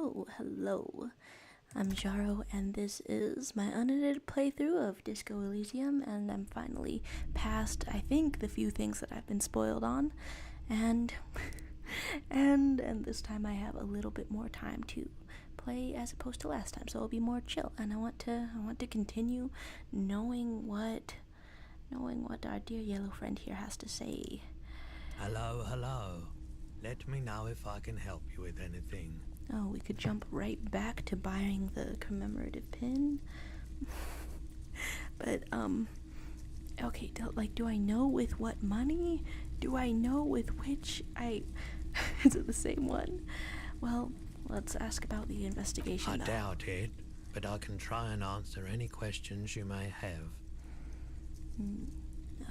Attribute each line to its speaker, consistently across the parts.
Speaker 1: Hello. I'm Jaro, and this is my unedited playthrough of Disco Elysium, and I'm finally past, I think, the few things that I've been spoiled on, and and this time I have a little bit more time to play as opposed to last time, so it'll be more chill, and I want to continue knowing what our dear yellow friend here has to say.
Speaker 2: Hello. Let me know if I can help you with anything.
Speaker 1: Oh, we could jump right back to buying the commemorative pin. But, okay, do I know with what money? Do I know with which is it the same one? Well, let's ask about the investigation,
Speaker 2: I
Speaker 1: though.
Speaker 2: doubt it, but I can try and answer any questions you may have.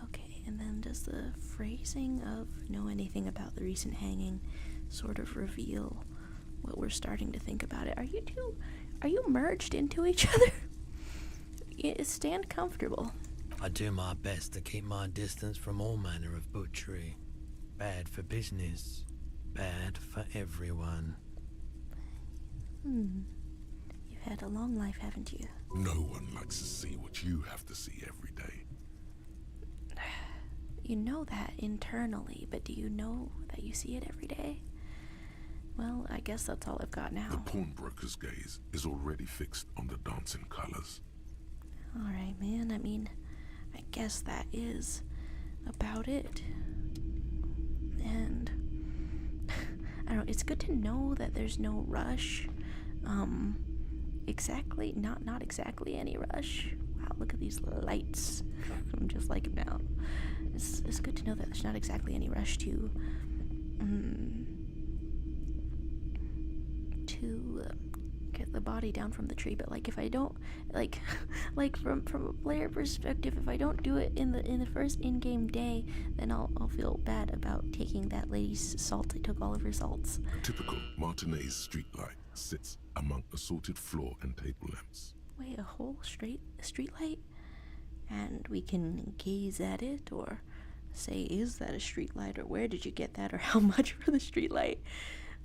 Speaker 1: Okay, and then does the phrasing of know anything about the recent hanging sort of reveal what we're starting to think about it? Are you merged into each other? Stand comfortable.
Speaker 2: I do my best to keep my distance from all manner of butchery. Bad for business, bad for everyone.
Speaker 1: You've had a long life, haven't you?
Speaker 3: No one likes to see what you have to see every day.
Speaker 1: You know that internally, but do you know that you see it every day? Well, I guess that's all I've got now.
Speaker 3: The pawnbroker's gaze is already fixed on the dancing colors.
Speaker 1: Alright, man, I guess that is about it. And I don't know, it's good to know that there's no rush. Not exactly any rush. Wow, look at these lights. I'm just like it now. It's good to know that there's not exactly any rush to get the body down from the tree, but like if I don't like from a player perspective, if I don't do it in the first in-game day, then I'll feel bad about taking that lady's salt. I took all of her salts.
Speaker 3: A typical Martinez streetlight sits among assorted floor and table lamps.
Speaker 1: Wait, a whole street light? And we can gaze at it, or say, is that a street light, or where did you get that, or how much for the street light,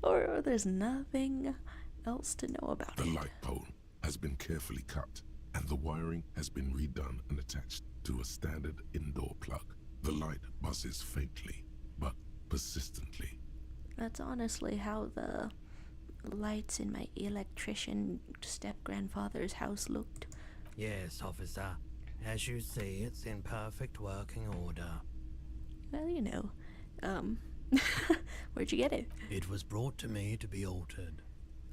Speaker 1: or there's nothing else to know about it.
Speaker 3: The light pole has been carefully cut, and the wiring has been redone and attached to a standard indoor plug. The light buzzes faintly, but persistently.
Speaker 1: That's honestly how the lights in my electrician step-grandfather's house looked.
Speaker 2: Yes, officer. As you see, it's in perfect working order.
Speaker 1: Well, you know, where'd you get it?
Speaker 2: It was brought to me to be altered.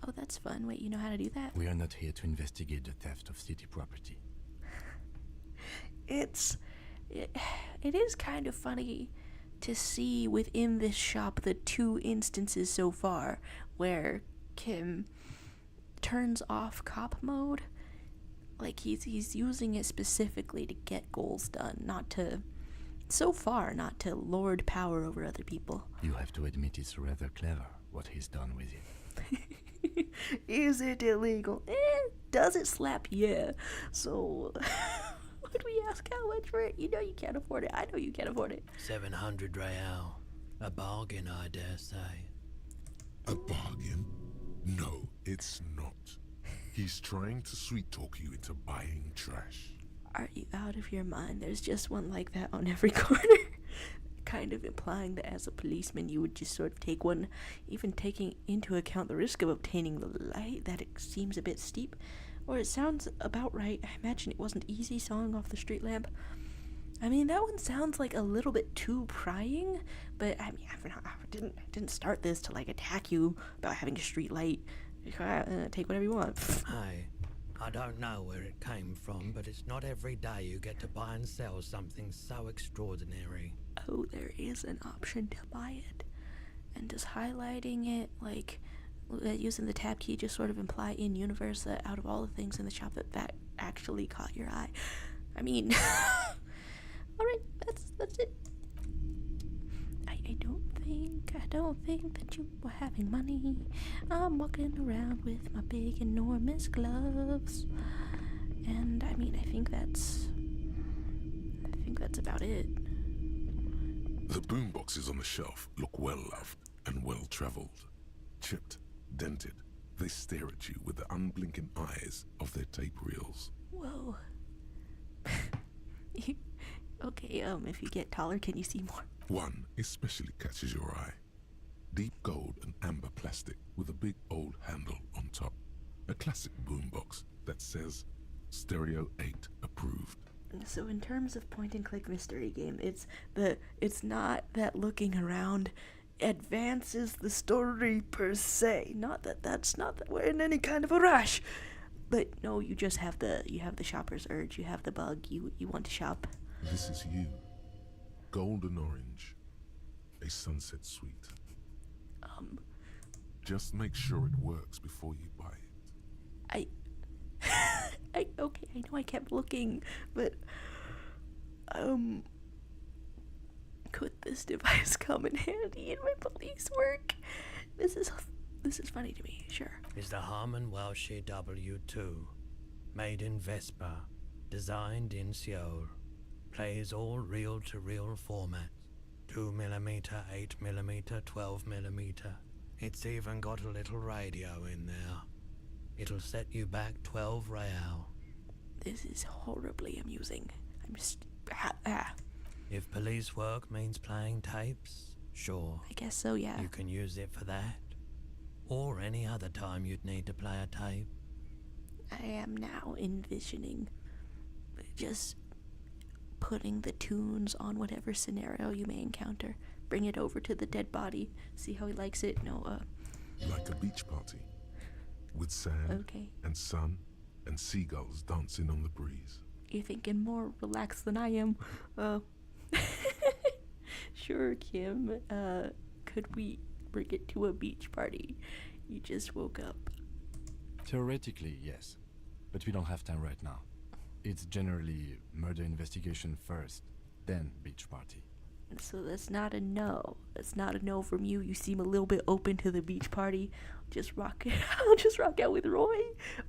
Speaker 1: Oh, that's fun. Wait, you know how to do that?
Speaker 4: We are not here to investigate the theft of city property.
Speaker 1: It is kind of funny to see within this shop the two instances so far where Kim turns off cop mode. Like he's using it specifically to get goals done, not to lord power over other people.
Speaker 4: You have to admit it's rather clever what he's done with it.
Speaker 1: Is it illegal? Does it slap? Yeah. So, would we ask how much for it? You know you can't afford it. I know you can't afford it.
Speaker 2: 700 real. A bargain, I dare say.
Speaker 3: A bargain? No, it's not. He's trying to sweet-talk you into buying trash.
Speaker 1: Are you out of your mind? There's just one like that on every corner. Kind of implying that as a policeman you would just sort of take one, even taking into account the risk of obtaining the light, that it seems a bit steep. Or it sounds about right. I imagine it wasn't easy sawing off the street lamp. I mean, that one sounds like a little bit too prying, but I mean, I didn't start this to like attack you about having a street light. Take whatever you want.
Speaker 2: Hey, I don't know where it came from, but it's not every day you get to buy and sell something so extraordinary.
Speaker 1: Oh, there is an option to buy it. And does highlighting it, like using the tab key, just sort of imply in universe that out of all the things in the shop that actually caught your eye? I mean, alright, that's it. I don't think that you were having money. I'm walking around with my big enormous gloves. And I mean, I think that's about it.
Speaker 3: The boomboxes on the shelf look well-loved and well-traveled. Chipped, dented, They stare at you with the unblinking eyes of their tape reels.
Speaker 1: Whoa. Okay, if you get taller, can you see more?
Speaker 3: One especially catches your eye. Deep gold and amber plastic with a big old handle on top. A classic boombox that says Stereo 8 approved.
Speaker 1: So in terms of point and click mystery game, it's not that looking around advances the story per se. Not that we're in any kind of a rush. But no, you just have the shopper's urge, you have the bug, you want to shop.
Speaker 3: This is you. Golden orange. A sunset suite. Just make sure it works before you buy it.
Speaker 1: Okay, I know I kept looking, but could this device come in handy in my police work? This is funny to me, sure.
Speaker 2: Is the Harman Welsh W2, made in Vespa, designed in Seoul, plays all reel-to-reel formats, 2mm, 8mm, 12mm. It's even got a little radio in there. It'll set you back 12 real.
Speaker 1: This is horribly amusing. I'm just...
Speaker 2: If police work means playing tapes, sure.
Speaker 1: I guess so, yeah.
Speaker 2: You can use it for that. Or any other time you'd need to play a tape.
Speaker 1: I am now envisioning just putting the tunes on whatever scenario you may encounter. Bring it over to the dead body. See how he likes it.
Speaker 3: Like a beach party. With sand and sun and seagulls dancing on the breeze.
Speaker 1: You're thinking more relaxed than I am. Sure, Kim. Could we bring it to a beach party? You just woke up.
Speaker 4: Theoretically, yes. But we don't have time right now. It's generally murder investigation first, then beach party.
Speaker 1: So that's not a no. That's not a no from you. You seem a little bit open to the beach party. I'll just rock out with Roy.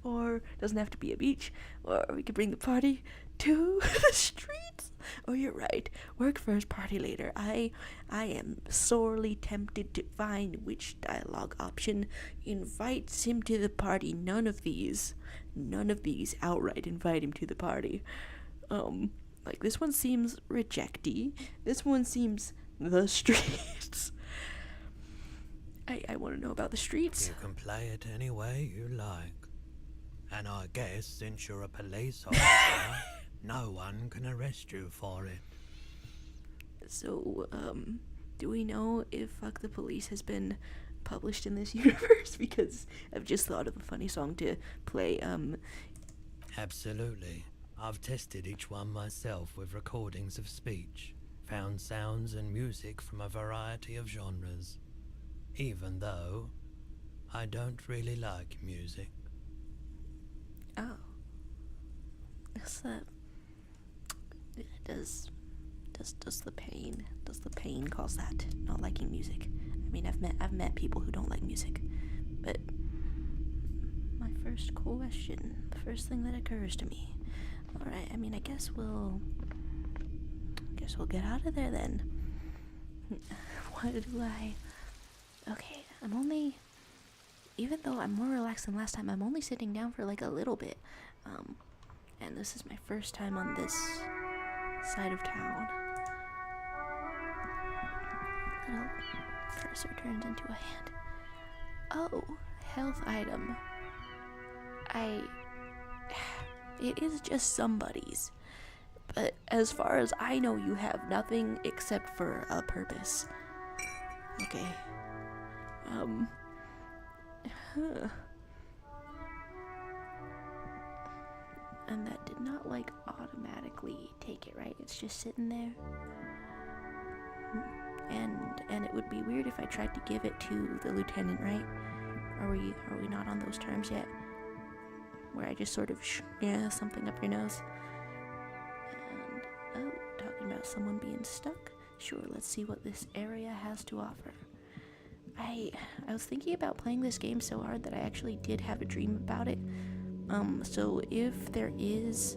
Speaker 1: Or doesn't have to be a beach. Or we could bring the party to the streets. Oh, you're right. Work first, party later. I am sorely tempted to find which dialogue option invites him to the party. None of these outright invite him to the party. Like, this one seems rejecty. This one seems the streets. I want to know about the streets.
Speaker 2: You can play it any way you like. And I guess since you're a police officer, no one can arrest you for it.
Speaker 1: So, do we know if Fuck the Police has been published in this universe? Because I've just thought of a funny song to play,
Speaker 2: Absolutely. I've tested each one myself with recordings of speech, found sounds and music from a variety of genres, even though I don't really like music.
Speaker 1: Oh. Does the pain cause that, not liking music? I mean, I've met people who don't like music, but my first question, the first thing that occurs to me. All right, I mean, I guess we'll get out of there then. Okay, even though I'm more relaxed than last time, I'm only sitting down for like a little bit. And this is my first time on this side of town. Little cursor turns into a hand. Oh, health item. It is just somebody's. But as far as I know, you have nothing except for a purpose. Okay. And that did not, like, automatically take it, right? It's just sitting there. And it would be weird if I tried to give it to the lieutenant, right? Are we not on those terms yet? Where I just sort of something up your nose. And talking about someone being stuck. Sure, let's see what this area has to offer. I was thinking about playing this game so hard that I actually did have a dream about it. So if there is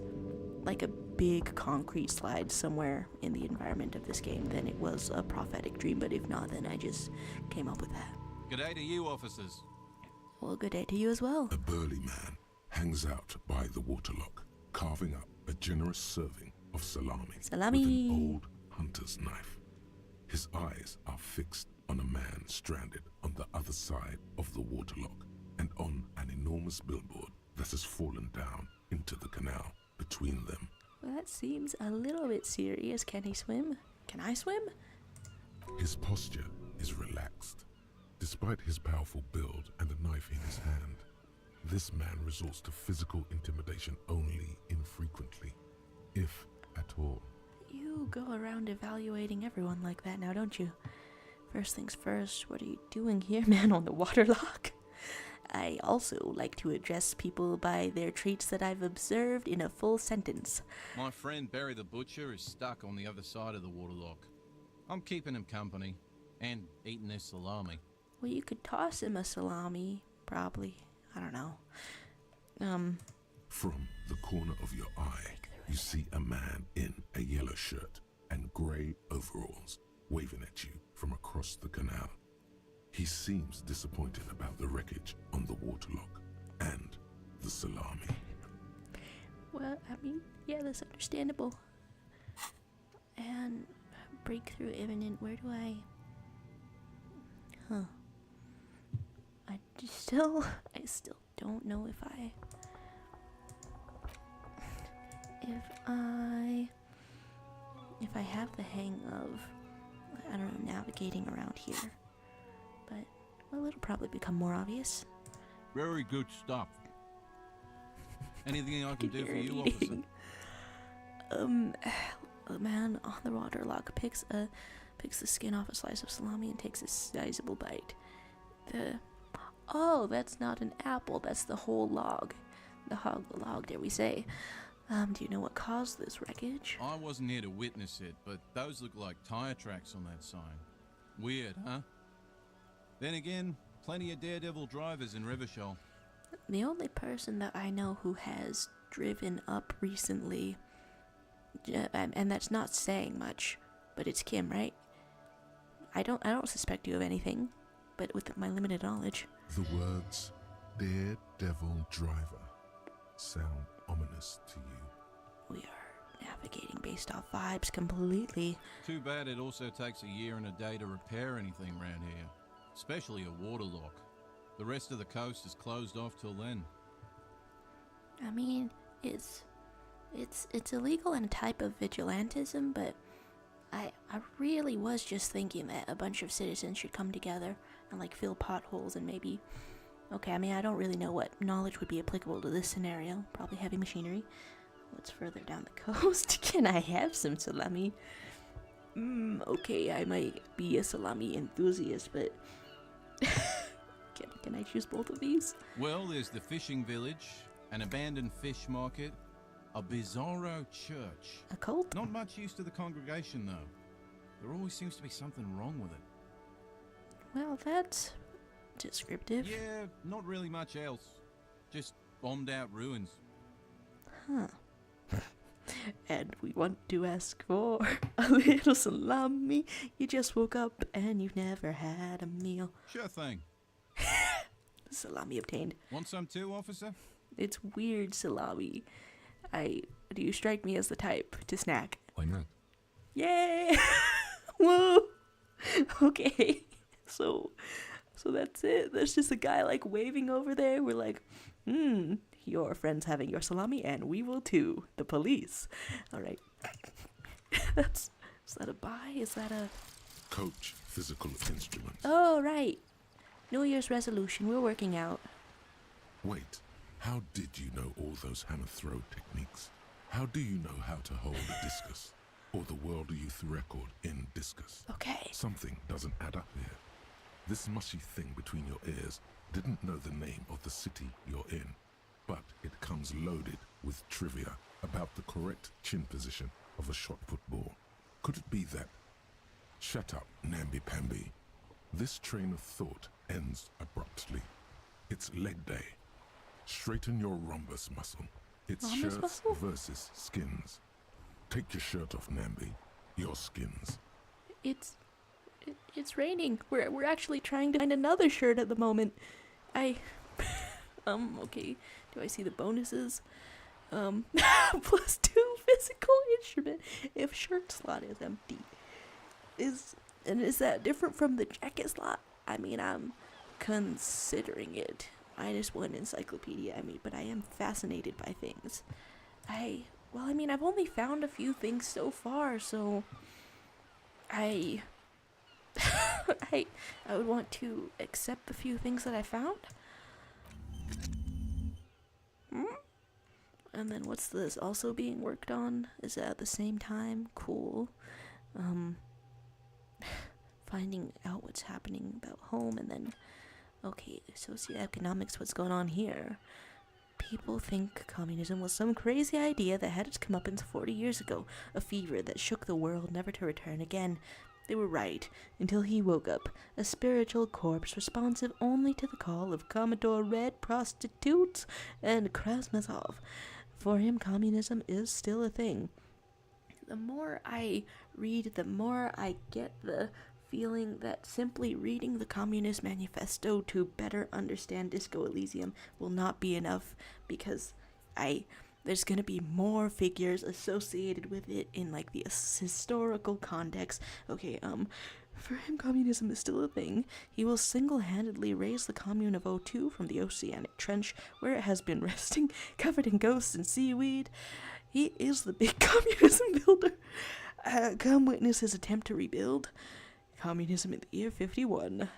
Speaker 1: like a big concrete slide somewhere in the environment of this game, then it was a prophetic dream, but if not, then I just came up with that.
Speaker 5: G'day to you, officers.
Speaker 1: Well, good day to you as well.
Speaker 3: A burly man hangs out by the waterlock, carving up a generous serving of salami,
Speaker 1: Salami.
Speaker 3: with an old hunter's knife. His eyes are fixed on a man stranded on the other side of the waterlock and on an enormous billboard that has fallen down into the canal between them.
Speaker 1: Well, that seems a little bit serious. Can he swim? Can I swim?
Speaker 3: His posture is relaxed. Despite his powerful build and a knife in his hand, this man resorts to physical intimidation only infrequently, if at all.
Speaker 1: You go around evaluating everyone like that now, don't you? First things first, what are you doing here, man, on the waterlock? I also like to address people by their traits that I've observed in a full sentence.
Speaker 5: My friend Barry the Butcher is stuck on the other side of the waterlock. I'm keeping him company and eating his salami.
Speaker 1: Well, you could toss him a salami, probably. I don't know.
Speaker 3: From the corner of your eye, you see a man in a yellow shirt and grey overalls waving at you from across the canal. He seems disappointed about the wreckage on the waterlock and the salami.
Speaker 1: Well, I mean, yeah, that's understandable. And breakthrough imminent, where do I... I still don't know if I have the hang of, I don't know, navigating around here. But, well, it'll probably become more obvious.
Speaker 5: Very good stuff. Anything I can do for you, officer?
Speaker 1: A man on the waterlock picks the skin off a slice of salami and takes a sizable bite. That's not an apple, that's the whole log. The log, dare we say. Do you know what caused this wreckage?
Speaker 5: I wasn't here to witness it, but those look like tire tracks on that sign. Weird, huh? Then again, plenty of daredevil drivers in Rivershell.
Speaker 1: The only person that I know who has driven up recently, and that's not saying much, but it's Kim, right? I don't suspect you of anything, but with my limited knowledge.
Speaker 3: The words daredevil driver sound ominous to you.
Speaker 1: We are navigating based off vibes completely.
Speaker 5: Too bad it also takes a year and a day to repair anything around here, especially a waterlock. The rest of the coast is closed off till then.
Speaker 1: I mean, it's illegal and a type of vigilantism, but I really was just thinking that a bunch of citizens should come together and like fill potholes and maybe... Okay, I mean, I don't really know what knowledge would be applicable to this scenario. Probably heavy machinery. What's further down the coast? Can I have some salami? Okay, I might be a salami enthusiast, but... Can I choose both of these?
Speaker 5: Well, there's the fishing village, an abandoned fish market, a bizarro church.
Speaker 1: A cult?
Speaker 5: Not much use to the congregation, though. There always seems to be something wrong with it.
Speaker 1: Well, that's descriptive.
Speaker 5: Yeah, not really much else. Just bombed out ruins.
Speaker 1: Huh. And we want to ask for a little salami. You just woke up and you've never had a meal.
Speaker 5: Sure thing.
Speaker 1: Salami obtained.
Speaker 5: Want some too, officer?
Speaker 1: It's weird salami. Do you strike me as the type to snack?
Speaker 4: Why not?
Speaker 1: Yay! Whoa! Okay. So that's it. There's just a guy like waving over there. We're like, your friend's having your salami and we will too. The police. Alright. Is that a buy? Is that a...
Speaker 3: Coach physical instruments.
Speaker 1: Oh, right. New Year's resolution. We're working out.
Speaker 3: Wait, how did you know all those hammer throw techniques? How do you know how to hold a discus? Or the world youth record in discus?
Speaker 1: Okay.
Speaker 3: Something doesn't add up here. This mushy thing between your ears didn't know the name of the city you're in, but it comes loaded with trivia about the correct chin position of a shot-put ball. Could it be that? Shut up, namby-pamby. This train of thought ends abruptly. It's leg day. Straighten your rhombus muscle. It's
Speaker 1: Rhombus
Speaker 3: shirts
Speaker 1: muscle?
Speaker 3: versus skins. Take your shirt off, Namby. Your skins.
Speaker 1: It's raining. We're actually trying to find another shirt at the moment. Okay. Do I see the bonuses? +2 physical instrument if shirt slot is empty. Is that different from the jacket slot? I mean, I'm considering it. -1 encyclopedia, but I am fascinated by things. I've only found a few things so far, so I would want to accept the few things that I found. And then what's this also being worked on? Is it at the same time? Cool. Finding out what's happening about home, and then, okay, socioeconomics, what's going on here? People think communism was some crazy idea that had its comeuppance 40 years ago, a fever that shook the world never to return again. They were right, until he woke up, a spiritual corpse responsive only to the call of Commodore Red prostitutes and Krasnozov. For him, communism is still a thing. The more I read, the more I get the feeling that simply reading the Communist Manifesto to better understand Disco Elysium will not be enough, because there's gonna be more figures associated with it in like the historical context. Okay, for him, communism is still a thing. He will single-handedly raise the commune of O2 from the oceanic trench where it has been resting, covered in ghosts and seaweed. He is the big communism builder. Come witness his attempt to rebuild communism in the year 51.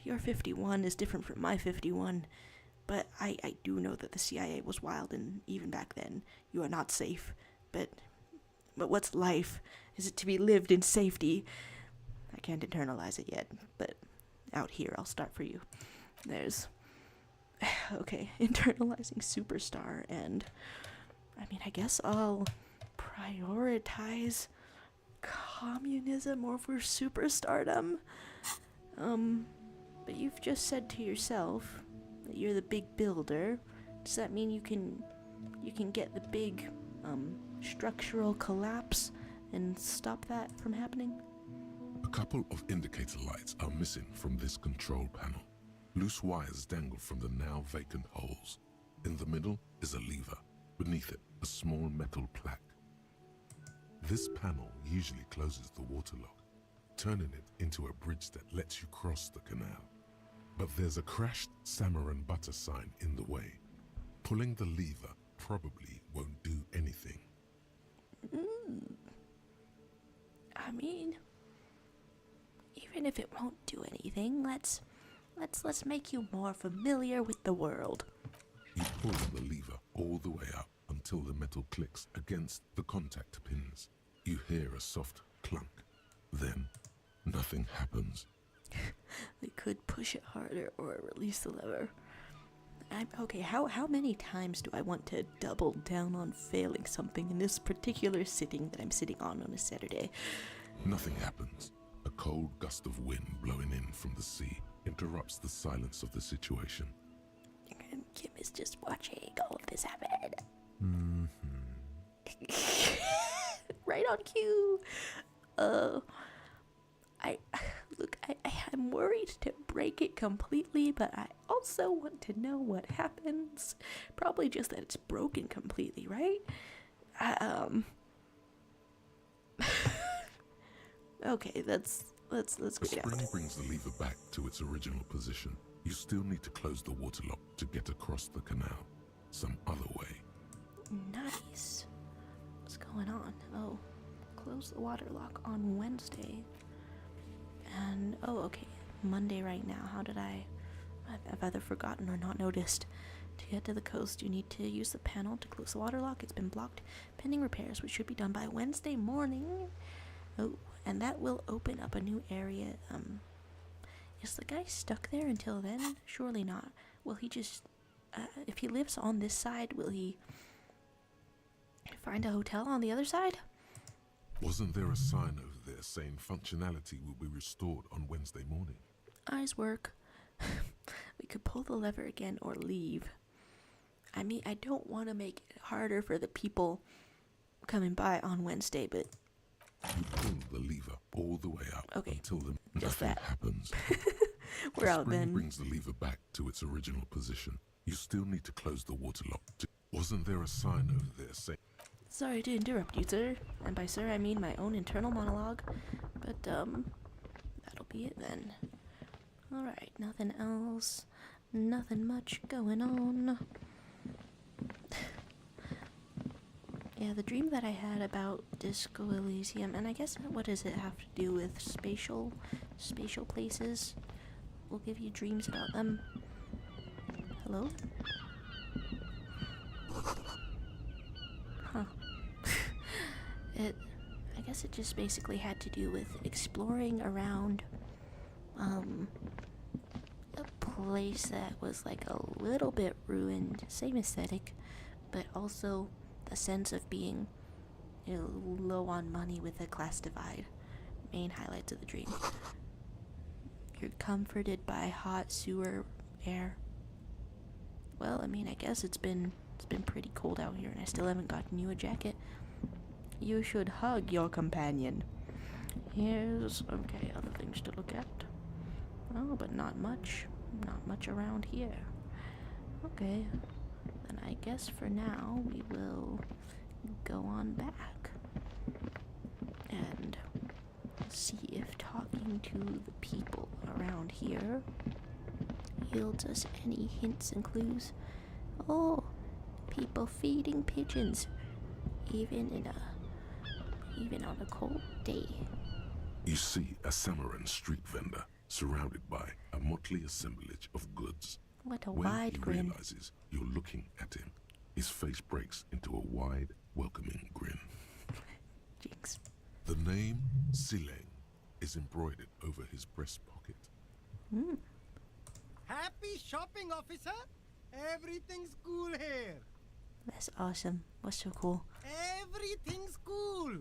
Speaker 1: Your 51 is different from my 51, but I do know that the CIA was wild, and even back then, you are not safe. But what's life? Is it to be lived in safety? I can't internalize it yet, but out here, I'll start for you. There's, okay, internalizing superstar, and I guess I'll prioritize communism over superstardom. But you've just said to yourself that you're the big builder. Does that mean you can get the big structural collapse and stop that from happening?
Speaker 3: A couple of indicator lights are missing from this control panel. Loose wires dangle from the now vacant holes. In the middle is a lever. Beneath it, a small metal plaque. This panel usually closes the waterlock, turning it into a bridge that lets you cross the canal. But there's a crashed salmon and butter sign in the way. Pulling the lever probably won't do anything.
Speaker 1: Even if it won't do anything, let's make you more familiar with the world.
Speaker 3: You pull the lever all the way up until the metal clicks against the contact pins. You hear a soft clunk. Then, nothing happens.
Speaker 1: We could push it harder or release the lever. Okay, how many times do I want to double down on failing something in this particular sitting that I'm sitting on a Saturday?
Speaker 3: Nothing happens. A cold gust of wind blowing in from the sea interrupts the silence of the situation.
Speaker 1: And Kim is just watching all of this happen. Right on cue. I'm worried to break it completely, but I also want to know what happens. Probably just that it's broken completely, right? Okay, let's
Speaker 3: The
Speaker 1: get
Speaker 3: spring
Speaker 1: out.
Speaker 3: brings the lever back to its original position. You still need to close the waterlock to get across the canal. Some other way.
Speaker 1: Nice. What's going on? Oh, close the water lock on Wednesday. And, okay, Monday right now. I've either forgotten or not noticed. To get to the coast, you need to use the panel to close the water lock. It's been blocked pending repairs, which should be done by Wednesday morning. Oh, and that will open up a new area. Is the guy stuck there until then? Surely not. Will he just, if he lives on this side, will he find a hotel on the other side?
Speaker 3: Wasn't there a sign over there saying functionality will be restored on Wednesday morning?
Speaker 1: Eyes work. We could pull the lever again or leave. I don't want to make it harder for the people coming by on Wednesday, but
Speaker 3: You pull the lever all the way up
Speaker 1: Okay,
Speaker 3: until
Speaker 1: just
Speaker 3: nothing
Speaker 1: that.
Speaker 3: happens.
Speaker 1: lever
Speaker 3: A
Speaker 1: out
Speaker 3: spring
Speaker 1: then.
Speaker 3: brings the lever back to its original position. You still need to close the water lock. Wasn't there a sign over there saying...
Speaker 1: Sorry to interrupt you, sir. And by sir, I mean my own internal monologue. But, that'll be it then. Alright, nothing else. Nothing much going on. Yeah, the dream that I had about Disco Elysium, and I guess what does it have to do with spatial places? We'll give you dreams about them. Hello? Huh. I guess it just basically had to do with exploring around, a place that was like a little bit ruined, same aesthetic, but also the sense of being, low on money with a class divide. Main highlights of the dream. You're comforted by hot sewer air. Well, I mean, I guess it's been pretty cold out here, and I still haven't gotten you a jacket. You should hug your companion. Here's, okay, other things to look at. Oh, but not much. Not much around here. Okay, then I guess for now we will go on back and see if talking to the people around here yields us any hints and clues. Oh, people feeding pigeons, even on a cold day.
Speaker 3: You see a Samaran street vendor surrounded by a motley assemblage of goods.
Speaker 1: What a
Speaker 3: When
Speaker 1: wide
Speaker 3: he
Speaker 1: grin.
Speaker 3: realizes you're looking at him, his face breaks into a wide, welcoming grin.
Speaker 1: Jinx.
Speaker 3: The name Sileng is embroidered over his breast pocket.
Speaker 6: Happy shopping, officer! Everything's cool here.
Speaker 1: That's awesome. What's so cool?
Speaker 6: Everything's cool.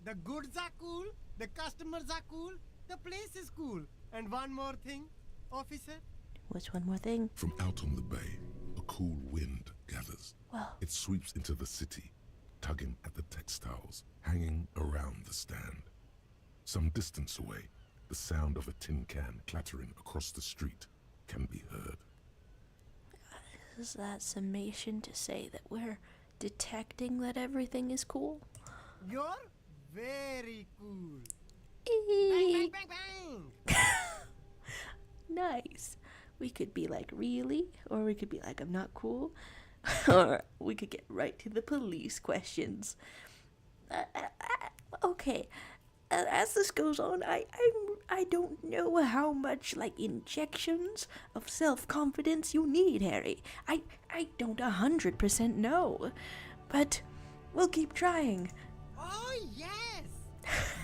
Speaker 6: The goods are cool, the customers are cool, the place is cool. And one more thing, officer.
Speaker 1: What's one more thing?
Speaker 3: From out on the bay, a cool wind gathers.
Speaker 1: Wow.
Speaker 3: It sweeps into the city, tugging at the textiles hanging around the stand. Some distance away, the sound of a tin can clattering across the street can be heard.
Speaker 1: Is that summation to say that we're detecting that everything is cool?
Speaker 6: You're very cool. Bang, bang, bang, bang.
Speaker 1: Nice. We could be like, really? Or we could be like, I'm not cool. Or we could get right to the police questions. Okay. As this goes on, I don't know how much, like, injections of self-confidence you need, Harry. I don't 100% know. But we'll keep trying.
Speaker 6: Oh, yes.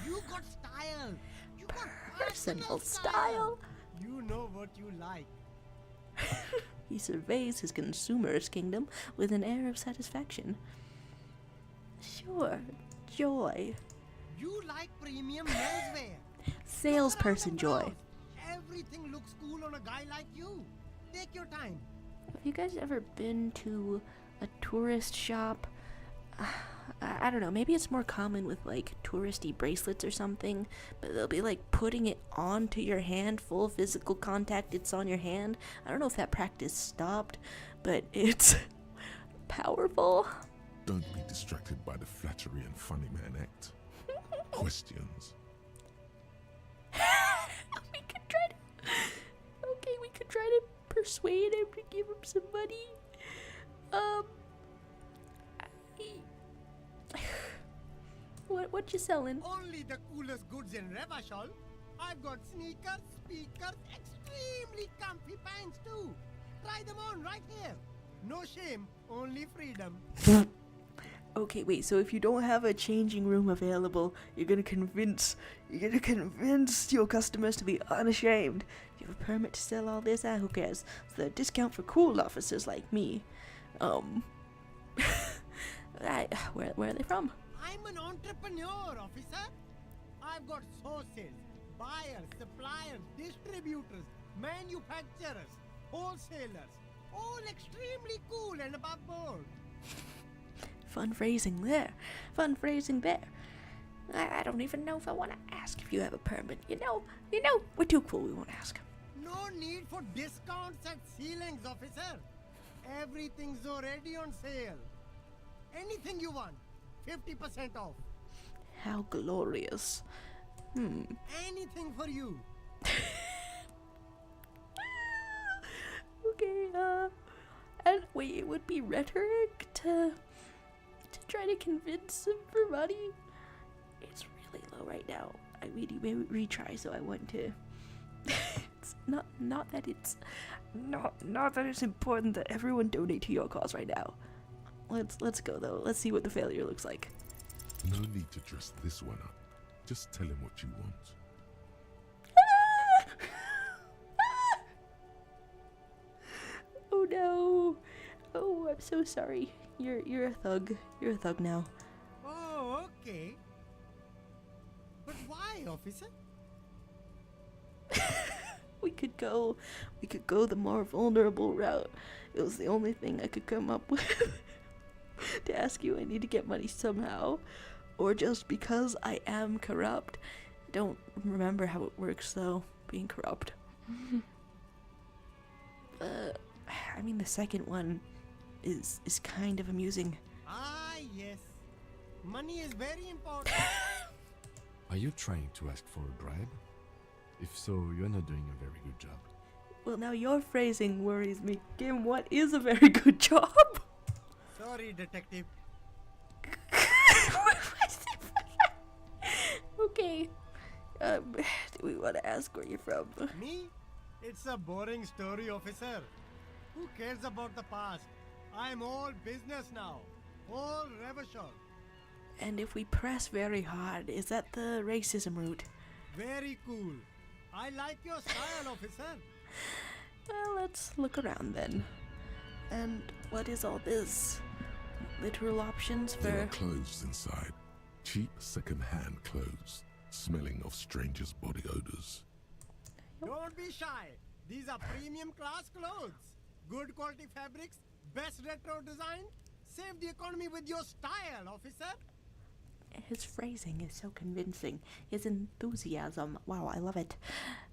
Speaker 6: You got style. You got
Speaker 1: Personal style.
Speaker 6: You know what you like.
Speaker 1: He surveys his consumer's kingdom with an air of satisfaction. Sure, joy.
Speaker 6: You like premium menswear.
Speaker 1: Salesperson
Speaker 6: Look around the
Speaker 1: joy.
Speaker 6: crowd. Everything looks cool on a guy like you. Take your time.
Speaker 1: Have you guys ever been to a tourist shop? I don't know, maybe it's more common with like touristy bracelets or something, but they'll be like putting it onto your hand, full physical contact, it's on your hand. I don't know if that practice stopped, but it's powerful.
Speaker 3: Don't be distracted by the flattery and funny man act. Questions.
Speaker 1: We could try to persuade him to give him some money. What you selling?
Speaker 6: Only the coolest goods in Revachol. I've got sneakers, speakers, extremely comfy pants too. Try them on right here. No shame, only freedom.
Speaker 1: Okay, wait, so if you don't have a changing room available, you're gonna convince your customers to be unashamed. If you have a permit to sell all this, who cares? It's the discount for cool officers like me. Where are they from?
Speaker 6: I'm an entrepreneur, officer. I've got sources, buyers, suppliers, distributors, manufacturers, wholesalers, all extremely cool and above board.
Speaker 1: Fun phrasing there. I don't even know if I want to ask if you have a permit. You know, we're too cool, we won't ask.
Speaker 6: No need for discounts at ceilings, officer. Everything's already on sale. Anything you want, 50% off.
Speaker 1: How glorious.
Speaker 6: Anything for you.
Speaker 1: Okay, and wait, it would be rhetoric to try to convince him for money? It's really low right now. I mean, you may retry, so I want to. It's not that it's important that everyone donate to your cause right now. Let's go though. Let's see what the failure looks like.
Speaker 3: No need to dress this one up. Just tell him what you want.
Speaker 1: Oh no. Oh, I'm so sorry. You're a thug. You're a thug now.
Speaker 6: Oh, okay. But why, officer?
Speaker 1: We could go the more vulnerable route. It was the only thing I could come up with. To ask you, I need to get money somehow. Or just because I am corrupt. Don't remember how it works though, being corrupt. I mean, the second one is kind of amusing.
Speaker 6: Ah, yes. Money is very important.
Speaker 4: Are you trying to ask for a bribe? If so, you're not doing a very good job.
Speaker 1: Well, now your phrasing worries me. Kim, what is a very good job?
Speaker 6: Sorry, detective.
Speaker 1: Okay. Do we want to ask where you're from?
Speaker 6: Me? It's a boring story, officer. Who cares about the past? I'm all business now. All revolution.
Speaker 1: And if we press very hard, is that the racism route?
Speaker 6: Very cool. I like your style, officer.
Speaker 1: Well, let's look around then. And what is all this? Literal options
Speaker 3: There are
Speaker 1: for...
Speaker 3: clothes inside. Cheap second-hand clothes, smelling of strangers' body odors.
Speaker 6: Don't be shy. These are premium class clothes. Good quality fabrics, best retro design. Save the economy with your style, officer.
Speaker 1: His phrasing is so convincing. His enthusiasm, wow, I love it.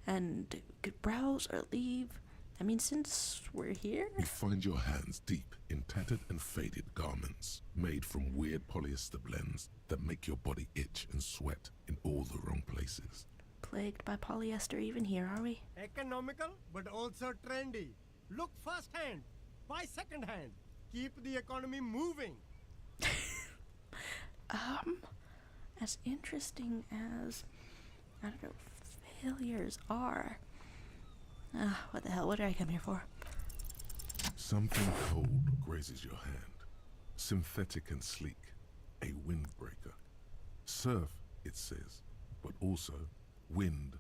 Speaker 1: And could browse or leave. I mean, since we're here...
Speaker 3: You find your hands deep in tattered and faded garments made from weird polyester blends that make your body itch and sweat in all the wrong places.
Speaker 1: Plagued by polyester even here, are we?
Speaker 6: Economical, but also trendy. Look first hand, buy second hand. Keep the economy moving.
Speaker 1: As interesting as, I don't know, failures are. What the hell, what did I come here for?
Speaker 3: Something cold grazes your hand. Synthetic and sleek. A windbreaker. Surf, it says, but also wind,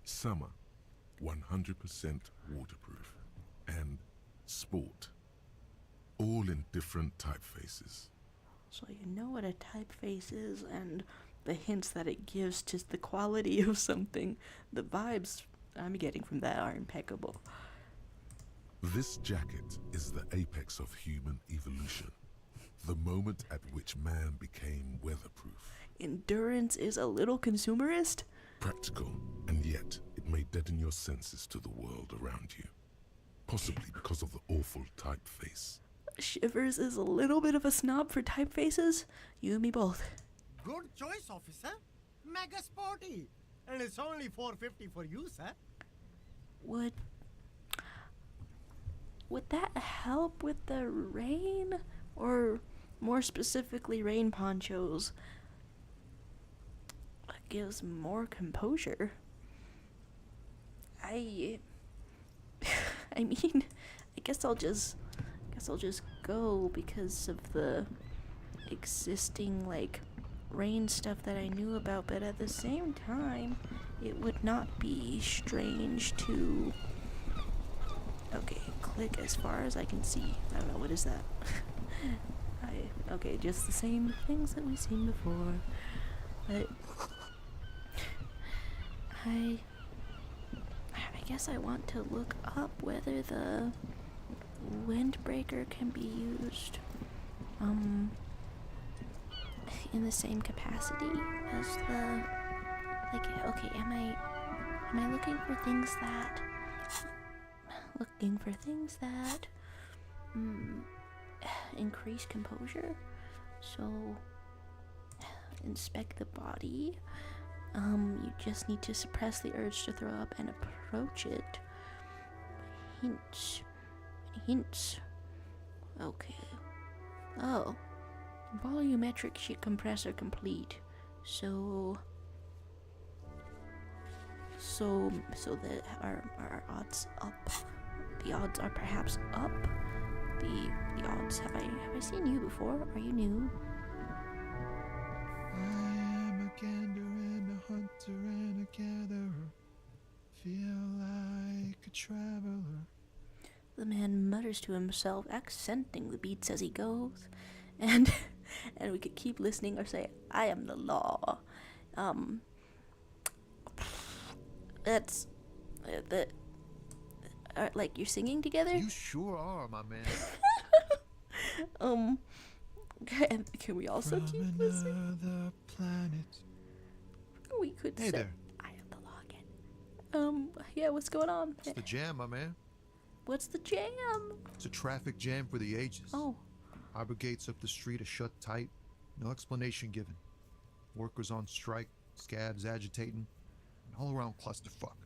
Speaker 3: summer, 100% waterproof, and sport. All in different typefaces.
Speaker 1: So you know what a typeface is, and the hints that it gives to the quality of something. The vibes I'm getting from that are impeccable.
Speaker 3: This jacket is the apex of human evolution. The moment at which man became weatherproof.
Speaker 1: Endurance is a little consumerist?
Speaker 3: Practical, and yet it may deaden your senses to the world around you. Possibly because of the awful typeface.
Speaker 1: Shivers is a little bit of a snob for typefaces. You and me both.
Speaker 6: Good choice, officer. Mega sporty. And it's only $4.50 for you, sir.
Speaker 1: Would that help with the rain? Or more specifically, rain ponchos? That gives more composure. I mean, I guess I'll just go because of the existing, like, rain stuff that I knew about, but at the same time, it would not be strange to... Okay, click as far as I can see. I don't know, what is that? Okay, just the same things that we've seen before. But... I guess I want to look up whether the windbreaker can be used in the same capacity as the, like, okay, am I looking for things that looking for things that increase composure. So, inspect the body. You just need to suppress the urge to throw up and approach it. Hints. Okay. Oh. Volumetric sheet compressor complete. So that our odds up. The odds are perhaps up. The odds. Have I seen you before? Are you new?
Speaker 7: I am a gander and a hunter and a gatherer. Feel like a traveler.
Speaker 1: The man mutters to himself, accenting the beats as he goes, and we could keep listening or say, "I am the law." That's like you're singing together.
Speaker 7: You sure are, my man.
Speaker 1: Can we also
Speaker 7: From
Speaker 1: keep listening?
Speaker 7: another planet.
Speaker 1: We could
Speaker 7: Hey
Speaker 1: say,
Speaker 7: there.
Speaker 1: "I am the law" again. Yeah, what's going on?
Speaker 7: It's the jam, my man.
Speaker 1: What's the jam?
Speaker 7: It's a traffic jam for the ages.
Speaker 1: Oh,
Speaker 7: Harbor gates up the street are shut tight. No explanation given. Workers on strike, scabs agitating, an all-around clusterfuck.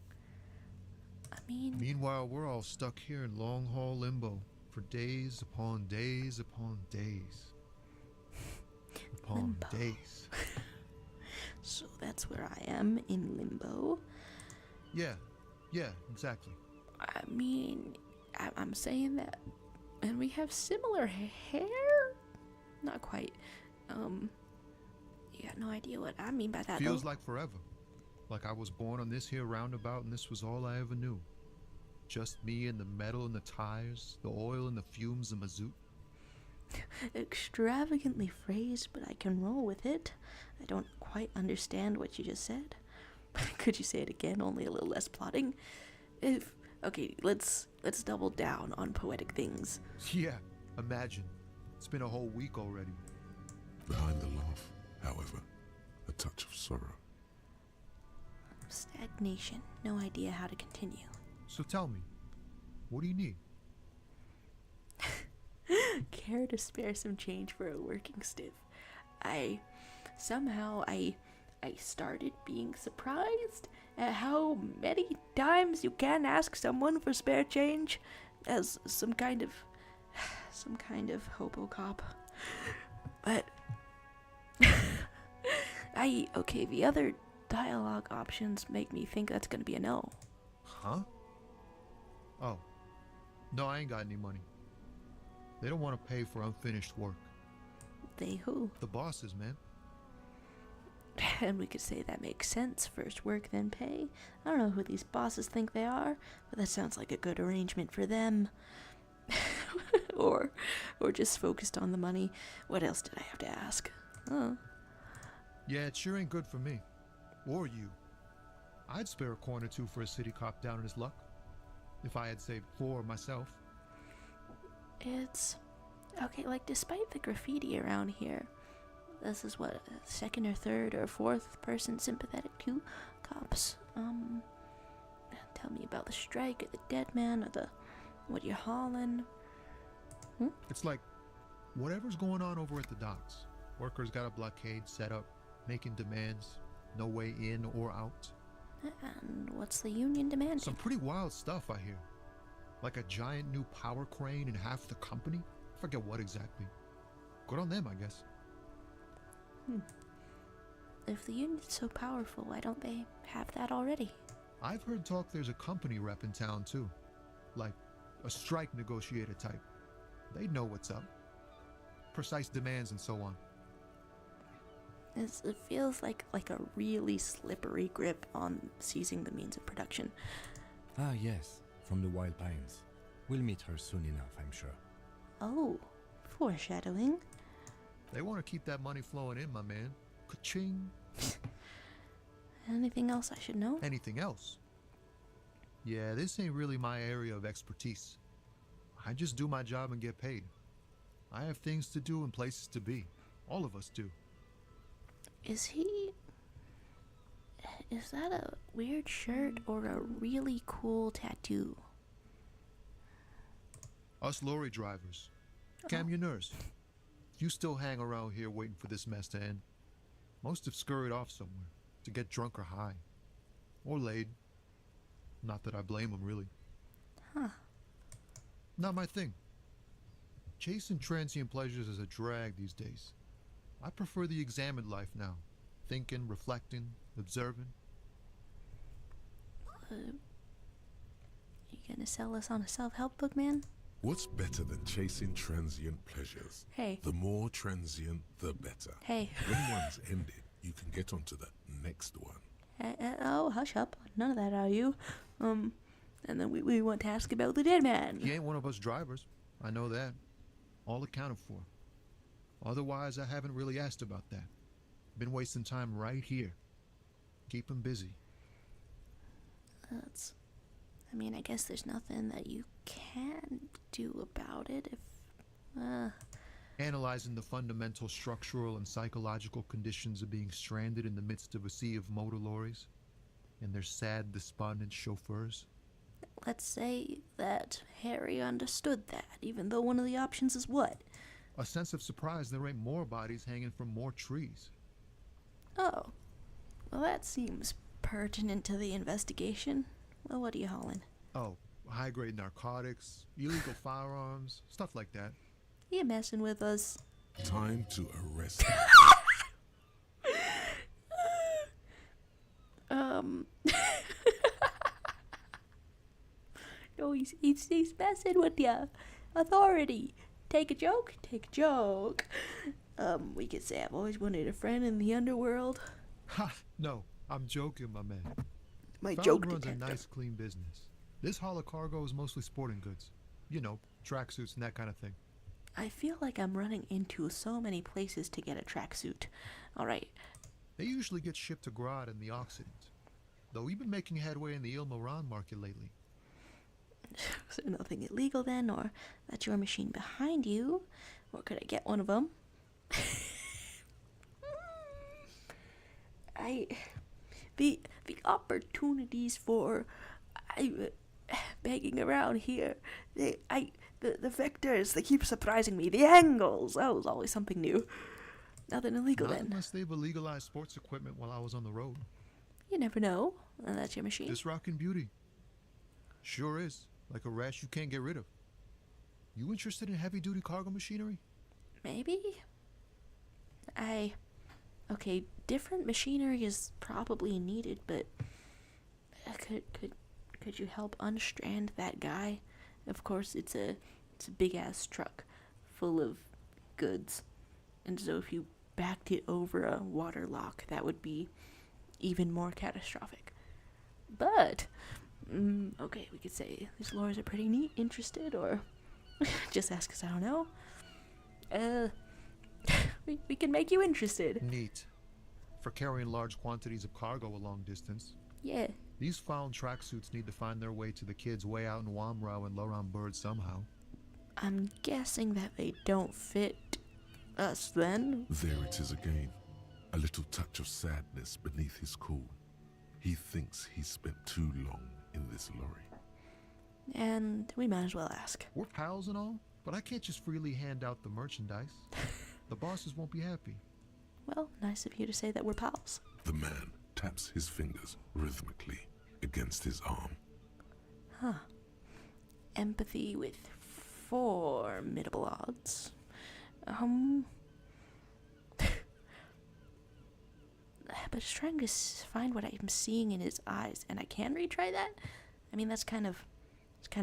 Speaker 1: I mean,
Speaker 7: Meanwhile, we're all stuck here in long-haul limbo for days upon days upon days. Upon
Speaker 1: Limbo.
Speaker 7: days.
Speaker 1: so that's where I am, in limbo.
Speaker 7: Yeah, exactly.
Speaker 1: I mean, I'm saying that, and we have similar hair? Not quite. You got no idea what I mean by that,
Speaker 7: Feels
Speaker 1: though.
Speaker 7: like forever. Like I was born on this here roundabout and this was all I ever knew. Just me and the metal and the tires, the oil and the fumes of mazout.
Speaker 1: Extravagantly phrased, but I can roll with it. I don't quite understand what you just said. Could you say it again, only a little less plotting? Okay, let's double down on poetic things.
Speaker 7: Yeah, imagine. It's been a whole week already.
Speaker 3: Behind the laugh, however, a touch of sorrow.
Speaker 1: Stagnation. No idea how to continue.
Speaker 7: So tell me, what do you need?
Speaker 1: Care to spare some change for a working stiff? I started being surprised at how many times you can ask someone for spare change as some kind of hobo cop. But the other dialogue options make me think that's gonna be a no.
Speaker 7: Huh? Oh. No, I ain't got any money. They don't want to pay for unfinished work.
Speaker 1: They who?
Speaker 7: The bosses, man.
Speaker 1: And we could say that makes sense. First work, then pay. I don't know who these bosses think they are, but that sounds like a good arrangement for them. or just focused on the money. What else did I have to ask? Oh.
Speaker 7: Yeah, it sure ain't good for me. Or you. I'd spare a coin or two for a city cop down in his luck. If I had saved 4 myself.
Speaker 1: It's okay, like despite the graffiti around here, this is what, second or third or fourth person sympathetic to cops. Tell me about the strike or the dead man or what you're hauling.
Speaker 7: It's like, whatever's going on over at the docks. Workers got a blockade set up, making demands, no way in or out.
Speaker 1: And what's the union demanding?
Speaker 7: Some pretty wild stuff, I hear. Like a giant new power crane in half the company? I forget what exactly. Good on them, I guess.
Speaker 1: If the union's so powerful, why don't they have that already?
Speaker 7: I've heard talk there's a company rep in town, too. Like, a strike negotiator type. They'd know what's up. Precise demands and so on.
Speaker 1: It feels like a really slippery grip on seizing the means of production.
Speaker 4: Ah, yes, from the Wild Pines. We'll meet her soon enough, I'm sure.
Speaker 1: Oh, foreshadowing.
Speaker 7: They want to keep that money flowing in, my man. Ka-ching.
Speaker 1: Anything else I should know?
Speaker 7: Anything else? Yeah, this ain't really my area of expertise. I just do my job and get paid. I have things to do and places to be. All of us do.
Speaker 1: Is that a weird shirt or a really cool tattoo?
Speaker 7: Us lorry drivers. Camionneurs. You still hang around here waiting for this mess to end. Most have scurried off somewhere to get drunk or high. Or laid. Not that I blame them, really.
Speaker 1: Huh.
Speaker 7: Not my thing. Chasing transient pleasures is a drag these days. I prefer the examined life now. Thinking, reflecting, observing.
Speaker 1: You gonna sell us on a self-help book, man?
Speaker 3: What's better than chasing transient pleasures?
Speaker 1: Hey.
Speaker 3: The more transient, the better.
Speaker 1: Hey.
Speaker 3: When one's ended, you can get onto the next one.
Speaker 1: Oh, hush up. None of that, are you? And then we want to ask about the dead man.
Speaker 7: He ain't one of us drivers. I know that. All accounted for. Otherwise, I haven't really asked about that. Been wasting time right here. Keep him busy.
Speaker 1: I guess there's nothing that you can do about it if,
Speaker 7: Analyzing the fundamental structural and psychological conditions of being stranded in the midst of a sea of motor lorries and their sad, despondent chauffeurs.
Speaker 1: Let's say that Harry understood that, even though one of the options is what?
Speaker 7: A sense of surprise there ain't more bodies hanging from more trees.
Speaker 1: Oh. Well, that seems pertinent to the investigation. Well, what are you hauling?
Speaker 7: Oh, high-grade narcotics, illegal firearms, stuff like that.
Speaker 1: You messing with us?
Speaker 3: Time to arrest him.
Speaker 1: No, he's messing with ya. Authority. Take a joke? Take a joke. We could say I've always wanted a friend in the underworld.
Speaker 7: Ha! No, I'm joking, my man.
Speaker 1: My
Speaker 7: Fallon
Speaker 1: joke
Speaker 7: runs
Speaker 1: detector.
Speaker 7: a nice, clean business. This haul of cargo is mostly sporting goods. You know, tracksuits and that kind of thing.
Speaker 1: I feel like I'm running into so many places to get a tracksuit. Alright.
Speaker 7: They usually get shipped to Grodd in the Occident. Though we've been making headway in the Il Moran market lately.
Speaker 1: Is there nothing illegal then, or that's your machine behind you? Or could I get one of them? The opportunities for begging around here, the vectors, they keep surprising me. The angles, that was always something new. Nothing illegal
Speaker 7: Not
Speaker 1: then.
Speaker 7: unless they've illegalized sports equipment while I was on the road.
Speaker 1: You never know. And that's your machine.
Speaker 7: This rockin' beauty. Sure is. Like a rash you can't get rid of. You interested in heavy-duty cargo machinery?
Speaker 1: Maybe. Okay, different machinery is probably needed, but could you help unstrand that guy? Of course, it's a big ass truck full of goods, and so if you backed it over a water lock, that would be even more catastrophic. But okay, we could say these lures are pretty neat. Interested, or just ask us? I don't know. We can make you interested.
Speaker 7: Neat. For carrying large quantities of cargo a long distance.
Speaker 1: Yeah.
Speaker 7: These found tracksuits need to find their way to the kids way out in Wamrau and Loran Bird somehow.
Speaker 1: I'm guessing that they don't fit us then.
Speaker 3: There it is again. A little touch of sadness beneath his cool. He thinks he's spent too long in this lorry.
Speaker 1: And we might as well ask.
Speaker 7: We're pals and all, but I can't just freely hand out the merchandise. The bosses won't be happy.
Speaker 1: Well, nice of you to say that we're pals.
Speaker 3: The man taps his fingers rhythmically against his arm.
Speaker 1: Huh. Empathy with formidable odds. But just trying to find what I'm seeing in his eyes, and I can retry that? I mean, it's kind of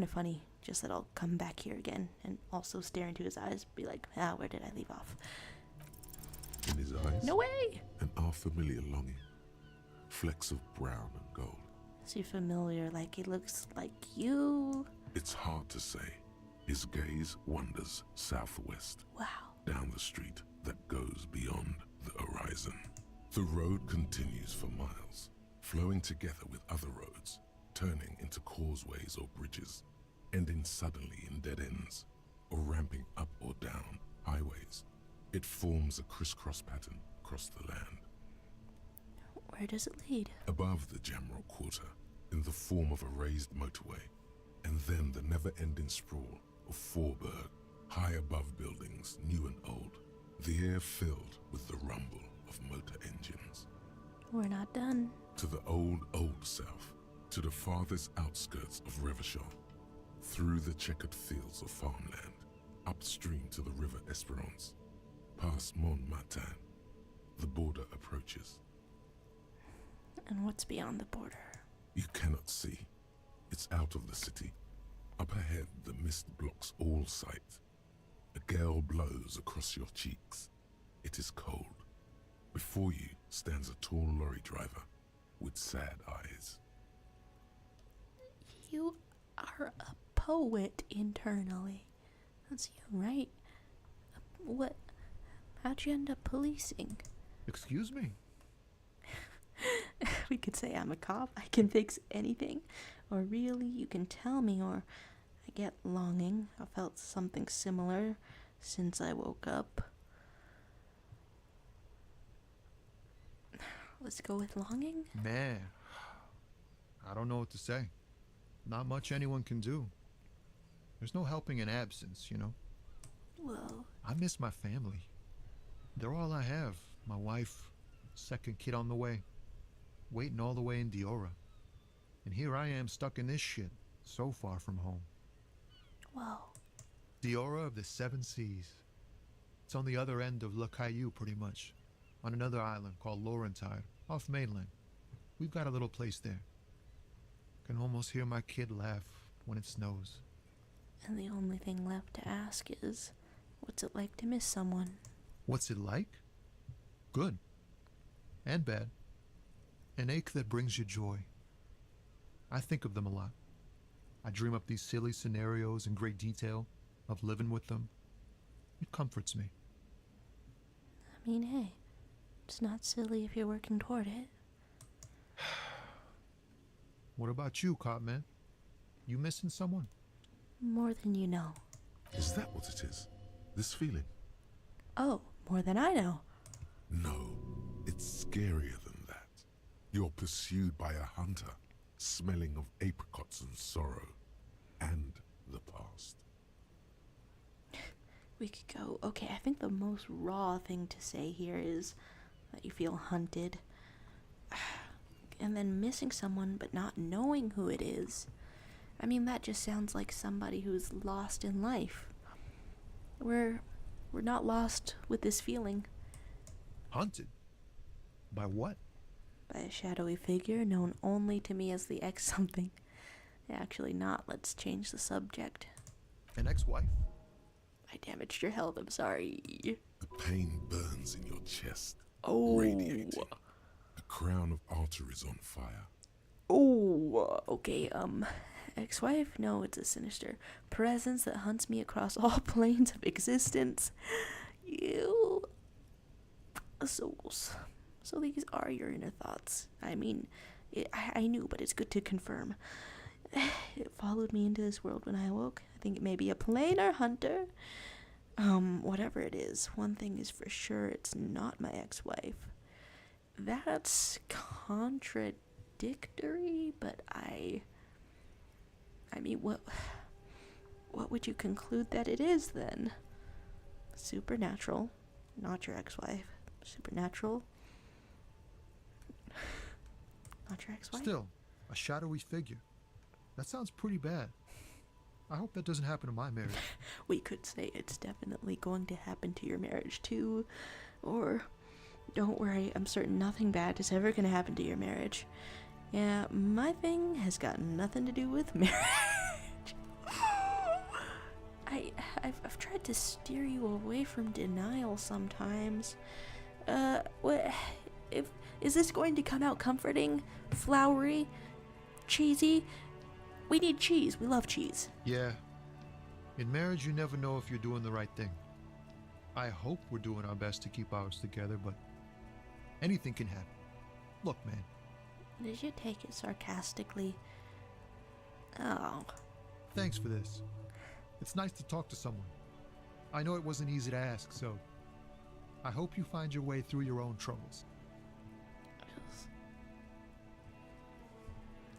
Speaker 1: funny, just that I'll come back here again and also stare into his eyes, be like, where did I leave off?
Speaker 3: In his eyes,
Speaker 1: No way!
Speaker 3: an unfamiliar longing. Flecks of brown and gold.
Speaker 1: Is he familiar, like he looks like you?
Speaker 3: It's hard to say. His gaze wanders southwest,
Speaker 1: Wow.
Speaker 3: down the street that goes beyond the horizon. The road continues for miles, flowing together with other roads, turning into causeways or bridges, ending suddenly in dead ends, or ramping up or down highways. It forms a crisscross pattern across the land.
Speaker 1: Where does it lead?
Speaker 3: Above the Jamrock Quarter, in the form of a raised motorway, and then the never-ending sprawl of Forberg, high above buildings, new and old, the air filled with the rumble of motor engines.
Speaker 1: We're not done.
Speaker 3: To the old south, to the farthest outskirts of Revachol, through the checkered fields of farmland, upstream to the river Esperance, past Montmartin, the border approaches.
Speaker 1: And what's beyond the border?
Speaker 3: You cannot see. It's out of the city. Up ahead, the mist blocks all sight. A gale blows across your cheeks. It is cold. Before you stands a tall lorry driver with sad eyes.
Speaker 1: You are a poet internally. That's you, right? What? How'd you end up policing?
Speaker 7: Excuse me?
Speaker 1: We could say I'm a cop. I can fix anything. Or really, you can tell me, or I get longing. I felt something similar since I woke up. Let's go with longing?
Speaker 7: Man, I don't know what to say. Not much anyone can do. There's no helping in absence, you know?
Speaker 1: Well,
Speaker 7: I miss my family. They're all I have. My wife, second kid on the way, waiting all the way in Diora. And here I am stuck in this shit, so far from home.
Speaker 1: well,
Speaker 7: Diora of the Seven Seas. It's on the other end of Le Caillou, pretty much, on another island called Laurentide, off mainland. We've got a little place there. Can almost hear my kid laugh when it snows.
Speaker 1: and the only thing left to ask is, what's it like to miss someone?
Speaker 7: What's it like? Good. And bad. An ache that brings you joy. I think of them a lot. I dream up these silly scenarios in great detail of living with them. It comforts me.
Speaker 1: I mean, hey, it's not silly if you're working toward it.
Speaker 7: What about you, Cop Man? You missing someone?
Speaker 1: More than you know.
Speaker 3: Is that what it is? This feeling?
Speaker 1: Oh, more than I know.
Speaker 3: No, it's scarier than that. You're pursued by a hunter, smelling of apricots and sorrow, and the past.
Speaker 1: We could go, okay, I think the most raw thing to say here is that you feel hunted. And then missing someone but not knowing who it is. I mean, that just sounds like somebody who's lost in life. We're not lost with this feeling.
Speaker 7: Hunted? By what?
Speaker 1: By a shadowy figure known only to me as the ex something. Actually not, let's change the subject.
Speaker 7: An ex-wife?
Speaker 1: I damaged your health, I'm sorry.
Speaker 3: The pain burns in your chest,
Speaker 1: Oh.
Speaker 3: radiating. A crown of arteries on fire.
Speaker 1: Oh, okay, ex-wife? No, it's a sinister presence that hunts me across all planes of existence. You... souls. So these are your inner thoughts. I mean, I knew, but it's good to confirm. It followed me into this world when I awoke. I think it may be a plane or hunter. Whatever it is, one thing is for sure, it's not my ex-wife. That's contradictory, but I mean, what would you conclude that it is then? Supernatural, not your ex-wife. Supernatural, not your ex-wife.
Speaker 7: Still, a shadowy figure. That sounds pretty bad. I hope that doesn't happen to my marriage.
Speaker 1: We could say it's definitely going to happen to your marriage too, or don't worry, I'm certain nothing bad is ever going to happen to your marriage. Yeah, my thing has got nothing to do with marriage. I've tried to steer you away from denial sometimes. Is this going to come out comforting, flowery, cheesy? We need cheese. We love cheese.
Speaker 7: Yeah. In marriage, you never know if you're doing the right thing. I hope we're doing our best to keep ours together, but anything can happen. Look, man.
Speaker 1: Did you take it sarcastically? Oh.
Speaker 7: Thanks for this. It's nice to talk to someone. I know it wasn't easy to ask, so I hope you find your way through your own troubles.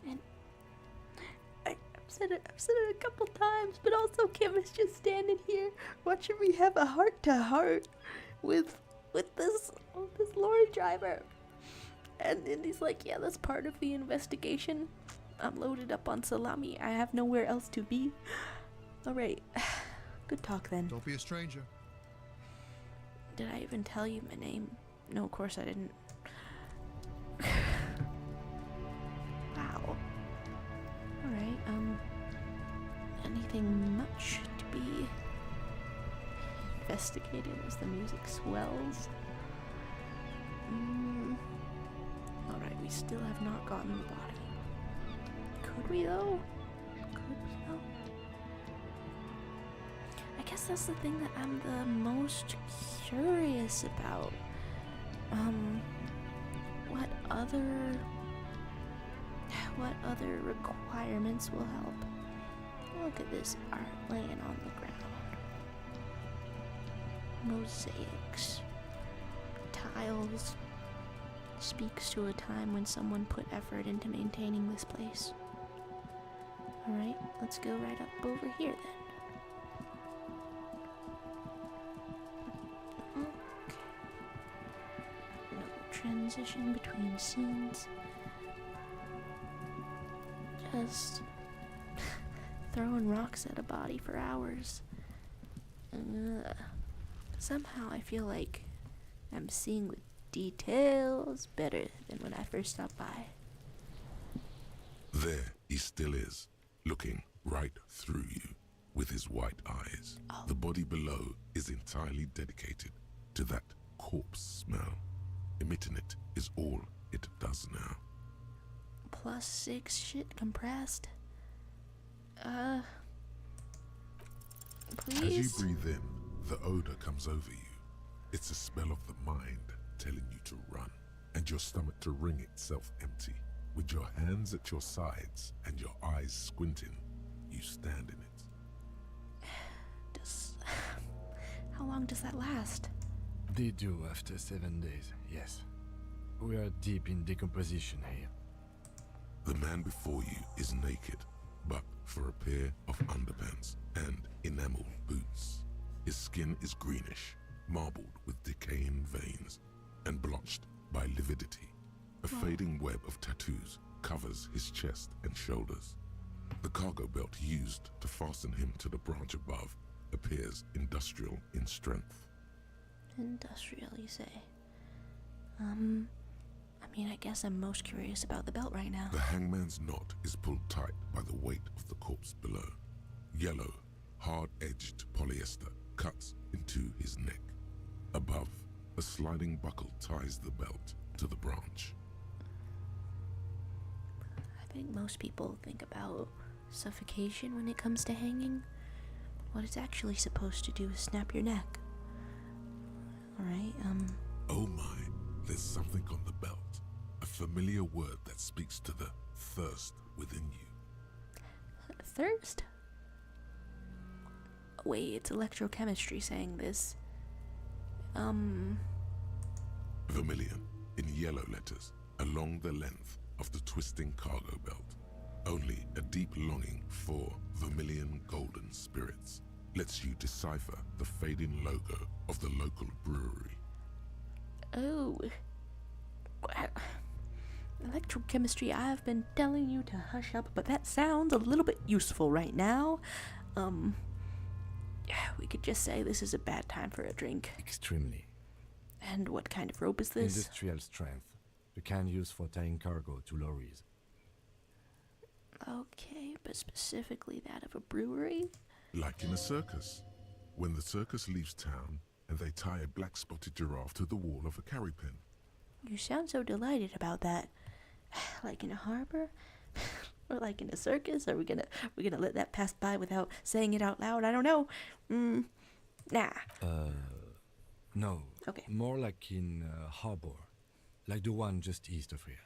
Speaker 1: And I'm I've said it a couple times, but also Kim is just standing here watching me have a heart-to-heart with this lorry driver. And he's like, yeah, that's part of the investigation. I'm loaded up on salami. I have nowhere else to be. Alright. Good talk then.
Speaker 7: Don't be a stranger.
Speaker 1: Did I even tell you my name? No, of course I didn't. Wow. Alright, anything much to be investigated as the music swells? Alright, we still have not gotten the body. Could we though? I guess that's the thing that I'm the most curious about. What other requirements will help? Look at this art laying on the ground. Mosaics. Tiles. Speaks to a time when someone put effort into maintaining this place. Alright, let's go right up over here then. Okay. No transition between scenes. Just throwing rocks at a body for hours. Somehow I feel like I'm seeing the details better than when I first stopped by.
Speaker 3: There he still is, looking right through you with his white eyes.
Speaker 1: Oh.
Speaker 3: The body below is entirely dedicated to that corpse smell. Emitting it is all it does now.
Speaker 1: +6 shit compressed.
Speaker 3: As you
Speaker 1: Please?
Speaker 3: breathe in, the odor comes over you. It's a smell of the mind telling you to run, and your stomach to wring itself empty. With your hands at your sides and your eyes squinting, you stand in it.
Speaker 1: How long does that last?
Speaker 4: They do after 7 days, yes. We are deep in decomposition here.
Speaker 3: The man before you is naked, but for a pair of underpants and enamel boots. His skin is greenish, marbled with decaying veins, and blotched by lividity. A fading web of tattoos covers his chest and shoulders. The cargo belt used to fasten him to the branch above appears industrial in strength.
Speaker 1: Industrial, you say? I guess I'm most curious about the belt right now.
Speaker 3: The hangman's knot is pulled tight by the weight of the corpse below. Yellow, hard-edged polyester cuts into his neck. Above, a sliding buckle ties the belt to the branch.
Speaker 1: I think most people think about suffocation when it comes to hanging. What it's actually supposed to do is snap your neck. Alright,
Speaker 3: Oh my, there's something on the belt. A familiar word that speaks to the thirst within you.
Speaker 1: thirst? Wait, it's electrochemistry saying this.
Speaker 3: Vermilion, in yellow letters, along the length of the twisting cargo belt. Only a deep longing for vermilion golden spirits lets you decipher the fading logo of the local brewery.
Speaker 1: Oh. Electrochemistry, I've been telling you to hush up, but that sounds a little bit useful right now. We could just say this is a bad time for a drink.
Speaker 4: Extremely.
Speaker 1: And what kind of rope is this?
Speaker 4: Industrial strength. The kind used for tying cargo to lorries.
Speaker 1: Okay, but specifically that of a brewery?
Speaker 3: Like in a circus. When the circus leaves town and they tie a black-spotted giraffe to the wall of a carry pen.
Speaker 1: You sound so delighted about that. Like in a harbor? Or like in a circus? Are we gonna let that pass by without saying it out loud? I don't know. Nah.
Speaker 4: No.
Speaker 1: Okay.
Speaker 4: More like in harbor. Like the one just east of here.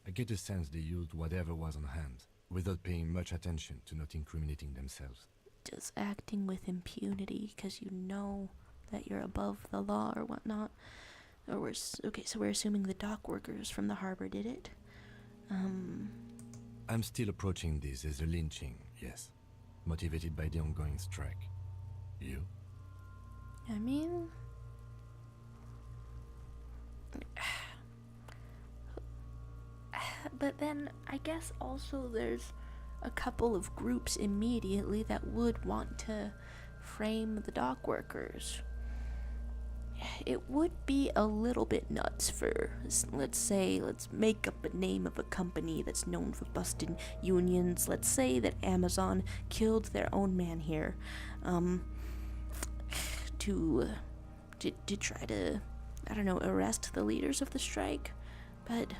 Speaker 4: I get the sense they used whatever was on hand, without paying much attention to not incriminating themselves.
Speaker 1: Just acting with impunity because you know that you're above the law or whatnot. Or so we're assuming the dock workers from the harbor did it.
Speaker 4: I'm still approaching this as a lynching, yes. Motivated by the ongoing strike. You?
Speaker 1: I mean, but then I guess also there's a couple of groups immediately that would want to frame the dock workers. It would be a little bit nuts for, let's make up a name of a company that's known for busting unions. Let's say that Amazon killed their own man here, to try to, I don't know, arrest the leaders of the strike. But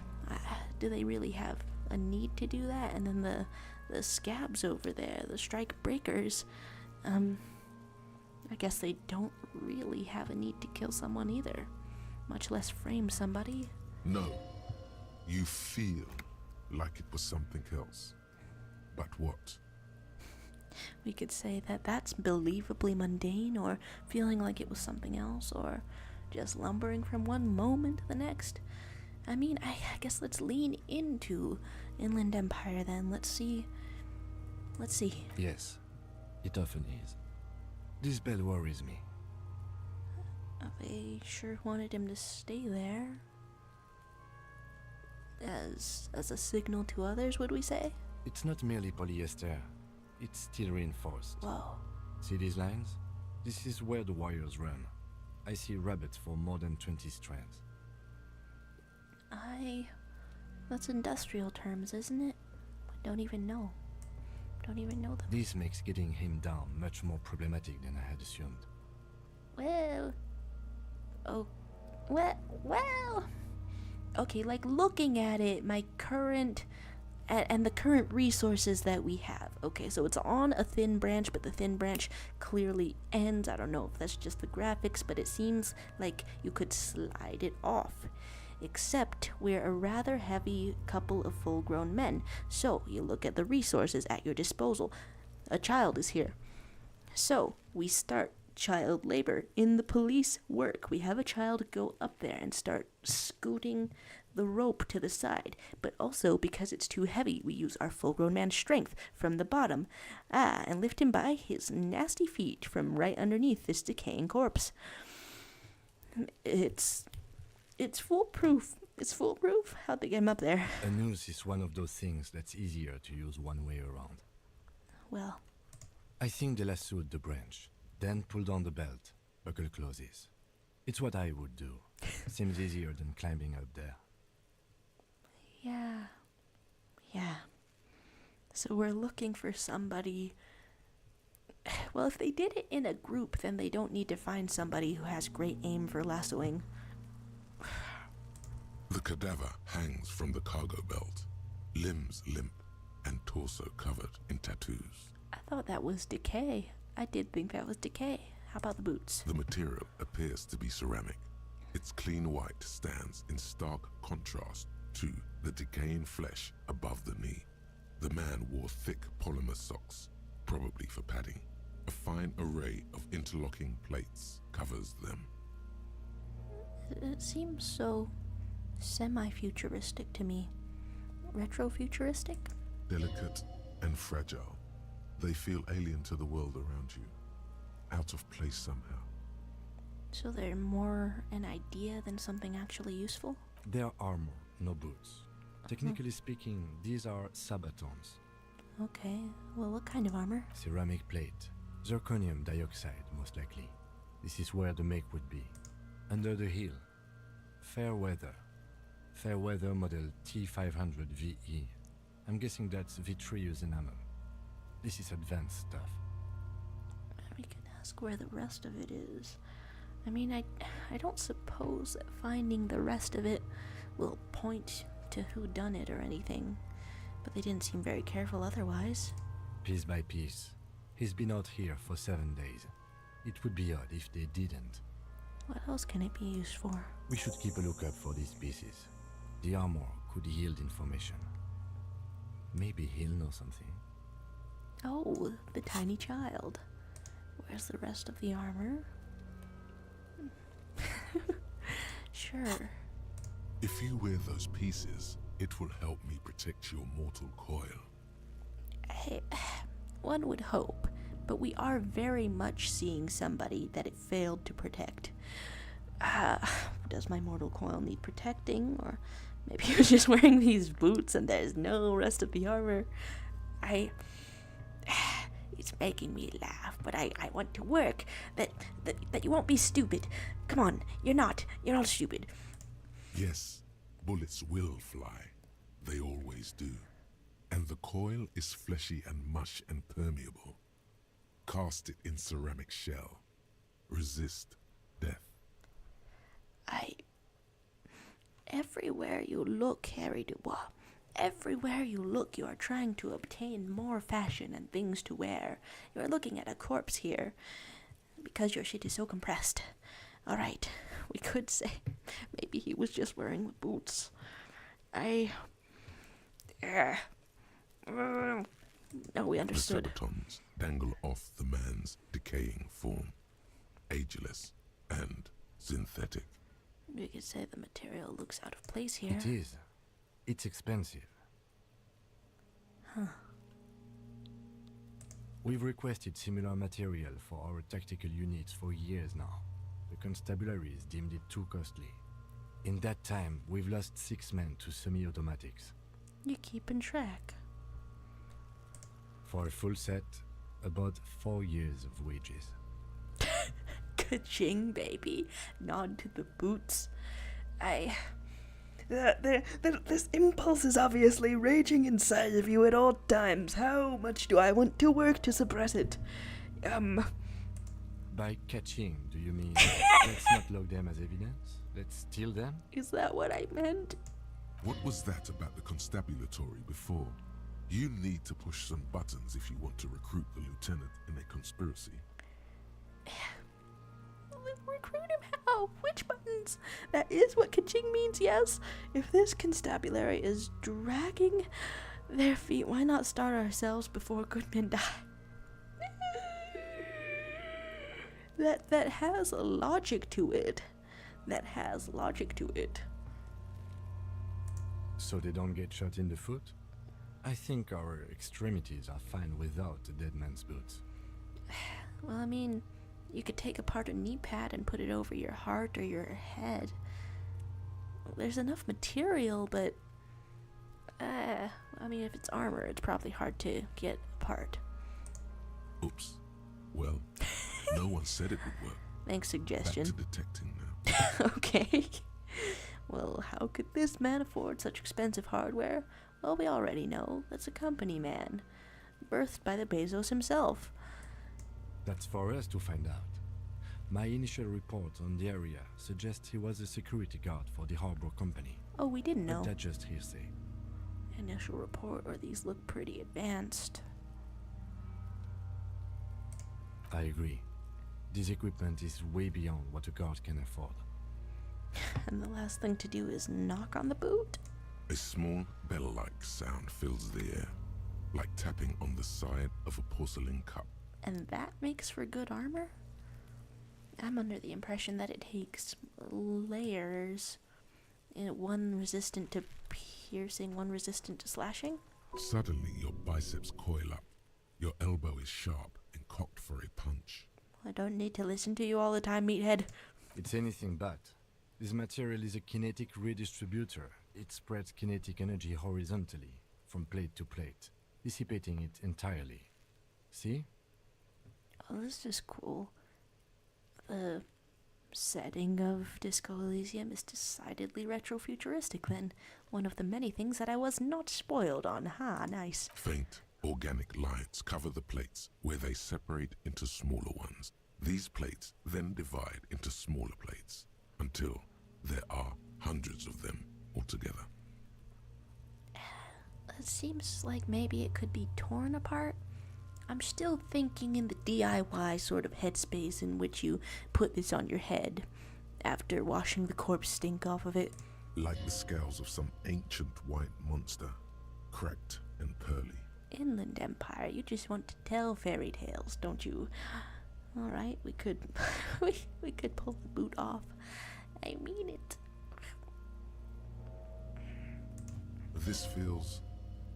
Speaker 1: do they really have a need to do that? And then the scabs over there, the strike breakers, I guess they don't really have a need to kill someone either, much less frame somebody.
Speaker 3: No. You feel like it was something else. But what?
Speaker 1: We could say that that's believably mundane, or feeling like it was something else, or just lumbering from one moment to the next. I mean, I guess let's lean into Inland Empire then. Let's see.
Speaker 4: Yes, it often is. This bell worries me.
Speaker 1: They sure wanted him to stay there. As a signal to others, would we say?
Speaker 4: It's not merely polyester. It's steel reinforced.
Speaker 1: Whoa.
Speaker 4: See these lines? This is where the wires run. I see rabbits for more than 20 strands.
Speaker 1: That's industrial terms, isn't it? Don't even know them.
Speaker 4: This makes getting him down much more problematic than I had assumed.
Speaker 1: Well. Okay, like looking at it, my current and the current resources that we have. Okay, so it's on a thin branch, but the thin branch clearly ends. I don't know if that's just the graphics, but it seems like you could slide it off. Except we're a rather heavy couple of full-grown men. So you look at the resources at your disposal. A child is here. So we start child labor in the police work. We have a child go up there and start scooting the rope to the side. But also, because it's too heavy, we use our full-grown man's strength from the bottom. And lift him by his nasty feet from right underneath this decaying corpse. It's foolproof. It's foolproof. How'd they get him up there?
Speaker 4: A noose is one of those things that's easier to use one way around.
Speaker 1: Well,
Speaker 4: I think they lassoed the branch, then pulled on the belt. Buckle closes. It's what I would do. Seems easier than climbing up there.
Speaker 1: Yeah. So we're looking for somebody. Well, if they did it in a group, then they don't need to find somebody who has great aim for lassoing.
Speaker 3: The cadaver hangs from the cargo belt, limbs limp and torso covered in tattoos.
Speaker 1: I thought that was decay. I did think that was decay. How about the boots?
Speaker 3: The material appears to be ceramic. Its clean white stands in stark contrast to the decaying flesh above the knee. The man wore thick polymer socks, probably for padding. A fine array of interlocking plates covers them.
Speaker 1: It seems so semi-futuristic to me. Retro-futuristic?
Speaker 3: Delicate and fragile. They feel alien to the world around you. Out of place somehow.
Speaker 1: So they're more an idea than something actually useful?
Speaker 4: They're armor, no boots. Technically speaking, these are sabatons.
Speaker 1: Okay, well, what kind of armor?
Speaker 4: Ceramic plate. Zirconium dioxide, most likely. This is where the make would be. Under the heel. Fair weather. Fair weather model T500 VE. I'm guessing that's vitreous enamel. This is advanced stuff.
Speaker 1: We can ask where the rest of it is. I mean, I don't suppose that finding the rest of it will point to who done it or anything. But they didn't seem very careful otherwise.
Speaker 4: Piece by piece. He's been out here for 7 days. It would be odd if they didn't.
Speaker 1: What else can it be used for?
Speaker 4: We should keep a lookout for these pieces. The armor could yield information. Maybe he'll know something.
Speaker 1: Oh, the tiny child. Where's the rest of the armor? Sure.
Speaker 3: If you wear those pieces, it will help me protect your mortal coil.
Speaker 1: Hey, One would hope, but we are very much seeing somebody that it failed to protect. Does my mortal coil need protecting? Or maybe he was just wearing these boots and there's no rest of the armor. It's making me laugh, but I want to work. That you won't be stupid. Come on, you're not stupid.
Speaker 3: Yes, bullets will fly. They always do. And the coil is fleshy and mush and permeable. Cast it in ceramic shell. Resist death.
Speaker 1: Everywhere you look, Harry Dubois, everywhere you look, you are trying to obtain more fashion and things to wear. You are looking at a corpse here, because your shit is so compressed. Alright, we could say, maybe he was just wearing the boots. No, we understood.
Speaker 3: The sabatons dangle off the man's decaying form. Ageless and synthetic.
Speaker 1: We could say the material looks out of place here.
Speaker 4: It is. It's expensive.
Speaker 1: Huh.
Speaker 4: We've requested similar material for our tactical units for years now. The constabularies deemed it too costly. In that time, we've lost 6 men to semi-automatics.
Speaker 1: You're keeping track.
Speaker 4: For a full set, about 4 years of wages.
Speaker 1: Ka-ching, baby. Nod to the boots. This impulse is obviously raging inside of you at all times. How much do I want to work to suppress it?
Speaker 4: By catching, do you mean let's not log them as evidence? Let's steal them?
Speaker 1: Is that what I meant?
Speaker 3: What was that about the constabulatory before? You need to push some buttons if you want to recruit the lieutenant in a conspiracy.
Speaker 1: Recruit him how? Which buttons? That is what ka-ching means, yes. If this constabulary is dragging their feet, why not start ourselves before good men die? That has a logic to it. That has logic to it.
Speaker 4: So they don't get shot in the foot? I think our extremities are fine without a dead man's boots.
Speaker 1: Well, I mean, you could take apart a knee pad and put it over your heart or your head. There's enough material, but I mean, if it's armor, it's probably hard to get apart.
Speaker 3: Oops. Well, no one said it would work.
Speaker 1: Thanks, suggestion.
Speaker 3: Back to detecting now.
Speaker 1: Okay. Well, how could this man afford such expensive hardware? Well, we already know. That's a company man. Birthed by the Bezos himself.
Speaker 4: That's for us to find out. My initial report on the area suggests he was a security guard for the harbor company.
Speaker 1: Oh, we didn't know.
Speaker 4: But that's just hearsay.
Speaker 1: Initial report, or these look pretty advanced.
Speaker 4: I agree. This equipment is way beyond what a guard can afford.
Speaker 1: And the last thing to do is knock on the boot?
Speaker 3: A small bell-like sound fills the air, like tapping on the side of a porcelain cup.
Speaker 1: And that makes for good armor? I'm under the impression that it takes layers. One resistant to piercing, one resistant to slashing?
Speaker 3: Suddenly your biceps coil up. Your elbow is sharp and cocked for a punch.
Speaker 1: I don't need to listen to you all the time, meathead.
Speaker 4: It's anything but. This material is a kinetic redistributor. It spreads kinetic energy horizontally, from plate to plate, dissipating it entirely. See?
Speaker 1: Oh, this is cool. The setting of Disco Elysium is decidedly retrofuturistic then. One of the many things that I was not spoiled on. Ha, nice.
Speaker 3: Faint organic lines cover the plates where they separate into smaller ones. These plates then divide into smaller plates until there are hundreds of them altogether.
Speaker 1: It seems like maybe it could be torn apart. I'm still thinking in the DIY sort of headspace in which you put this on your head after washing the corpse stink off of it.
Speaker 3: Like the scales of some ancient white monster, cracked and pearly.
Speaker 1: Inland Empire, you just want to tell fairy tales, don't you? Alright, we could we could pull the boot off. I mean it.
Speaker 3: This feels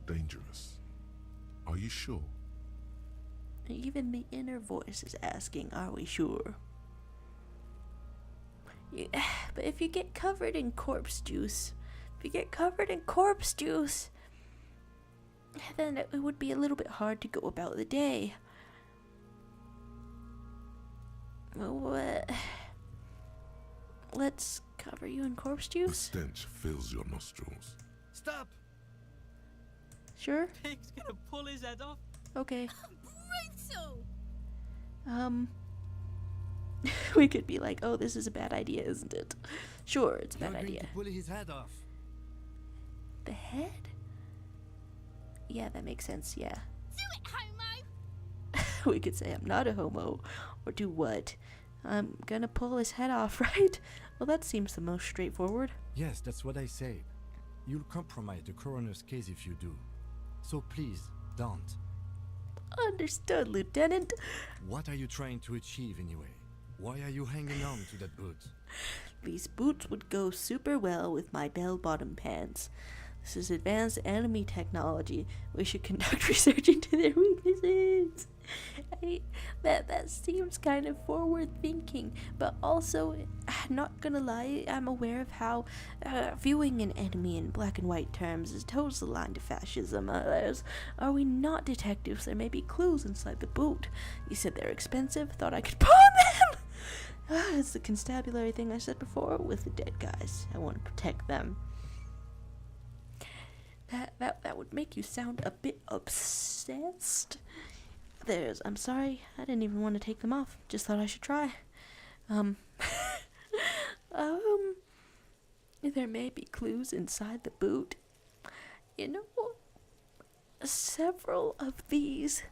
Speaker 3: dangerous. Are you sure?
Speaker 1: Even the inner voice is asking, are we sure? But if you get covered in corpse juice, then it would be a little bit hard to go about the day. What? Let's cover you in corpse
Speaker 3: The
Speaker 1: juice?
Speaker 3: stench fills your nostrils.
Speaker 4: Stop!
Speaker 1: Sure?
Speaker 8: Pig's gonna pull his head off.
Speaker 1: Okay.
Speaker 9: Brutal!
Speaker 1: We could be like, oh, this is a bad idea, isn't it? Sure, it's a
Speaker 4: You're
Speaker 1: bad
Speaker 4: going
Speaker 1: idea.
Speaker 4: to pull his head off.
Speaker 1: The head? Yeah, that makes sense, yeah.
Speaker 9: Do it, homo!
Speaker 1: We could say I'm not a homo, or do what? I'm gonna pull his head off, right? Well, that seems the most straightforward.
Speaker 4: Yes, that's what I said. You'll compromise the coroner's case if you do. So please, don't.
Speaker 1: Understood, Lieutenant.
Speaker 4: What are you trying to achieve anyway? Why are you hanging on to that boot?
Speaker 1: These boots would go super well with my bell-bottom pants. This is advanced enemy technology. We should conduct research into their weaknesses. That seems kind of forward-thinking, but also, not gonna lie, I'm aware of how viewing an enemy in black and white terms is toes the line to fascism. Are we not detectives? There may be clues inside the boot. You said they're expensive. Thought I could pawn them. It's the constabulary thing I said before with the dead guys. I want to protect them. That would make you sound a bit obsessed. I'm sorry, I didn't even want to take them off. Just thought I should try. There may be clues inside the boot. You know, several of these,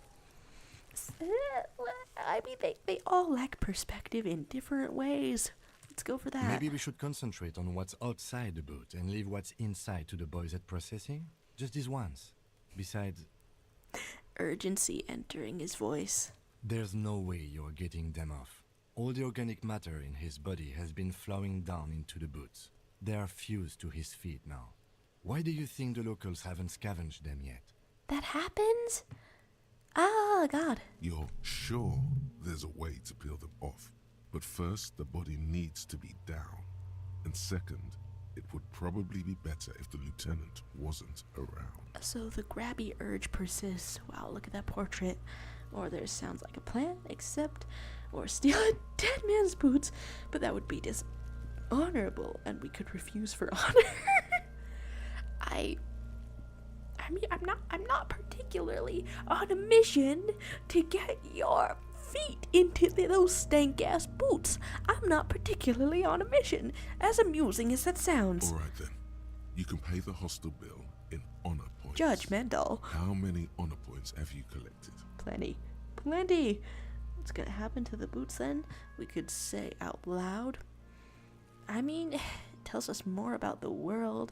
Speaker 1: I mean, they all lack perspective in different ways. Let's go for that.
Speaker 4: Maybe we should concentrate on what's outside the boot and leave what's inside to the boys at processing? Just this once. Besides,
Speaker 1: Urgency entering his voice.
Speaker 4: there's no way you're getting them off. All the organic matter in his body has been flowing down into the boots. They are fused to his feet now. Why do you think the locals haven't scavenged them yet?
Speaker 1: That happens? Ah, God.
Speaker 3: You're sure there's a way to peel them off, but first the body needs to be down, and second, it would probably be better if the lieutenant wasn't around.
Speaker 1: So the grabby urge persists. Wow, look at that portrait. Or there sounds like a plan, except, or steal a dead man's boots, but that would be dishonorable, and we could refuse for honor. I mean, I'm not particularly on a mission to get your feet into those stank-ass boots. I'm not particularly on a mission, as amusing as that sounds.
Speaker 3: All right then, you can pay the hostel bill in honor points.
Speaker 1: Judgmental.
Speaker 3: How many honor points have you collected?
Speaker 1: Plenty. What's gonna happen to the boots then? We could say out loud. I mean, it tells us more about the world,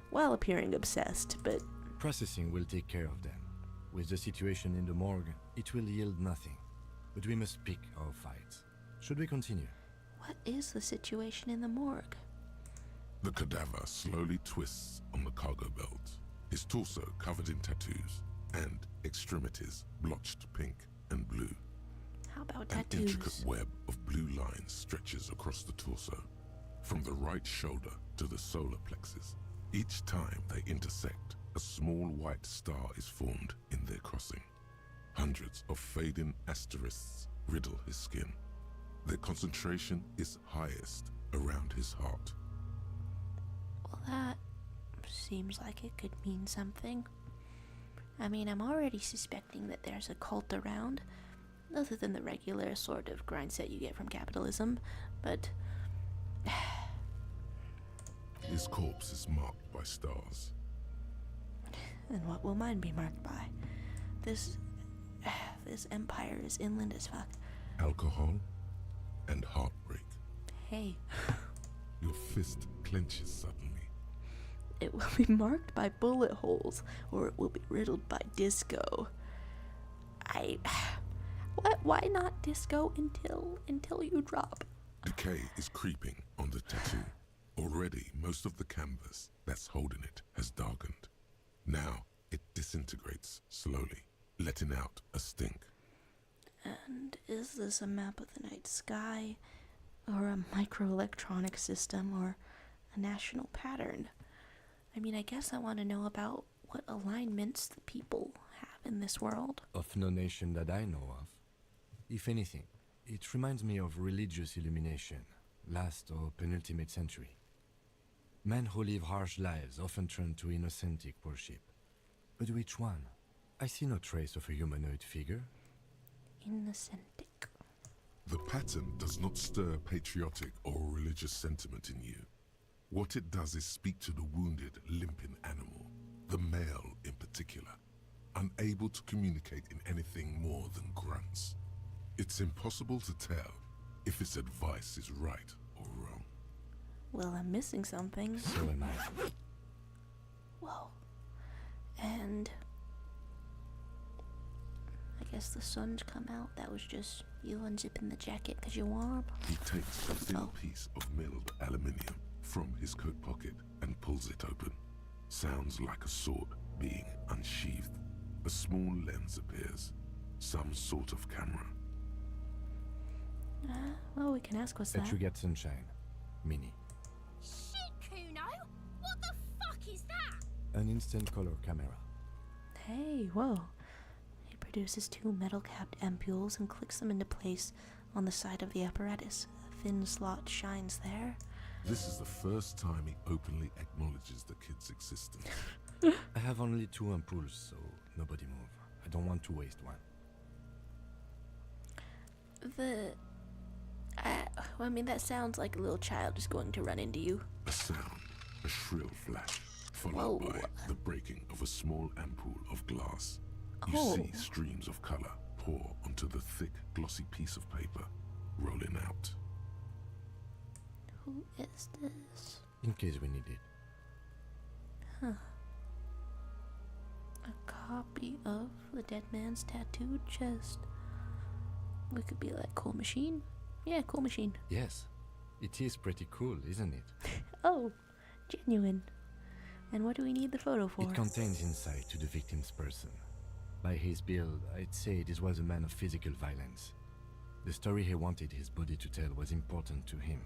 Speaker 1: while appearing obsessed, but
Speaker 4: Processing will take care of them. With the situation in the morgue, it will yield nothing. But we must pick our fights. Should we continue?
Speaker 1: what is the situation in the morgue?
Speaker 3: The cadaver slowly twists on the cargo belt, his torso covered in tattoos, and extremities blotched pink and blue.
Speaker 1: How about
Speaker 3: An
Speaker 1: tattoos?
Speaker 3: intricate web of blue lines stretches across the torso, from the right shoulder to the solar plexus. Each time they intersect, a small white star is formed in their crossing. Hundreds of fading asterisks riddle his skin. Their concentration is highest around his heart.
Speaker 1: Well, that seems like it could mean something. I mean, I'm already suspecting that there's a cult around, other than the regular sort of grind set you get from capitalism, but
Speaker 3: His corpse is marked by stars.
Speaker 1: and what will mine be marked by? This empire is inland as fuck.
Speaker 3: Alcohol and heartbreak.
Speaker 1: Hey,
Speaker 3: Your fist clenches suddenly.
Speaker 1: it will be marked by bullet holes, or it will be riddled by disco. Why not disco until you drop?
Speaker 3: Decay is creeping on the tattoo. Already, most of the canvas that's holding it has darkened. Now, it disintegrates slowly, letting out a stink.
Speaker 1: And is this a map of the night sky, or a microelectronic system, or a national pattern? I mean, I guess I want to know about what alignments the people have in this world.
Speaker 4: Of no nation that I know of. If anything, it reminds me of religious illumination, last or penultimate century. Men who live harsh lives often turn to innocentic worship. But which one? I see no trace of a humanoid figure.
Speaker 1: Innocentic.
Speaker 3: The pattern does not stir patriotic or religious sentiment in you. What it does is speak to the wounded, limping animal, the male in particular, unable to communicate in anything more than grunts. It's impossible to tell if its advice is right or wrong.
Speaker 1: Well, I'm missing something.
Speaker 4: So am I.
Speaker 1: Whoa. And I guess the sun's come out. That was just you unzipping the jacket because you're warm.
Speaker 3: He takes a thin piece of milled aluminium from his coat pocket and pulls it open. Sounds like a sword being unsheathed. A small lens appears. Some sort of camera.
Speaker 1: Well, we can ask what's
Speaker 4: Let
Speaker 1: that.
Speaker 4: you get sunshine. Mini.
Speaker 9: Shit, Kuno! What the fuck is that?
Speaker 4: An instant color camera.
Speaker 1: Hey, whoa. He produces two metal-capped ampules and clicks them into place on the side of the apparatus. A thin slot shines there.
Speaker 3: This is the first time he openly acknowledges the kid's existence.
Speaker 4: I have only 2 ampoules, so nobody move. I don't want to waste one.
Speaker 1: I mean, that sounds like a little child is going to run into you.
Speaker 3: A sound, a shrill flash,
Speaker 1: Whoa.
Speaker 3: followed by the breaking of a small ampoule of glass. You
Speaker 1: Oh.
Speaker 3: see streams of color pour onto the thick, glossy piece of paper, rolling out.
Speaker 1: Who is this?
Speaker 4: In case we need it.
Speaker 1: A copy of the dead man's tattooed chest. We could be like, cool machine? Yeah, cool machine.
Speaker 4: Yes. It is pretty cool, isn't it?
Speaker 1: Oh, genuine. And what do we need the photo for?
Speaker 4: It contains insight to the victim's person. By his build, I'd say this was a man of physical violence. The story he wanted his body to tell was important to him.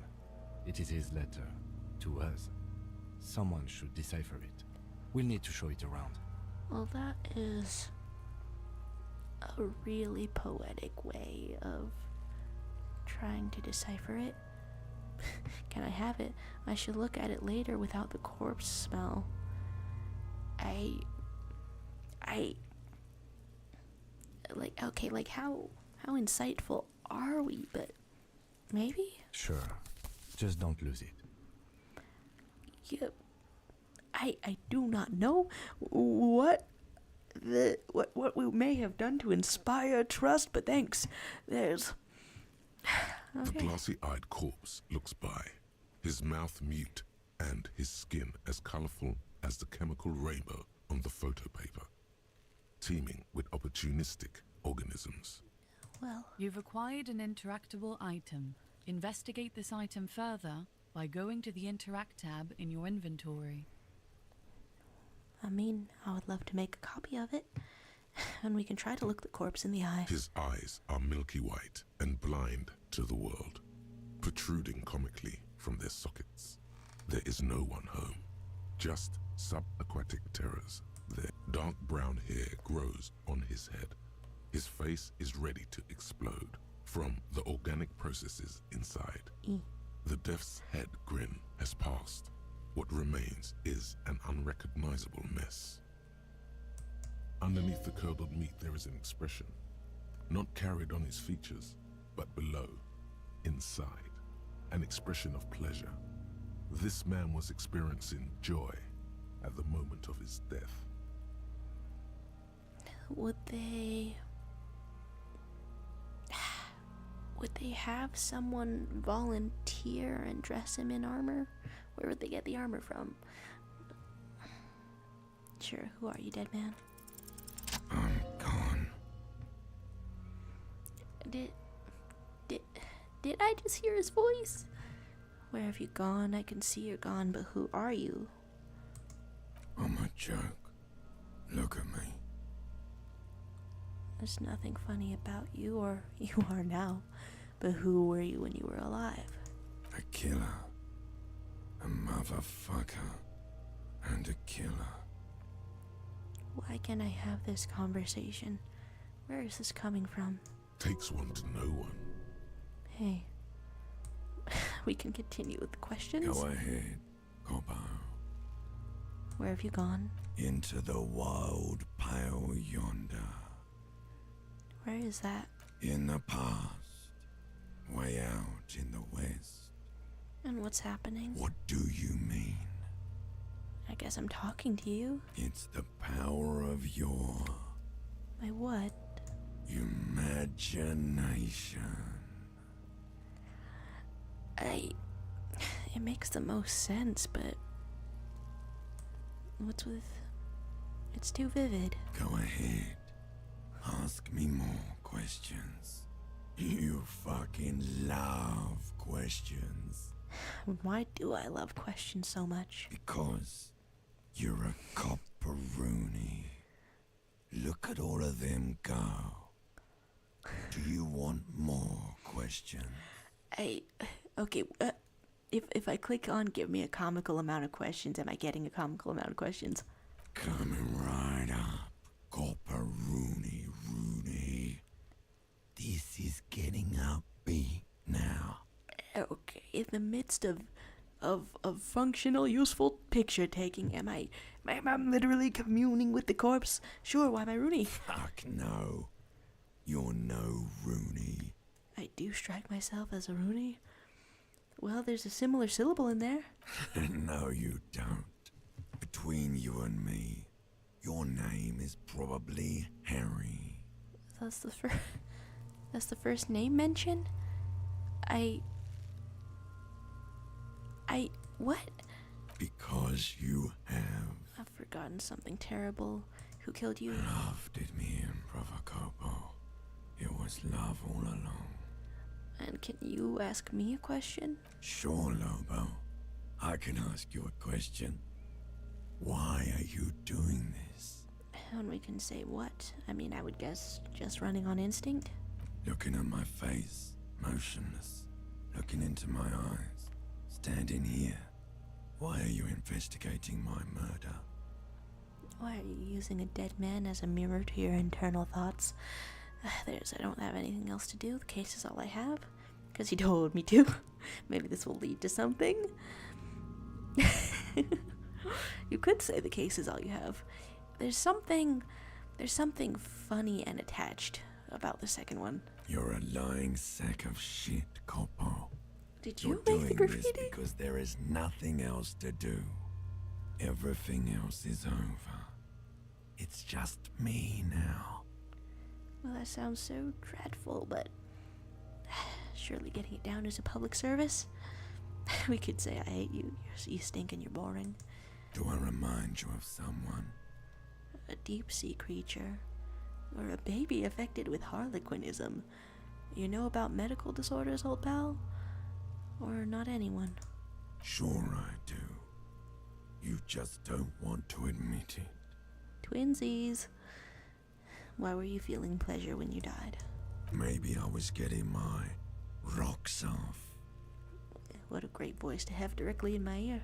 Speaker 4: It is his letter to us. Someone should decipher it. We'll need to show it around.
Speaker 1: Well, that is a really poetic way of trying to decipher it. Can I have it? I should look at it later without the corpse smell. Okay, like how insightful are we? But maybe?
Speaker 4: Sure. Just don't lose it.
Speaker 1: Yeah. I do not know what we may have done to inspire trust, but thanks. There's
Speaker 3: The
Speaker 1: okay.
Speaker 3: glassy-eyed corpse looks by, his mouth mute and his skin as colorful as the chemical rainbow on the photo paper, teeming with opportunistic organisms.
Speaker 1: Well,
Speaker 10: You've acquired an interactable item. Investigate this item further by going to the Interact tab in your inventory.
Speaker 1: I mean, I would love to make a copy of it, and we can try to look the corpse in the eye.
Speaker 3: His eyes are milky white and blind to the world, protruding comically from their sockets. There is no one home, just subaquatic terrors. Their dark brown hair grows on his head. His face is ready to explode from the organic processes inside. The death's head grin has passed. What remains is an unrecognizable mess. Underneath the curdled meat there is an expression, not carried on his features, but below, inside, an expression of pleasure. This man was experiencing joy at the moment of his death.
Speaker 1: Would they have someone volunteer and dress him in armor? Where would they get the armor from? Sure, who are you, dead man?
Speaker 3: I'm gone.
Speaker 1: Did I just hear his voice? Where have you gone? I can see you're gone, but who are you?
Speaker 11: I'm a joke. Look at me.
Speaker 1: There's nothing funny about you, or you are now. But who were you when you were alive?
Speaker 11: A killer. A motherfucker. And a killer.
Speaker 1: Why can't I have this conversation? Where is this coming from?
Speaker 3: Takes one to know one.
Speaker 1: Hey. We can continue with the questions.
Speaker 11: Go ahead, Coppo.
Speaker 1: Where have you gone?
Speaker 11: Into the wild pale yonder.
Speaker 1: Where is that?
Speaker 11: In the past. Way out in the west.
Speaker 1: And what's happening?
Speaker 11: What do you mean?
Speaker 1: I guess I'm talking to you.
Speaker 11: It's the power of your
Speaker 1: My what?
Speaker 11: imagination.
Speaker 1: It makes the most sense, but what's with... It's too vivid.
Speaker 11: Go ahead. Ask me more questions. You fucking love questions.
Speaker 1: Why do I love questions so much?
Speaker 11: Because you're a copperoonie. Look at all of them go. Do you want more questions?
Speaker 1: Okay, if I click on give me a comical amount of questions, am I getting a comical amount of questions?
Speaker 11: Coming right up, copperoonie Rooney. This is getting upbeat now.
Speaker 1: Okay, in the midst of functional, useful picture taking, am I literally communing with the corpse? Sure, why am I Rooney?
Speaker 11: Fuck no. You're no Rooney.
Speaker 1: I do strike myself as a Rooney. Well, there's a similar syllable in there.
Speaker 11: No, you don't. Between you and me, your name is probably Harry.
Speaker 1: That's the first name mention? What?
Speaker 11: Because you have.
Speaker 1: I've forgotten something terrible. Who killed you?
Speaker 11: Love did me in, Brother Copo. It was love all along.
Speaker 1: And can you ask me a question?
Speaker 11: Sure, Lobo. I can ask you a question. Why are you doing this?
Speaker 1: And we can say what? I mean, I would guess just running on instinct.
Speaker 11: Looking at my face, motionless. Looking into my eyes. Standing here. Why are you investigating my murder?
Speaker 1: Why are you using a dead man as a mirror to your internal thoughts? I don't have anything else to do. The case is all I have. Because you told me to. Maybe this will lead to something. You could say the case is all you have. There's something funny and attached about the second one.
Speaker 11: You're a lying sack of shit, Coppo.
Speaker 1: Did
Speaker 11: You're
Speaker 1: you make the
Speaker 11: doing
Speaker 1: graffiti?
Speaker 11: this because there is nothing else to do. Everything else is over. It's just me now.
Speaker 1: Well, that sounds so dreadful, but surely getting it down is a public service. We could say I hate you. You stink and you're boring.
Speaker 11: Do I remind you of someone?
Speaker 1: A deep-sea creature. Or a baby affected with harlequinism. You know about medical disorders, old pal? Or not anyone?
Speaker 11: Sure I do. You just don't want to admit it.
Speaker 1: Twinsies. Why were you feeling pleasure when you died?
Speaker 11: Maybe I was getting my rocks off.
Speaker 1: What a great voice to have directly in my ear.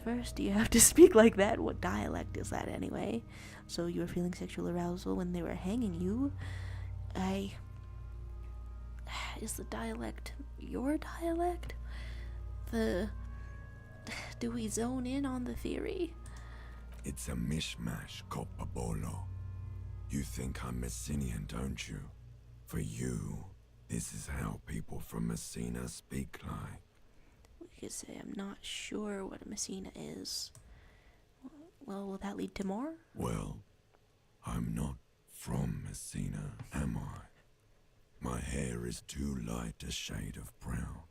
Speaker 1: First, you have to speak like that. What dialect is that anyway? So you were feeling sexual arousal when they were hanging you? Is the dialect your dialect? Do we zone in on the theory?
Speaker 11: It's a mishmash, Coppabolo. You think I'm Messinian, don't you? For you, this is how people from Messina speak like.
Speaker 1: We could say I'm not sure what a Messina is. Well, will that lead to more?
Speaker 11: Well, I'm not from Messina, am I? My hair is too light a shade of brown.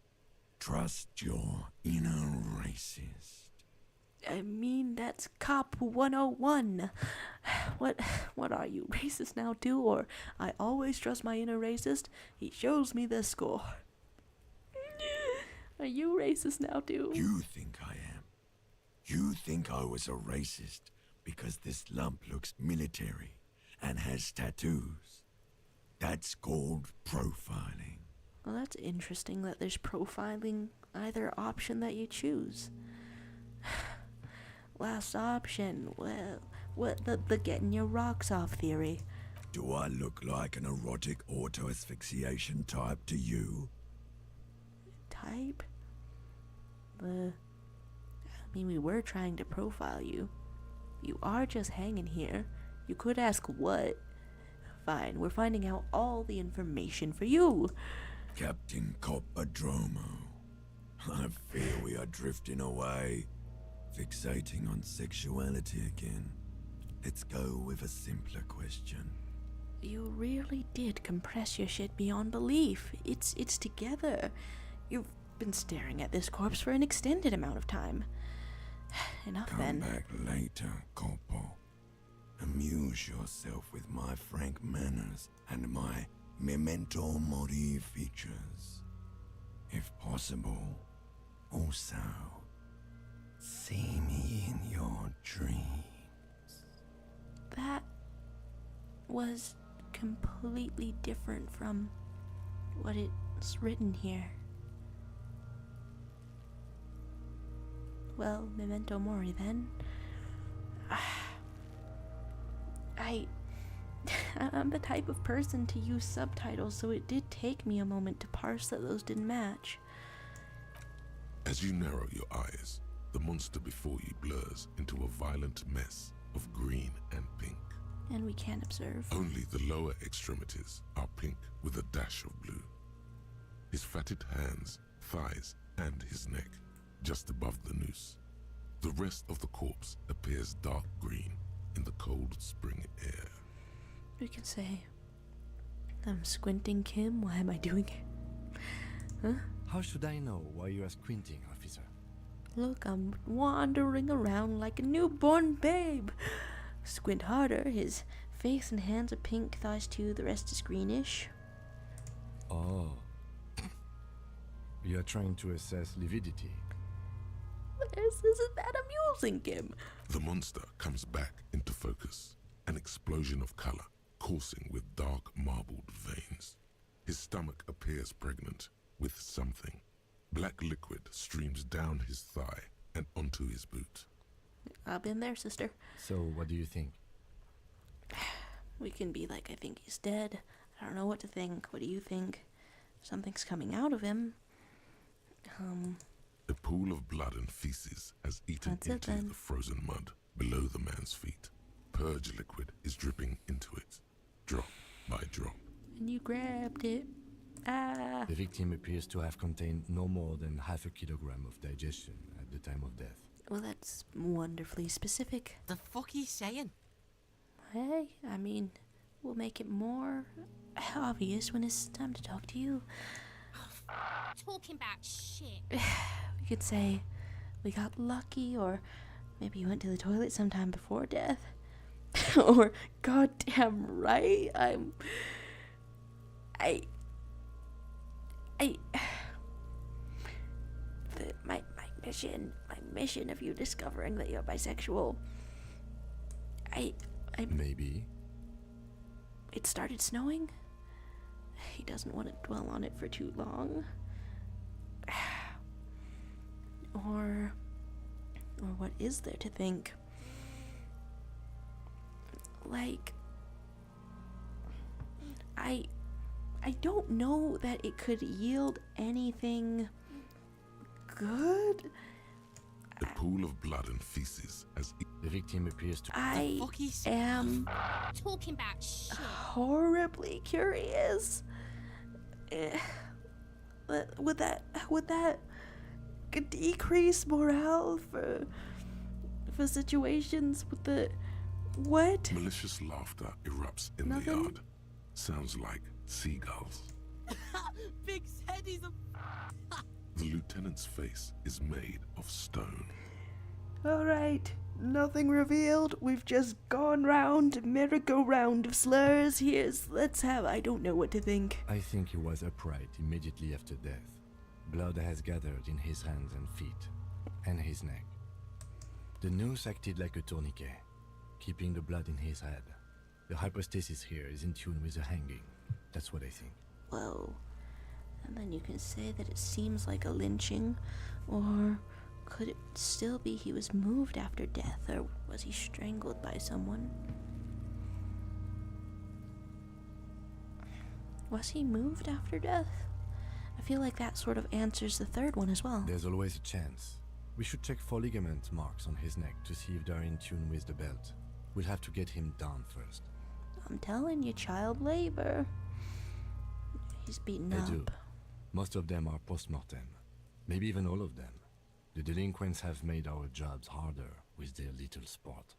Speaker 11: Trust your inner racist.
Speaker 1: I mean, that's Cop 101. What are you, racist now too? Or I always trust my inner racist. He shows me the score. Are you racist now too?
Speaker 11: You think I am. You think I was a racist because this lump looks military and has tattoos. That's called profiling.
Speaker 1: Well, that's interesting that there's profiling either option that you choose. Last option, well, what the getting your rocks off theory.
Speaker 11: Do I look like an erotic auto-asphyxiation type to you?
Speaker 1: Type? I mean, we were trying to profile you. You are just hanging here. You could ask what. Fine, we're finding out all the information for you.
Speaker 11: Captain Coppadromo, I fear we are drifting away, fixating on sexuality again. Let's go with a simpler question.
Speaker 1: You really did compress your shit beyond belief. It's together. You've been staring at this corpse for an extended amount of time. Enough then.
Speaker 11: Come back later, Coppo. Amuse yourself with my frank manners and my memento mori features. If possible, also, see me in your dreams.
Speaker 1: That was completely different from what it's written here. Well, memento mori then. I'm the type of person to use subtitles, so it did take me a moment to parse that those didn't match.
Speaker 3: As you narrow your eyes, the monster before you blurs into a violent mess of green and pink.
Speaker 1: And we can't observe.
Speaker 3: Only the lower extremities are pink with a dash of blue. His fatted hands, thighs, and his neck, just above the noose. The rest of the corpse appears dark green in the cold spring air.
Speaker 1: We can say, I'm squinting, Kim. Why am I doing it? Huh?
Speaker 4: How should I know why you are squinting, officer?
Speaker 1: Look, I'm wandering around like a newborn babe. Squint harder. His face and hands are pink, thighs too, the rest is greenish.
Speaker 4: Oh. You are trying to assess lividity.
Speaker 1: This isn't that amusing, Kim.
Speaker 3: The monster comes back into focus, an explosion of color, coursing with dark marbled veins. His stomach appears pregnant with something. Black liquid streams down his thigh and onto his boot.
Speaker 1: I've been there, sister.
Speaker 4: So, what do you think?
Speaker 1: We can be like, I think he's dead. I don't know what to think. What do you think? Something's coming out of him.
Speaker 3: A pool of blood and feces has eaten into the frozen mud below the man's feet. Purge liquid is dripping into it, drop by drop.
Speaker 1: And you grabbed it. Ah.
Speaker 4: The victim appears to have contained no more than half a kilogram of digestion at the time of death.
Speaker 1: Well, that's wonderfully specific.
Speaker 8: The fuck he's saying?
Speaker 1: Hey, I mean, we'll make it more obvious when it's time to talk to you.
Speaker 9: Talking about shit.
Speaker 1: We could say we got lucky, or maybe you went to the toilet sometime before death. Or, goddamn right, my mission of you discovering that you're bisexual.
Speaker 4: Maybe.
Speaker 1: It started snowing. He doesn't want to dwell on it for too long. Or what is there to think? Like, I don't know that it could yield anything good.
Speaker 3: A pool of blood and feces has
Speaker 4: the victim appears to...
Speaker 1: I am
Speaker 9: talking about shit.
Speaker 1: Horribly curious. Would that decrease morale for situations with the what?
Speaker 3: Malicious laughter erupts in the yard. Sounds like seagulls.
Speaker 8: Big's head is a...
Speaker 3: The lieutenant's face is made of stone.
Speaker 1: Alright, nothing revealed. We've just gone round, merry-go-round of slurs. Let's have, I don't know what to think.
Speaker 4: I think he was upright immediately after death. Blood has gathered in his hands and feet, and his neck. The noose acted like a tourniquet, keeping the blood in his head. The hypostasis here is in tune with the hanging. That's what I think.
Speaker 1: Whoa. And then you can say that it seems like a lynching, or could it still be he was moved after death, or was he strangled by someone? Was he moved after death? I feel like that sort of answers the third one as well.
Speaker 4: There's always a chance. We should check for ligament marks on his neck to see if they're in tune with the belt. We'll have to get him down first.
Speaker 1: I'm telling you, child labor. He's beaten
Speaker 4: They
Speaker 1: up.
Speaker 4: do. Most of them are post-mortem. Maybe even all of them. The delinquents have made our jobs harder with their little sport.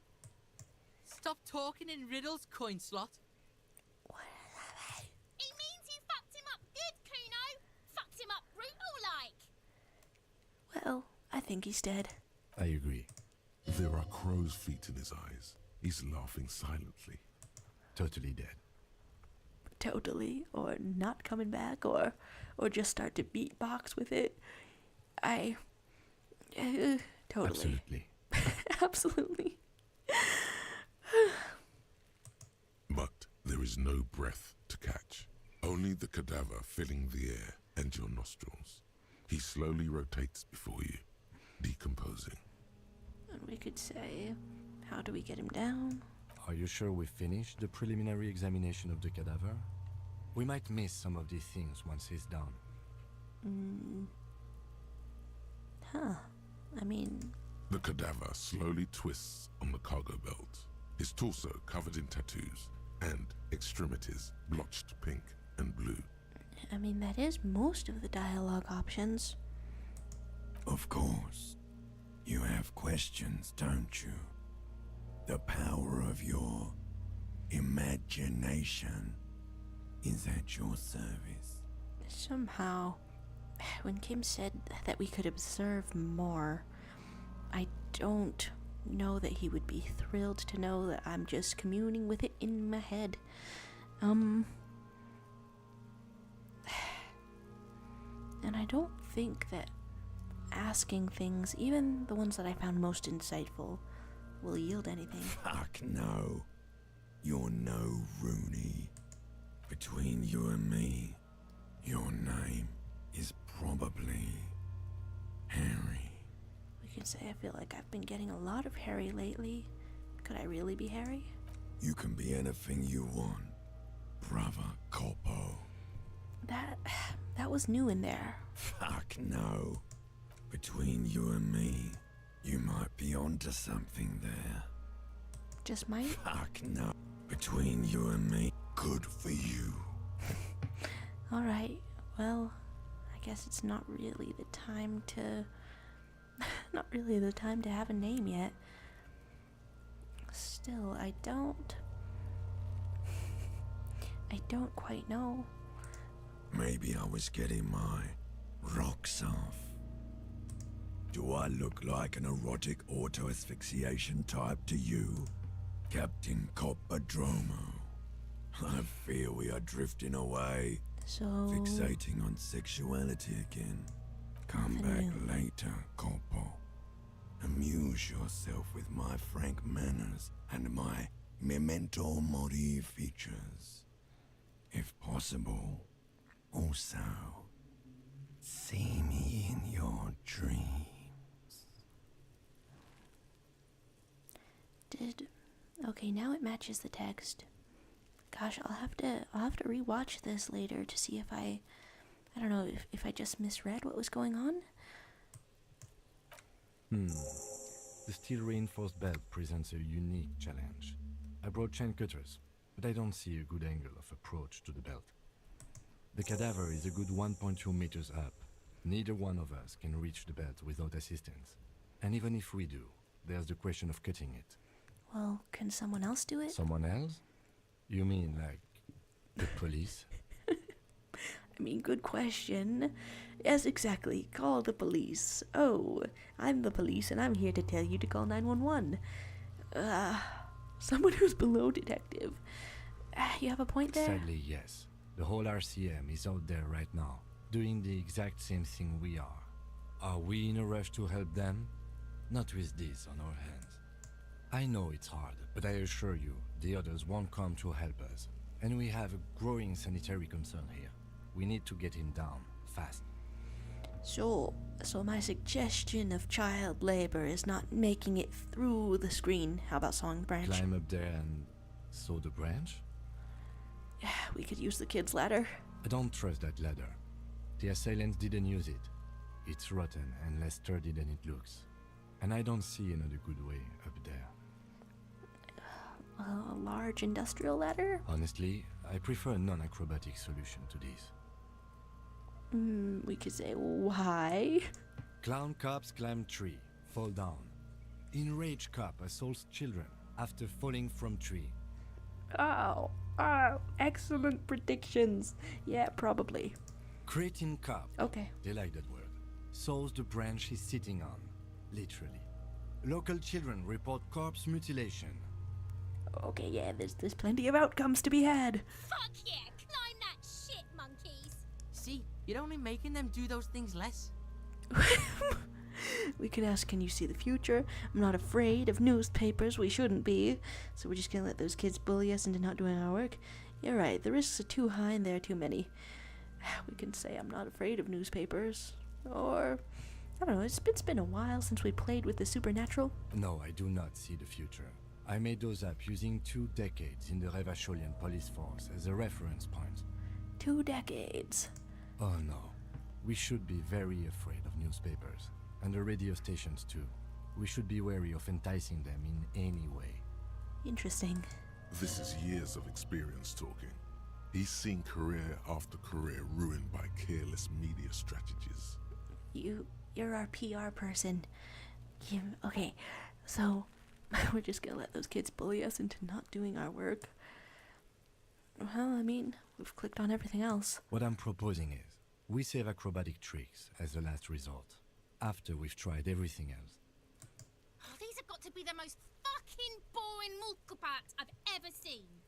Speaker 8: Stop talking in riddles, coin slot.
Speaker 9: He means you fucked him up good, Kuno. Fucked him up brutal like.
Speaker 1: Well, I think he's dead.
Speaker 4: I agree.
Speaker 3: There are crow's feet in his eyes. He's laughing silently.
Speaker 4: Totally dead.
Speaker 1: Totally. Or not coming back, or just start to beatbox with it. Totally.
Speaker 4: Absolutely.
Speaker 1: Absolutely.
Speaker 3: But there is no breath to catch. Only the cadaver filling the air and your nostrils. He slowly rotates before you, decomposing.
Speaker 1: And we could say, how do we get him down?
Speaker 4: Are you sure we finished the preliminary examination of the cadaver? We might miss some of these things once he's down.
Speaker 1: I mean...
Speaker 3: The cadaver slowly twists on the cargo belt, his torso covered in tattoos, and extremities blotched pink and blue.
Speaker 1: I mean, that is most of the dialogue options.
Speaker 11: Of course. You have questions, don't you? The power of your imagination is at your service.
Speaker 1: Somehow, when Kim said that we could observe more, I don't know that he would be thrilled to know that I'm just communing with it in my head. And I don't think that asking things, even the ones that I found most insightful, will yield anything.
Speaker 11: Fuck no. You're no Rooney. Between you and me, your name is probably Harry.
Speaker 1: We could say I feel like I've been getting a lot of Harry lately. Could I really be Harry?
Speaker 11: You can be anything you want, brother Corpo.
Speaker 1: That was new in there.
Speaker 11: Fuck no. Between you and me, you might be onto something there.
Speaker 1: Just might?
Speaker 11: Fuck no. Between you and me, good for you.
Speaker 1: Alright, well, I guess it's not really the time to... not really the time to have a name yet. Still, I don't quite know.
Speaker 11: Maybe I was getting my rocks off. Do I look like an erotic auto-asphyxiation type to you, Captain Coppadromo? I fear we are drifting away,
Speaker 1: So...
Speaker 11: fixating on sexuality again. Come back later, Corpo. Amuse yourself with my frank manners and my memento mori features. If possible, also, see me in your dreams.
Speaker 1: Okay, now it matches the text. Gosh, I'll have to rewatch this later to see if I don't know, if I just misread what was going on.
Speaker 4: The steel reinforced belt presents a unique challenge. I brought chain cutters, but I don't see a good angle of approach to the belt. The cadaver is a good 1.2 meters up. Neither one of us can reach the belt without assistance. And even if we do, there's the question of cutting it.
Speaker 1: Well, can someone else do it?
Speaker 4: Someone else? You mean like the police?
Speaker 1: I mean, good question. Yes, exactly. Call the police. Oh, I'm the police and I'm here to tell you to call 911. Someone who's below detective. You have a point there?
Speaker 4: Sadly, yes. The whole RCM is out there right now, doing the exact same thing we are. Are we in a rush to help them? Not with this on our hands. I know it's hard, but I assure you, the others won't come to help us. And we have a growing sanitary concern here. We need to get him down, fast.
Speaker 1: So my suggestion of child labor is not making it through the screen. How about sawing the branch?
Speaker 4: Climb up there and saw the branch?
Speaker 1: We could use the kid's ladder.
Speaker 4: I don't trust that ladder. The assailants didn't use it. It's rotten and less sturdy than it looks. And I don't see another good way up there.
Speaker 1: A large industrial ladder?
Speaker 4: Honestly, I prefer a non-acrobatic solution to this.
Speaker 1: We could say why?
Speaker 4: Clown cops climb tree, fall down. Enraged cop assaults children after falling from tree.
Speaker 1: Oh, excellent predictions. Yeah, probably.
Speaker 4: Cretin cop.
Speaker 1: Okay.
Speaker 4: They like that word. Saws the branch he's sitting on. Literally. Local children report corpse mutilation.
Speaker 1: Okay, yeah, there's plenty of outcomes to be had.
Speaker 9: Fuck yeah, climb that shit, monkeys.
Speaker 8: See, you're only making them do those things less.
Speaker 1: We could ask, can you see the future? I'm not afraid of newspapers, we shouldn't be. So we're just gonna let those kids bully us into not doing our work? You're right, the risks are too high and there are too many. We can say I'm not afraid of newspapers. Or, I don't know, it's been a while since we played with the supernatural.
Speaker 4: No, I do not see the future. I made those up using 2 decades in the Revacholian police force as a reference point.
Speaker 1: 2 decades.
Speaker 4: Oh no. We should be very afraid of newspapers. And the radio stations too. We should be wary of enticing them in any way.
Speaker 1: Interesting.
Speaker 3: This is years of experience talking. He's seen career after career ruined by careless media strategies.
Speaker 1: You're our PR person. Kim, okay, so we're just gonna let those kids bully us into not doing our work? Well, I mean, we've clicked on everything else.
Speaker 4: What I'm proposing is, we save acrobatic tricks as a last resort, after we've tried everything else.
Speaker 9: Oh, these have got to be the most fucking boring mulka parts I've ever seen.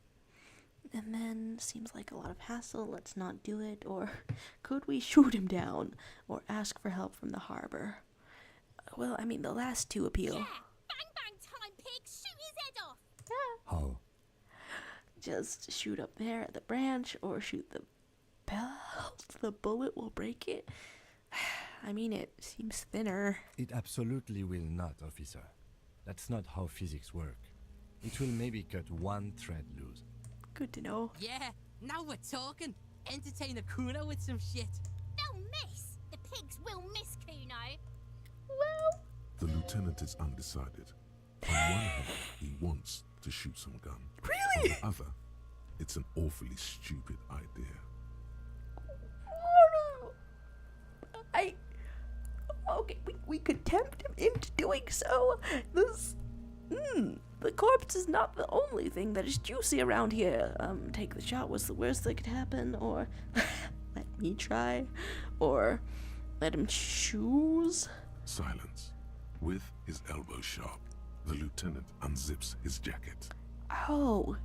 Speaker 1: And then, seems like a lot of hassle, let's not do it, or could we shoot him down, or ask for help from the harbor? Well, I mean, the last 2 appeal.
Speaker 9: Yeah, bang bang time, pig, shoot his head off.
Speaker 4: How?
Speaker 1: Just shoot up there at the branch, or shoot the belt. The bullet will break it. I mean, it seems thinner.
Speaker 4: It absolutely will not, officer. That's not how physics work. It will maybe cut 1 thread loose.
Speaker 1: Good to know.
Speaker 8: Yeah, now we're talking. Entertain a Kuno with some shit.
Speaker 9: They'll miss. The pigs will miss Kuno.
Speaker 1: Well,
Speaker 3: The lieutenant is undecided. On one hand, he wants to shoot some gun.
Speaker 1: Really?
Speaker 3: On the other, it's an awfully stupid idea.
Speaker 1: Okay, we could tempt him into doing so. The corpse is not the only thing that is juicy around here. Take the shot was the worst that could happen, or let me try, or let him choose.
Speaker 3: Silence. With his elbow sharp, the lieutenant unzips his jacket
Speaker 1: Oh,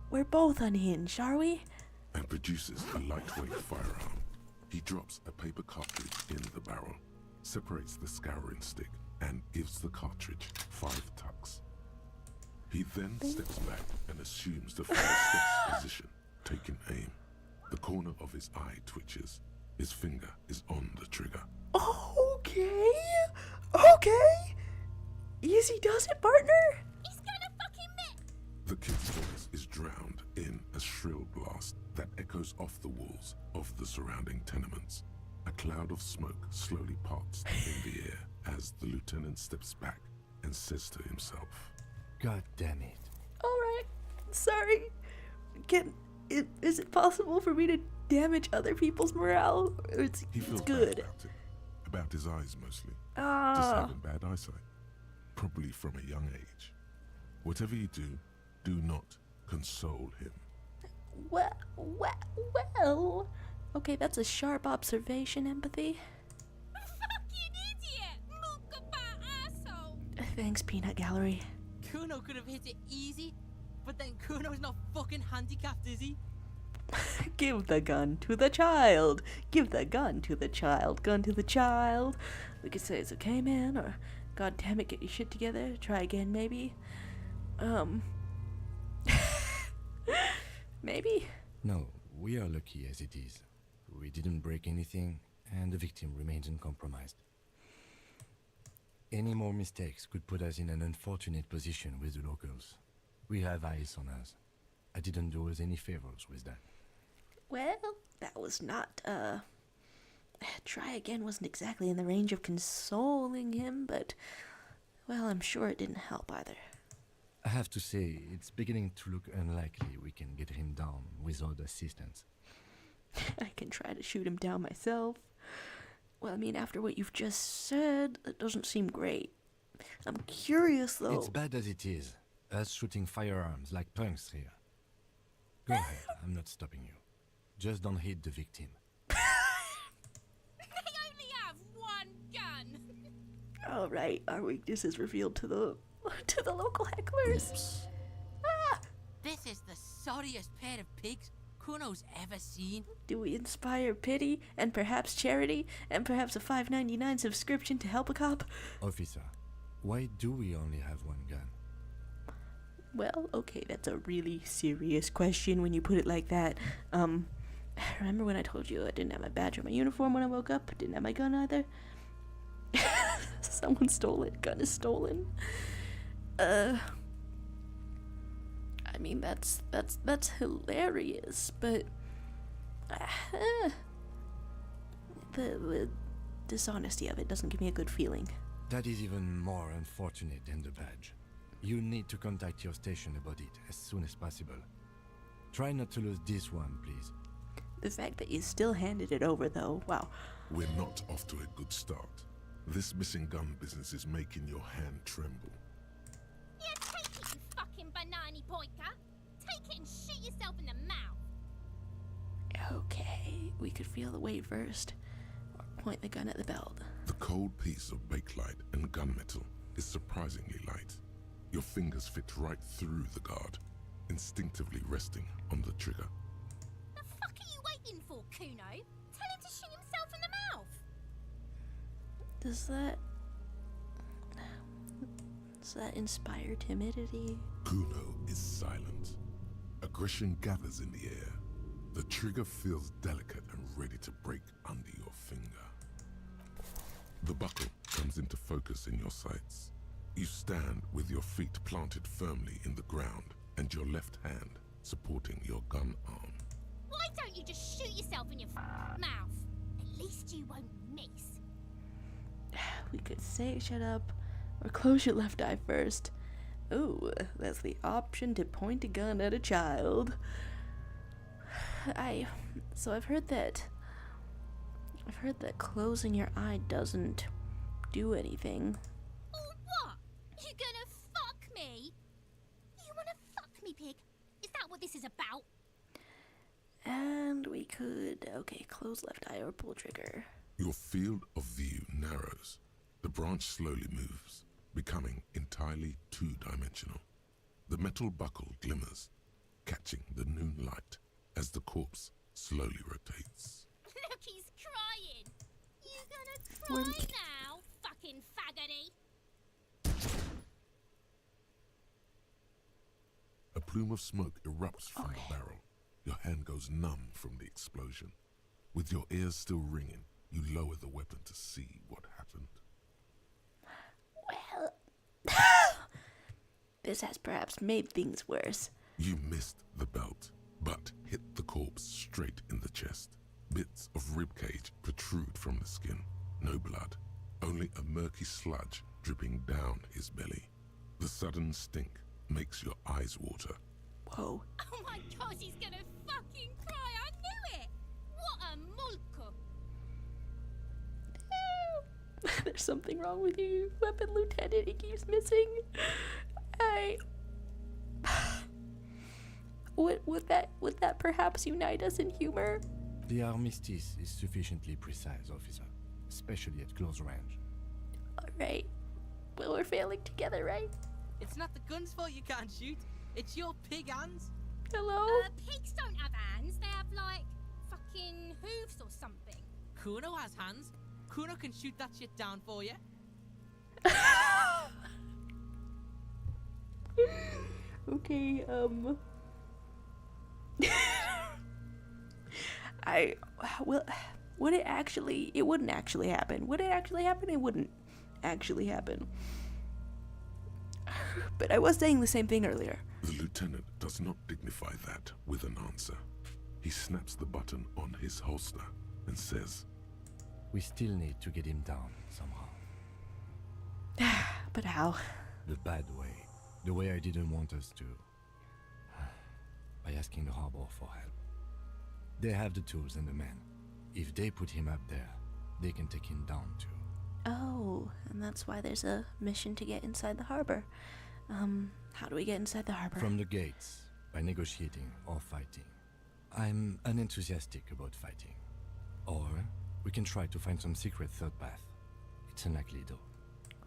Speaker 1: we're both unhinged, are we?
Speaker 3: and produces a lightweight firearm. He drops a paper cartridge in the barrel, separates the scouring stick, and gives the cartridge 5 tucks. He then steps back and assumes the 5 steps position, taking aim. The corner of his eye twitches. His finger is on the trigger.
Speaker 1: Okay. Easy does it, partner.
Speaker 9: He's gonna fucking miss.
Speaker 3: The kid's voice is drowned in a shrill blast that echoes off the walls of the surrounding tenements. A cloud of smoke slowly parts in the air as the lieutenant steps back and says to himself,
Speaker 4: God damn it.
Speaker 1: Alright, sorry. Is it possible for me to damage other people's morale? It's
Speaker 3: he feels
Speaker 1: good.
Speaker 3: bad about it. About his eyes mostly. Just having bad eyesight. Probably from a young age. Whatever you do, do not console him.
Speaker 1: Well. Okay, that's a sharp observation, empathy.
Speaker 9: Fucking idiot! Mulka asshole!
Speaker 1: Thanks, Peanut Gallery.
Speaker 8: Kuno could have hit it easy, but then Kuno's not fucking handicapped, is he?
Speaker 1: Give the gun to the child. Give the gun to the child. Gun to the child. We could say it's okay, man, or God damn it, get your shit together. Try again, maybe. Maybe?
Speaker 4: No, we are lucky as it is. We didn't break anything, and the victim remains uncompromised. Any more mistakes could put us in an unfortunate position with the locals. We have eyes on us. I didn't do us any favors with that.
Speaker 1: Well, that was not, try again wasn't exactly in the range of consoling him, but, well, I'm sure it didn't help either.
Speaker 4: I have to say, it's beginning to look unlikely we can get him down without assistance.
Speaker 1: I can try to shoot him down myself. Well, I mean, after what you've just said, that doesn't seem great. I'm curious, though.
Speaker 4: It's bad as it is. Us shooting firearms like punks here. Go ahead, I'm not stopping you. Just don't hit the victim.
Speaker 9: They only have one gun.
Speaker 1: All right, our weakness is revealed to the local hecklers. Ah!
Speaker 8: This is the sorriest pair of pigs Kuno's ever seen.
Speaker 1: Do we inspire pity and perhaps charity and perhaps a $5.99 subscription to help a cop?
Speaker 4: Officer, why do we only have one gun?
Speaker 1: Well, okay, that's a really serious question when you put it like that. Remember when I told you I didn't have my badge or my uniform when I woke up? Didn't have my gun either? Someone stole it. Gun is stolen. I mean, that's hilarious, but the dishonesty of it doesn't give me a good feeling.
Speaker 4: That is even more unfortunate than the badge. You need to contact your station about it as soon as possible. Try not to lose this one, please.
Speaker 1: The fact that you still handed it over, though, wow.
Speaker 3: We're not off to a good start. This missing gun business is making your hand tremble.
Speaker 9: Yeah, take it, you fucking banana poika. Take it and shoot yourself in the mouth.
Speaker 1: Okay, we could feel the weight first. Or point the gun at the belt.
Speaker 3: The cold piece of bakelite and gunmetal is surprisingly light. Your fingers fit right through the guard, instinctively resting on the trigger.
Speaker 9: The fuck are you waiting for, Kuno? Tell him to shoot himself in the mouth.
Speaker 1: Does that inspire timidity?
Speaker 3: Kuno is silent. Aggression gathers in the air. The trigger feels delicate and ready to break under your finger. The buckle comes into focus in your sights. You stand with your feet planted firmly in the ground and your left hand supporting your gun arm.
Speaker 9: Why don't you just shoot yourself in your mouth? At least you won't miss.
Speaker 1: We could say shut up or close your left eye first. Ooh, that's the option to point a gun at a child. I've heard that closing your eye doesn't do anything.
Speaker 9: Or what? You gonna fuck me? You wanna fuck me, pig? Is that what this is about?
Speaker 1: And we could, okay, close left eye or pull trigger.
Speaker 3: Your field of view narrows. The branch slowly moves, becoming entirely two-dimensional. The metal buckle glimmers, catching the noon light as the corpse slowly rotates.
Speaker 9: Look, he's crying. You gonna cry now, fucking faggoty?
Speaker 3: A plume of smoke erupts from the barrel. Your hand goes numb from the explosion. With your ears still ringing, you lower the weapon to see what happened.
Speaker 1: Well, this has perhaps made things worse.
Speaker 3: You missed the belt, but hit the corpse straight in the chest. Bits of ribcage protrude from the skin. No blood, only a murky sludge dripping down his belly. The sudden stink makes your eyes water.
Speaker 1: Whoa.
Speaker 9: Oh my god, he's gonna fucking cry. I knew it. What a mulko.
Speaker 1: There's something wrong with you, Weapon Lieutenant. He keeps missing. Would that perhaps unite us in humor?
Speaker 4: The armistice is sufficiently precise, officer, especially at close range.
Speaker 1: Alright. Well, we're failing together, right?
Speaker 8: It's not the gun's fault you can't shoot. It's your pig hands.
Speaker 1: Hello?
Speaker 9: Pigs don't have hands. They have, like, fucking hooves or something.
Speaker 8: Kuno has hands. Kuno can shoot that shit down for you.
Speaker 1: Okay, Would it actually? It wouldn't actually happen. Would it actually happen? It wouldn't actually happen. But I was saying the same thing earlier.
Speaker 3: The lieutenant does not dignify that with an answer. He snaps the button on his holster and says,
Speaker 4: We still need to get him down somehow.
Speaker 1: But how?
Speaker 4: The bad way. The way I didn't want us to. By asking the harbor for help. They have the tools and the men. If they put him up there, they can take him down too.
Speaker 1: Oh, and that's why there's a mission to get inside the harbor. How do we get inside the harbor?
Speaker 4: From the gates, by negotiating or fighting. I'm unenthusiastic about fighting. Or we can try to find some secret third path. It's unlikely though.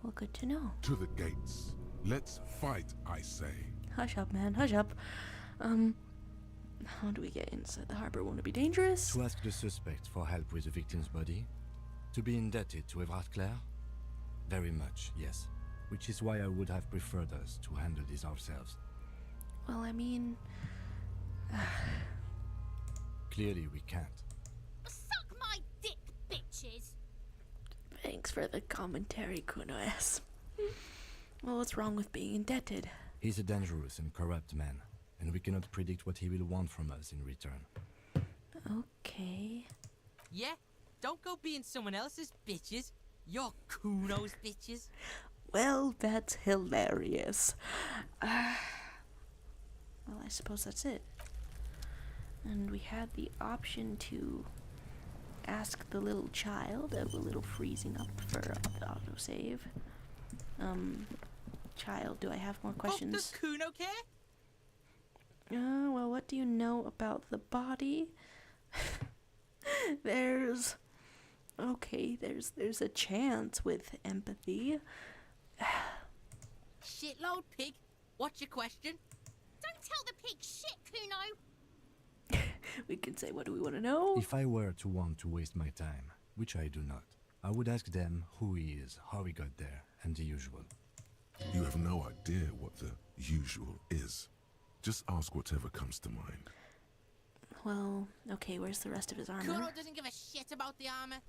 Speaker 1: Well, good to know.
Speaker 3: To the gates. Let's fight, I say.
Speaker 1: Hush up, man, hush up. How do we get inside the harbor? Won't it be dangerous?
Speaker 4: To ask the suspect for help with the victim's body? To be indebted to Everard Clare? Very much, yes. Which is why I would have preferred us to handle this ourselves.
Speaker 1: Well, I mean...
Speaker 4: Clearly we can't.
Speaker 9: Suck my dick, bitches!
Speaker 1: Thanks for the commentary, Kuno-S. Well, what's wrong with being indebted?
Speaker 4: He's a dangerous and corrupt man, and we cannot predict what he will want from us in return.
Speaker 1: Okay.
Speaker 8: Yeah, don't go being someone else's bitches. You're Kuno's bitches.
Speaker 1: Well, that's hilarious. Well, I suppose that's it. And we had the option to ask the little child of a little freezing up for the autosave. Child, do I have more questions?
Speaker 8: Does Kuno care?
Speaker 1: Well, what do you know about the body? there's a chance with empathy.
Speaker 8: Shitload pig. What's your question?
Speaker 9: Don't tell the pig shit, Kuno!
Speaker 1: We can say, what do we want to know?
Speaker 4: If I were to want to waste my time, which I do not, I would ask them who he is, how he got there, and the usual.
Speaker 3: You have no idea what the usual is. Just ask whatever comes to mind.
Speaker 1: Well, okay, where's the rest of his armor?
Speaker 8: Kuno doesn't give a shit about the armor.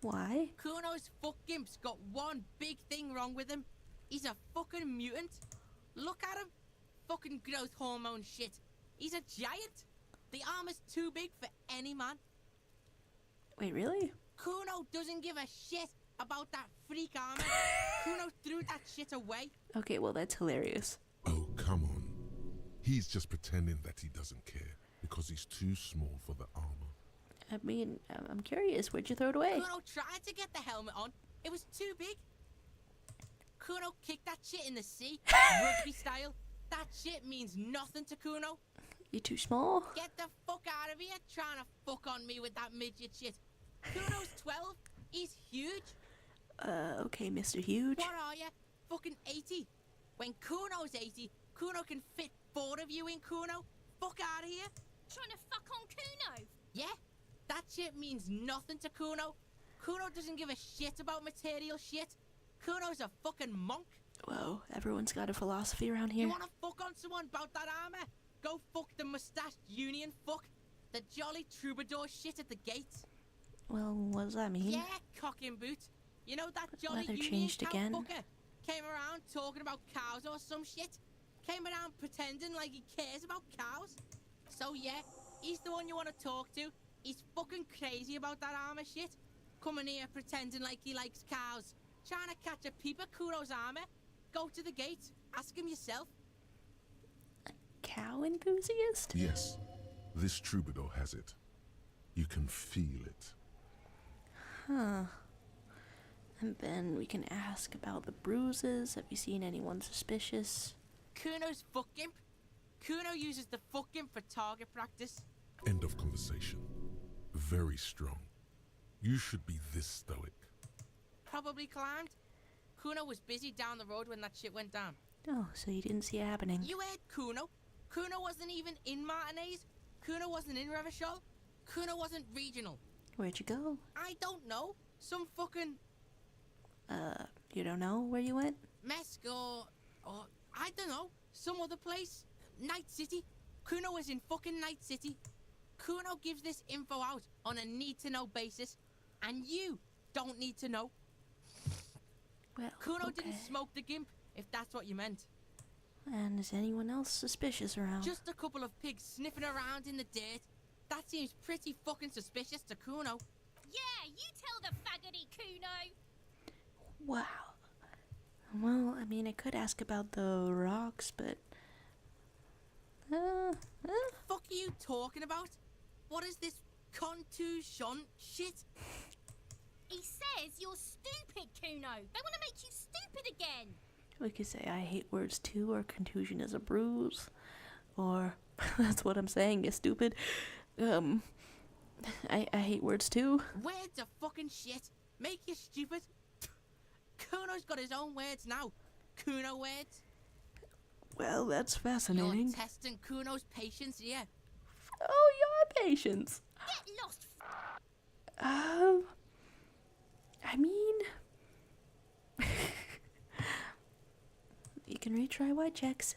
Speaker 1: Why?
Speaker 8: Kuno's fuckgimp's got one big thing wrong with him. He's a fucking mutant. Look at him. Fucking growth hormone shit. He's a giant. The armor's too big for any man.
Speaker 1: Wait, really?
Speaker 8: Kuno doesn't give a shit about that freak armor. Kuno threw that shit away.
Speaker 1: Okay, well, that's hilarious.
Speaker 3: Oh, come on. He's just pretending that he doesn't care because he's too small for the armor.
Speaker 1: I mean, I'm curious. Where'd you throw it away?
Speaker 8: Kuno tried to get the helmet on. It was too big. Kuno kicked that shit in the sea, rugby style. That shit means nothing to Kuno.
Speaker 1: You too small?
Speaker 8: Get the fuck out of here trying to fuck on me with that midget shit. Kuno's 12. He's huge.
Speaker 1: Okay, Mr. Huge.
Speaker 8: What are you? Fucking 80. When Kuno's 80, Kuno can fit 4 of you in Kuno. Fuck out of here.
Speaker 9: Trying to fuck on Kuno?
Speaker 8: Yeah? That shit means nothing to Kuno. Kuno doesn't give a shit about material shit. Kuno's a fucking monk.
Speaker 1: Whoa, everyone's got a philosophy around here.
Speaker 8: You wanna fuck on someone about that armor? Go fuck the mustached union fuck. The jolly troubadour shit at the gates.
Speaker 1: Well, what does that mean?
Speaker 8: Yeah, cock and boot. You know that jolly
Speaker 1: Weather
Speaker 8: union
Speaker 1: changed
Speaker 8: cow
Speaker 1: again.
Speaker 8: fucker? Came around talking about cows or some shit. Came around pretending like he cares about cows. So yeah, he's the one you want to talk to. He's fucking crazy about that armor shit. Coming here pretending like he likes cows. Trying to catch a peep at Kuno's armor. Go to the gate. Ask him yourself.
Speaker 1: Cow enthusiast?
Speaker 3: Yes, this troubadour has it. You can feel it.
Speaker 1: Huh. And then we can ask about the bruises. Have you seen anyone suspicious?
Speaker 8: Kuno's fuck gimp. Kuno uses the fuck gimp for target practice.
Speaker 3: End of conversation. Very strong. You should be this stoic.
Speaker 8: Probably climbed. Kuno was busy down the road when that shit went down.
Speaker 1: Oh, so you didn't see it happening.
Speaker 8: You heard Kuno. Kuno wasn't even in Martinez. Kuno wasn't in Revachol. Kuno wasn't regional.
Speaker 1: Where'd you go?
Speaker 8: I don't know. Some fucking...
Speaker 1: You don't know where you went?
Speaker 8: Mesk or I don't know. Some other place. Night City. Kuno is in fucking Night City. Kuno gives this info out on a need-to-know basis, and you don't need to know.
Speaker 1: Well,
Speaker 8: Kuno
Speaker 1: okay.
Speaker 8: didn't smoke the gimp, if that's what you meant.
Speaker 1: And is anyone else suspicious around?
Speaker 8: Just a couple of pigs sniffing around in the dirt. That seems pretty fucking suspicious to Kuno.
Speaker 9: Yeah, you tell the faggoty Kuno.
Speaker 1: Wow. Well, I mean, I could ask about the rocks, but...
Speaker 8: Fuck are you talking about? What is this contusion shit?
Speaker 9: He says you're stupid, Kuno. They want to make you stupid again.
Speaker 1: We could say I hate words too, or contusion is a bruise, or that's what I'm saying, you're stupid. I hate words too.
Speaker 8: Words are fucking shit. Make you stupid. Kuno's got his own words now. Kuno words.
Speaker 1: Well, that's fascinating.
Speaker 8: You're testing Kuno's patience here.
Speaker 1: Oh, your patience.
Speaker 9: Get lost.
Speaker 1: I mean... you can retry white checks.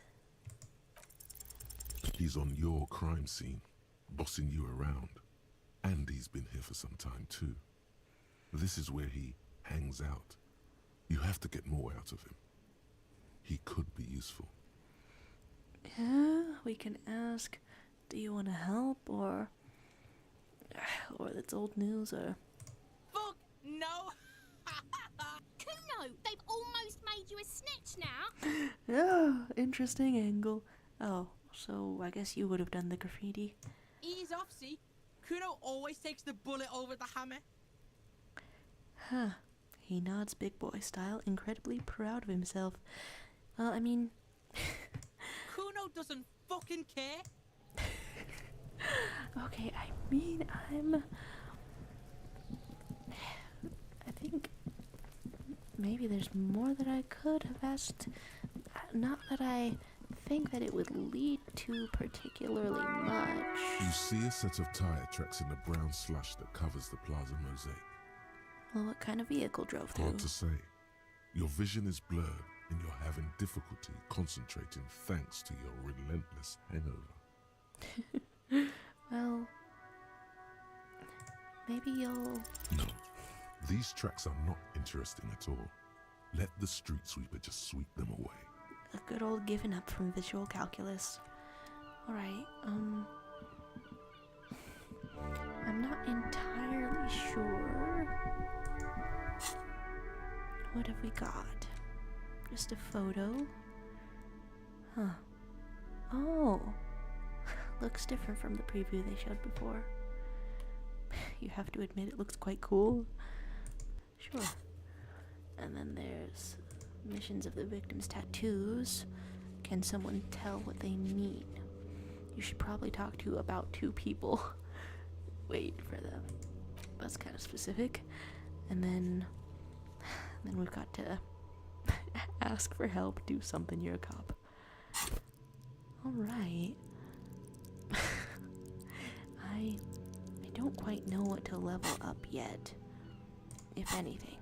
Speaker 3: He's on your crime scene, bossing you around. And he's been here for some time too. This is where he hangs out. You have to get more out of him. He could be useful.
Speaker 1: Yeah, we can ask, do you want to help, or that's old news, or...
Speaker 8: Fuck no!
Speaker 9: Kuno, they've almost made you a snitch now.
Speaker 1: Yeah, interesting angle. Oh, so I guess you would have done the graffiti.
Speaker 8: Ease off, see? Kuno always takes the bullet over the hammer.
Speaker 1: Huh. He nods big boy style, incredibly proud of himself. Well, I mean...
Speaker 8: Kuno doesn't fucking care.
Speaker 1: Okay, I mean, I think maybe there's more that I could have asked. Not that I think that it would lead to particularly much.
Speaker 3: You see a set of tire tracks in the brown slush that covers the plaza mosaic.
Speaker 1: Well, what kind of vehicle drove through?
Speaker 3: Hard to say. Your vision is blurred and you're having difficulty concentrating thanks to your relentless hangover.
Speaker 1: Well, maybe you'll...
Speaker 3: No, these tracks are not interesting at all. Let the street sweeper just sweep them away.
Speaker 1: A good old giving up from visual calculus. Alright, I'm not entirely sure. What have we got? Just a photo? Huh. Oh! Looks different from the preview they showed before. You have to admit it looks quite cool. Sure. And then there's missions of the victim's tattoos. Can someone tell what they mean? You should probably talk to about 2 people. Wait for them. That's kind of specific. And then we've got to ask for help, do something, you're a cop. Alright. I don't quite know what to level up yet, if anything.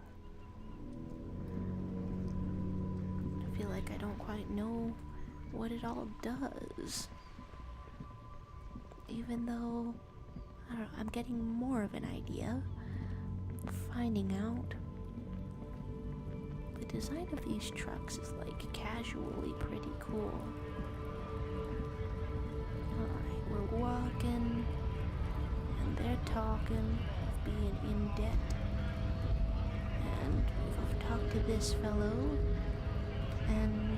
Speaker 1: I feel like I don't quite know what it all does. Even though, I don't know, I'm getting more of an idea. Finding out. The design of these trucks is like casually pretty cool. Alright, we're walking, and they're talking of being in debt. And we've talked to this fellow, and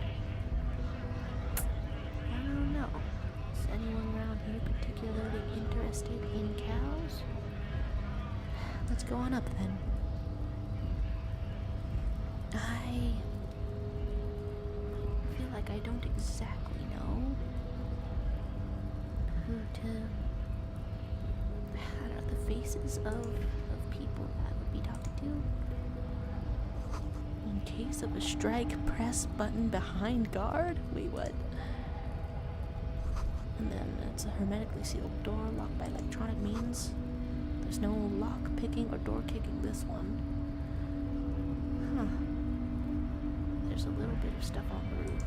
Speaker 1: I don't know. Is anyone around here particularly interested in cows? Let's go on up then. I feel like I don't exactly know who to... I don't know, the faces of people that I would be talking to. In case of a strike, press button behind guard? Wait, what? And then it's a hermetically sealed door locked by electronic means. There's no lock picking or door kicking this one. Huh. There's a little bit of stuff on the roof.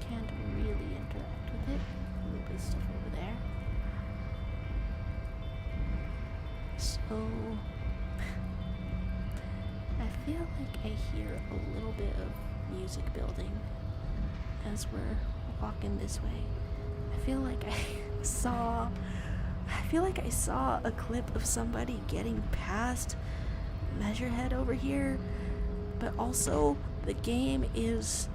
Speaker 1: Can't really interact with it. little bit of stuff over there. So I feel like I hear a little bit of music building as we're walking this way. I feel like I saw a clip of somebody getting past Measurehead over here, but also the game is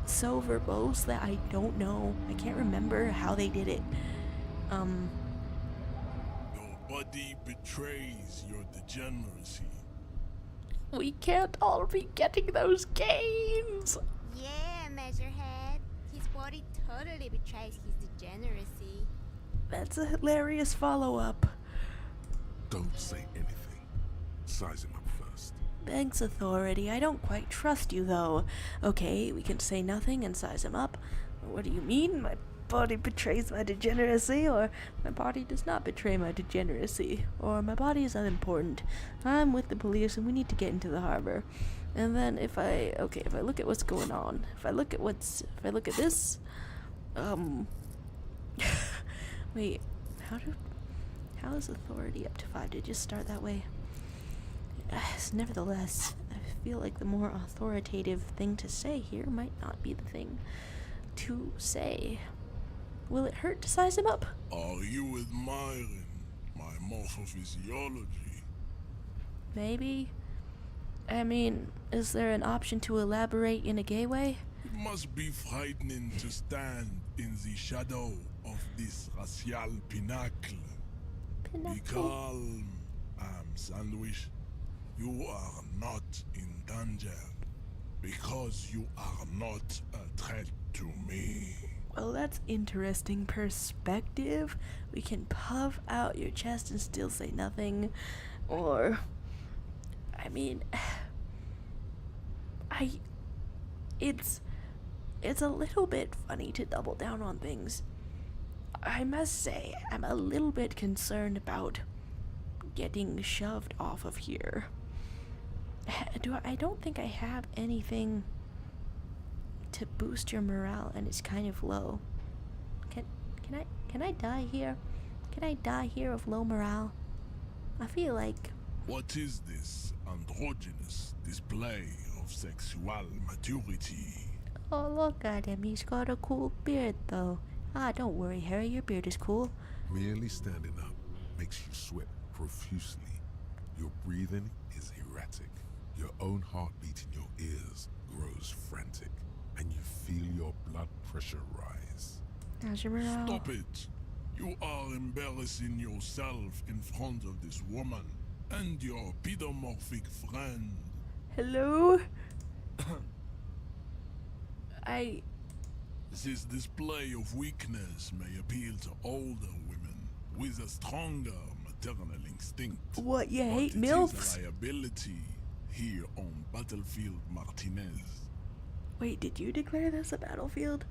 Speaker 1: so verbose that I don't know. I can't remember how they did it.
Speaker 11: Nobody betrays your degeneracy.
Speaker 1: We can't all be getting those games.
Speaker 9: Yeah, Measurehead. His body totally betrays his degeneracy.
Speaker 1: That's a hilarious follow-up.
Speaker 3: Don't say anything. Size him up first.
Speaker 1: Thanks, Authority. I don't quite trust you, though. Okay, we can say nothing and size him up. What do you mean? My body betrays my degeneracy, or my body does not betray my degeneracy, or my body is unimportant. I'm with the police and we need to get into the harbor. And then if I look at what's going on, if I look at this, wait, how is Authority up to 5? Did it just start that way? Nevertheless, I feel like the more authoritative thing to say here might not be the thing to say. Will it hurt to size him up?
Speaker 11: Are you admiring my morphophysiology?
Speaker 1: Maybe. I mean, is there an option to elaborate in a gay way?
Speaker 11: It must be frightening to stand in the shadow of this racial pinnacle. Be calm, Sandwich. You are not in danger because you are not a threat to me.
Speaker 1: Well, that's interesting perspective. We can puff out your chest and still say nothing. Or, I mean, it's a little bit funny to double down on things. I must say, I'm a little bit concerned about getting shoved off of here. I don't think I have anything to boost your morale, and it's kind of low. Can I die here? Can I die here of low morale? I feel like...
Speaker 11: What is this androgynous display of sexual maturity?
Speaker 1: Oh, look at him. He's got a cool beard, though. Don't worry, Harry. Your beard is cool.
Speaker 3: Merely standing up makes you sweat profusely. Your breathing is erratic. Your own heartbeat in your ears grows frantic, and you feel your blood pressure rise.
Speaker 1: How's your morale?
Speaker 11: Stop it! You are embarrassing yourself in front of this woman and your pedomorphic friend.
Speaker 1: Hello?
Speaker 11: This display of weakness may appeal to older women with a stronger maternal instinct.
Speaker 1: What, you hate
Speaker 11: It
Speaker 1: MILFs?
Speaker 11: is a liability here on Battlefield Martinez.
Speaker 1: Wait, did you declare this a battlefield?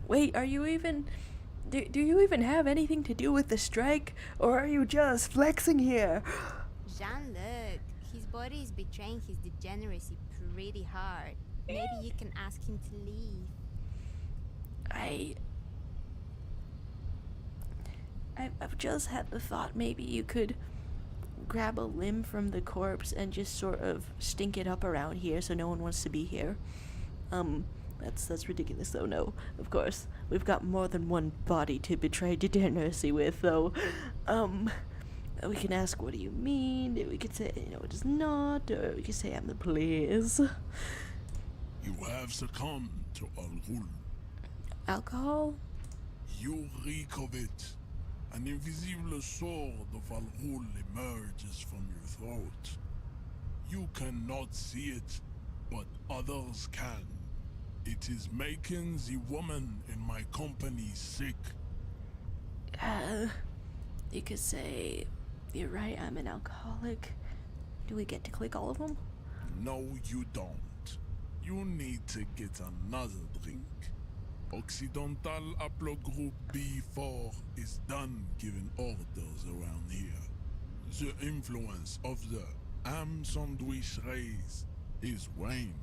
Speaker 1: Wait, are you even... Do you even have anything to do with the strike? Or are you just flexing here?
Speaker 9: Jean-Luc, his body is betraying his degeneracy pretty hard. Maybe you can ask him to leave.
Speaker 1: I've just had the thought maybe you could grab a limb from the corpse and just sort of stink it up around here so no one wants to be here. That's ridiculous though. No, of course. We've got more than one body to betray degeneracy with, though. We can ask, what do you mean? We could say, no, it is not, or we could say, I'm the police.
Speaker 11: You have succumbed to Al-Ghul.
Speaker 1: Alcohol?
Speaker 11: You reek of it. An invisible sword of Al-Ghul emerges from your throat. You cannot see it, but others can. It is making the woman in my company sick.
Speaker 1: You could say, you're right, I'm an alcoholic. Do we get to click all of them?
Speaker 11: No, you don't. You need to get another drink. Occidental Haplogroup B4 is done giving orders around here. The influence of the ham sandwich race is waning.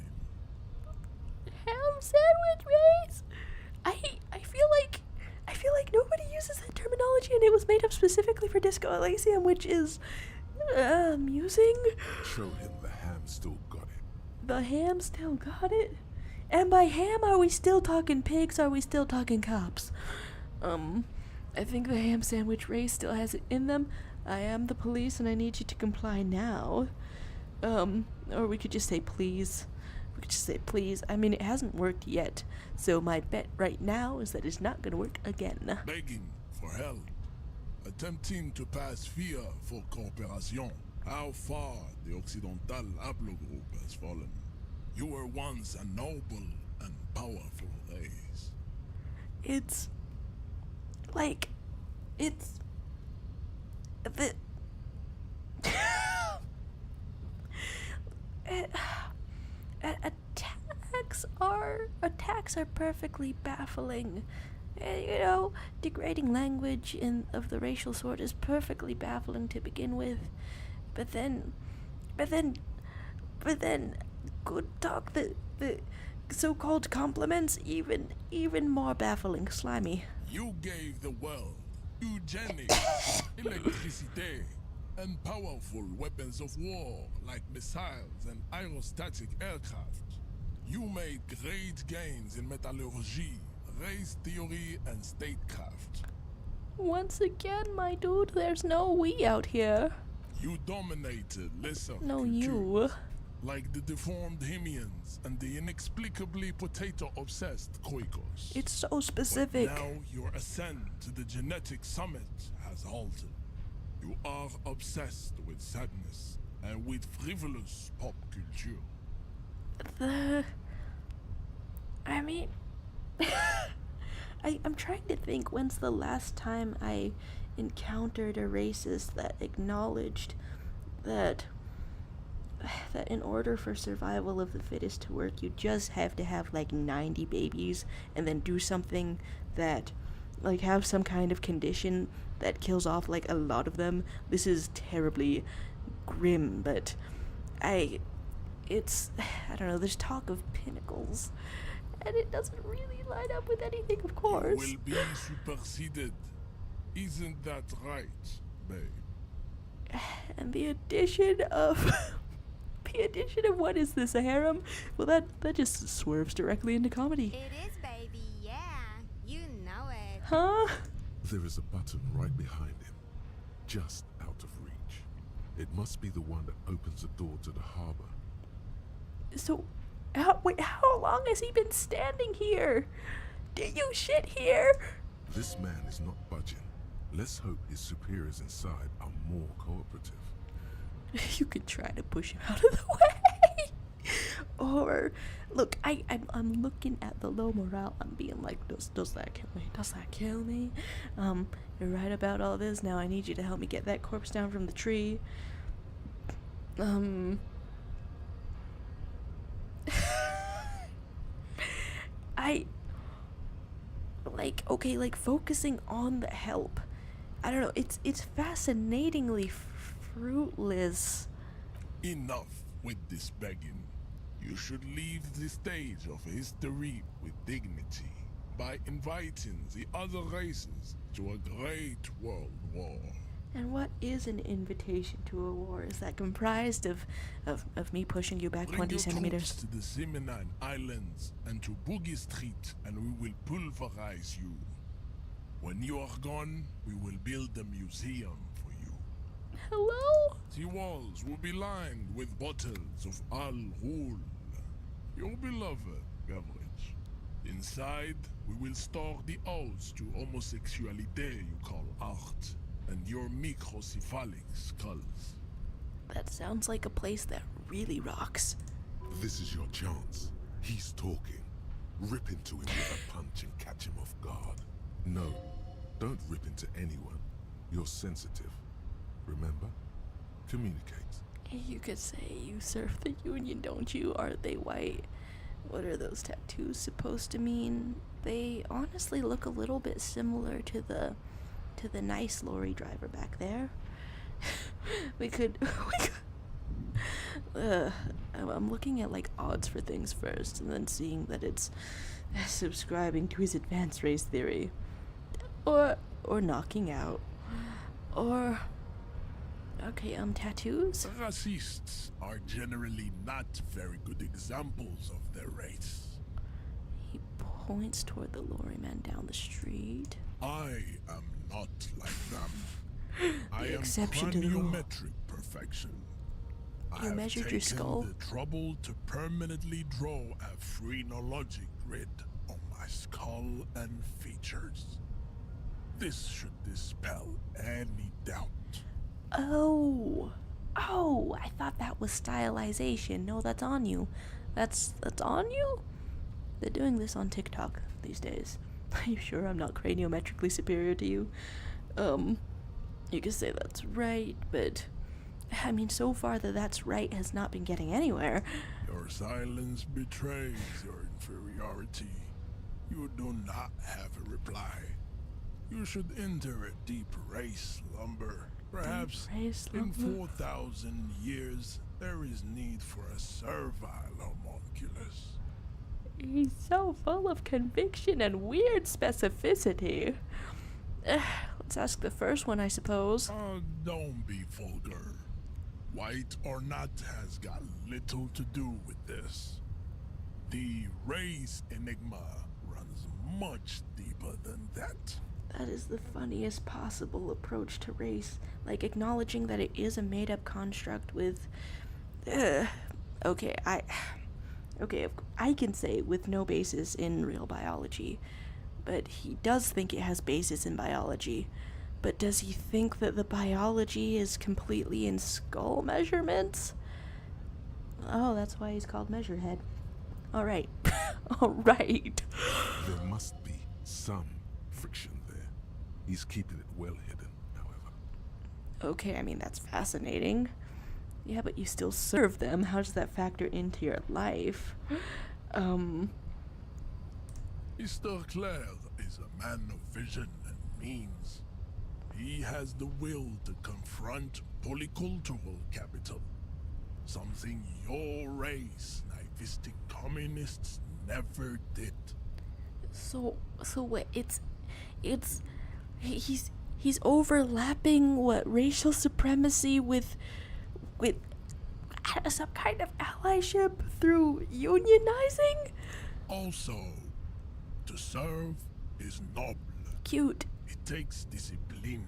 Speaker 1: Ham sandwich race? I feel like I feel like nobody uses that terminology, and it was made up specifically for Disco Elysium, which is amusing.
Speaker 3: Show him the ham still got it.
Speaker 1: The ham still got it? And by ham, are we still talking pigs? Are we still talking cops? I think the ham sandwich race still has it in them. I am the police, and I need you to comply now. Or we could just say please. We could just say please. I mean, it hasn't worked yet, so my bet right now is that it's not gonna work again.
Speaker 3: Begging for help. Attempting to pass via for cooperation. How far the Occidental Haplogroup has fallen. You were once a noble and powerful race.
Speaker 1: It's the attacks are perfectly baffling. You know, degrading language of the racial sort is perfectly baffling to begin with. But then, good talk, the so-called compliments, even more baffling, slimy.
Speaker 3: You gave the world eugenics, electricity, and powerful weapons of war like missiles and aerostatic aircraft. You made great gains in metallurgy, race theory, and statecraft.
Speaker 1: Once again, my dude, there's no we out here.
Speaker 3: You dominated lesser
Speaker 1: No,
Speaker 3: cultures,
Speaker 1: you.
Speaker 3: like the deformed Hemians and the inexplicably potato-obsessed Quakers.
Speaker 1: It's so specific.
Speaker 3: But now your ascent to the genetic summit has halted. You are obsessed with sadness and with frivolous pop culture.
Speaker 1: I mean, I'm trying to think when's the last time I encountered a racist that acknowledged that in order for survival of the fittest to work, you just have to have like 90 babies and then do something that, like, have some kind of condition that kills off like a lot of them. This is terribly grim, but I don't know, there's talk of pinnacles, and it doesn't really line up with anything, of course.
Speaker 3: You will be superseded. Isn't that right, babe?
Speaker 1: And the addition of what is this, a harem? Well, that just swerves directly into comedy.
Speaker 9: It is, baby, yeah. You know it.
Speaker 1: Huh?
Speaker 3: There is a button right behind him, just out of reach. It must be the one that opens the door to the harbor.
Speaker 1: So, how long has he been standing here? Did you shit here?
Speaker 3: This man is not budging. Let's hope his superiors inside are more cooperative.
Speaker 1: You could try to push him out of the way. Or, look, I'm looking at the low morale. I'm being like, does that kill me? Does that kill me? You're right about all this. Now I need you to help me get that corpse down from the tree. Focusing on the help. I don't know, it's fascinatingly fruitless.
Speaker 3: Enough with this begging. You should leave the stage of history with dignity by inviting the other races to a great world war.
Speaker 1: And what is an invitation to a war? Is that comprised of me pushing you back
Speaker 3: Bring
Speaker 1: 20
Speaker 3: your
Speaker 1: centimeters?
Speaker 3: troops to the Seminine Islands and to Boogie Street, and we will pulverize you. When you are gone, we will build a museum for you.
Speaker 1: Hello?
Speaker 3: The walls will be lined with bottles of Al Ghul, your beloved beverage. Inside, we will store the odes to homosexuality you call art, and your microcephalic skulls.
Speaker 1: That sounds like a place that really rocks.
Speaker 3: This is your chance. He's talking. Rip into him with a punch and catch him off guard. No, don't rip into anyone. You're sensitive. Remember? Communicate.
Speaker 1: You could say you serve the Union, don't you? Aren't they white? What are those tattoos supposed to mean? They honestly look a little bit similar to the nice lorry driver back there. we could I'm looking at like odds for things first, and then seeing that it's subscribing to his advanced race theory. or knocking out, or okay, tattoos.
Speaker 3: Racists are generally not very good examples of their race.
Speaker 1: He points toward the lorryman down the street.
Speaker 3: I am not like them. I am
Speaker 1: exception to the rule.
Speaker 3: craniometric perfection.
Speaker 1: You
Speaker 3: I
Speaker 1: measured
Speaker 3: have
Speaker 1: your
Speaker 3: taken
Speaker 1: skull?
Speaker 3: the trouble to permanently draw a phrenology grid on my skull and features. This should dispel any doubt.
Speaker 1: Oh, I thought that was stylization. No, that's on you. That's on you? They're doing this on TikTok these days. Are you sure I'm not craniometrically superior to you? You can say that's right, but I mean, so far that's right has not been getting anywhere.
Speaker 3: Your silence betrays your inferiority. You do not have a reply. You should enter a deep race slumber. Perhaps in 4,000 years, there is need for a servile homunculus.
Speaker 1: He's so full of conviction and weird specificity. Let's ask the first one, I suppose.
Speaker 3: Don't be vulgar. White or not has got little to do with this. The race enigma runs much deeper than that.
Speaker 1: That is the funniest possible approach to race, like acknowledging that it is a made-up construct with... Okay, I can say with no basis in real biology, but he does think it has basis in biology. But does he think that the biology is completely in skull measurements? Oh, that's why he's called Measurehead. Alright. Alright.
Speaker 3: There must be some friction there. He's keeping it well hidden, however.
Speaker 1: Okay, I mean, that's fascinating. Yeah, but you still serve them. How does that factor into your life?
Speaker 3: Mr. Clare is a man of vision and means. He has the will to confront polycultural capital. Something your race, naivistic communists, never did.
Speaker 1: So what? He's overlapping what racial supremacy with some kind of allyship through unionizing?
Speaker 3: Also, to serve is noble.
Speaker 1: Cute.
Speaker 3: It takes discipline.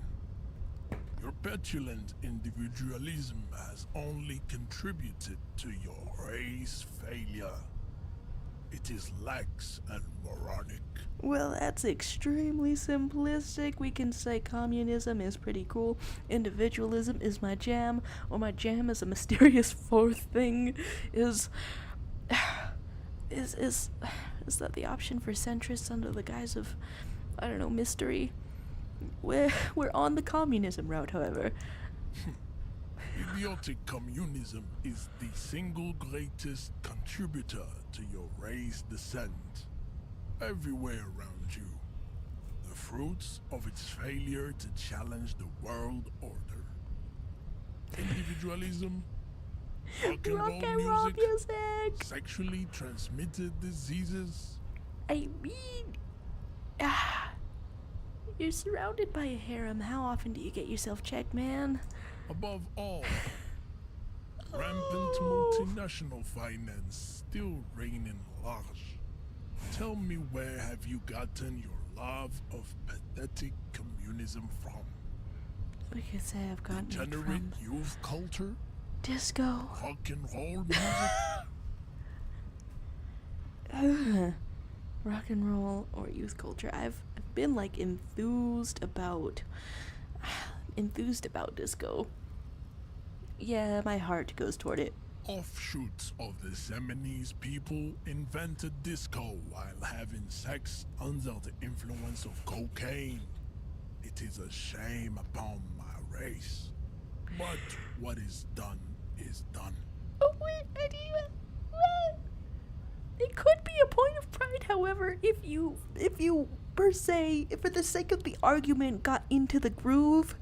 Speaker 3: Your petulant individualism has only contributed to your race failure. It is lax and moronic.
Speaker 1: Well, that's extremely simplistic. We can say communism is pretty cool, individualism is my jam, or my jam is a mysterious fourth thing. Is that the option for centrists under the guise of, I don't know, mystery? We're on the communism route, however.
Speaker 3: Idiotic communism is the single greatest contributor to your race descent. Everywhere around you, the fruits of its failure to challenge the world order. Individualism, rock and roll music, sexually transmitted diseases.
Speaker 1: I mean, you're surrounded by a harem. How often do you get yourself checked, man?
Speaker 3: Above all, rampant multinational finance still reigning large. Tell me, where have you gotten your love of pathetic communism from?
Speaker 1: We could say I've gotten it
Speaker 3: Degenerate
Speaker 1: from
Speaker 3: youth culture?
Speaker 1: disco.
Speaker 3: Rock and roll music?
Speaker 1: Rock and roll or youth culture. I've been like enthused about disco. Yeah, my heart goes toward it.
Speaker 3: Offshoots of the Seminoles people invented disco while having sex under the influence of cocaine. It is a shame upon my race. But what is done is done.
Speaker 1: Oh, wait, what? It could be a point of pride, however, if you per se, if for the sake of the argument got into the groove,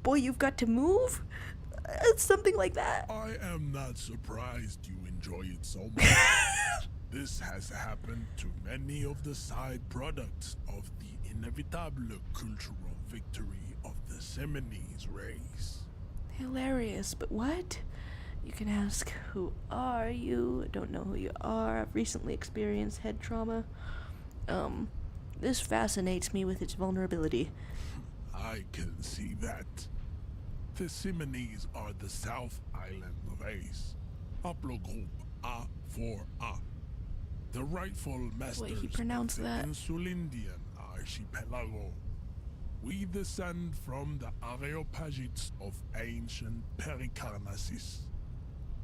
Speaker 1: boy, you've got to move. Something like that.
Speaker 3: I am not surprised you enjoy it so much. This has happened to many of the side products of the inevitable cultural victory of the Seminoles race.
Speaker 1: Hilarious, but what? You can ask, who are you? I don't know who you are. I've recently experienced head trauma. This fascinates me with its vulnerability.
Speaker 3: I can see that. The Seminoles are the South Island of Ace. Haplogroup A4A. The rightful masters
Speaker 1: he pronounced
Speaker 3: of the
Speaker 1: that.
Speaker 3: Insulindian archipelago. We descend from the Areopagites of ancient Pericarnassus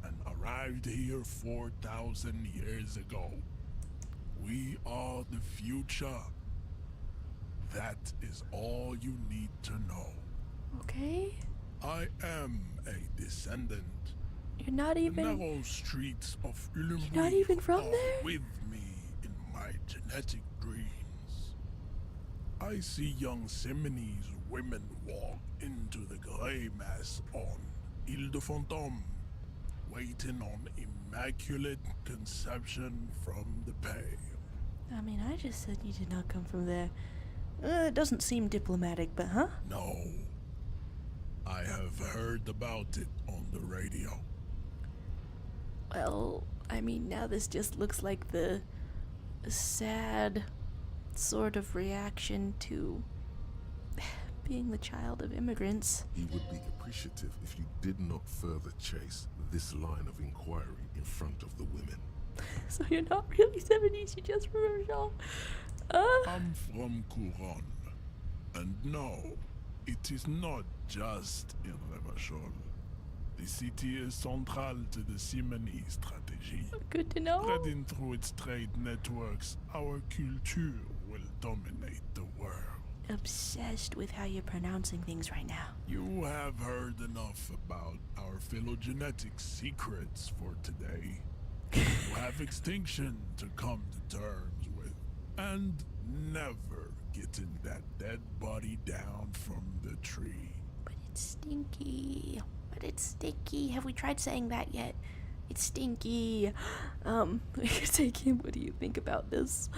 Speaker 3: and arrived here 4,000 years ago. We are the future. That is all you need to know.
Speaker 1: Okay?
Speaker 3: I am a descendant.
Speaker 1: You're not
Speaker 3: The
Speaker 1: even...
Speaker 3: narrow streets of Ulumbuy
Speaker 1: You're not even from
Speaker 3: are
Speaker 1: there?
Speaker 3: with me in my genetic dreams. I see young Seminoles women walk into the grey mass on Ile de Fantôme, waiting on immaculate conception from the pale.
Speaker 1: I mean, I just said you did not come from there. It doesn't seem diplomatic, but huh?
Speaker 3: No. I have heard about it on the radio.
Speaker 1: Well, I mean, now this just looks like the sad sort of reaction to being the child of immigrants.
Speaker 3: He would be appreciative if you did not further chase this line of inquiry in front of the women.
Speaker 1: So you're not really 70s, you're just from Rojal.
Speaker 3: I'm from Couronne. And no, it is not just in Revachol. The city is central to the Simony strategy.
Speaker 1: Good to know.
Speaker 3: Spreading through its trade networks, our culture will dominate the world.
Speaker 1: Obsessed with how you're pronouncing things right now.
Speaker 3: You have heard enough about our phylogenetic secrets for today. You have extinction to come to terms with, and never getting that dead body down from the tree.
Speaker 1: But it's stinky. But it's sticky. Have we tried saying that yet? It's stinky. We could say, Kim, what do you think about this?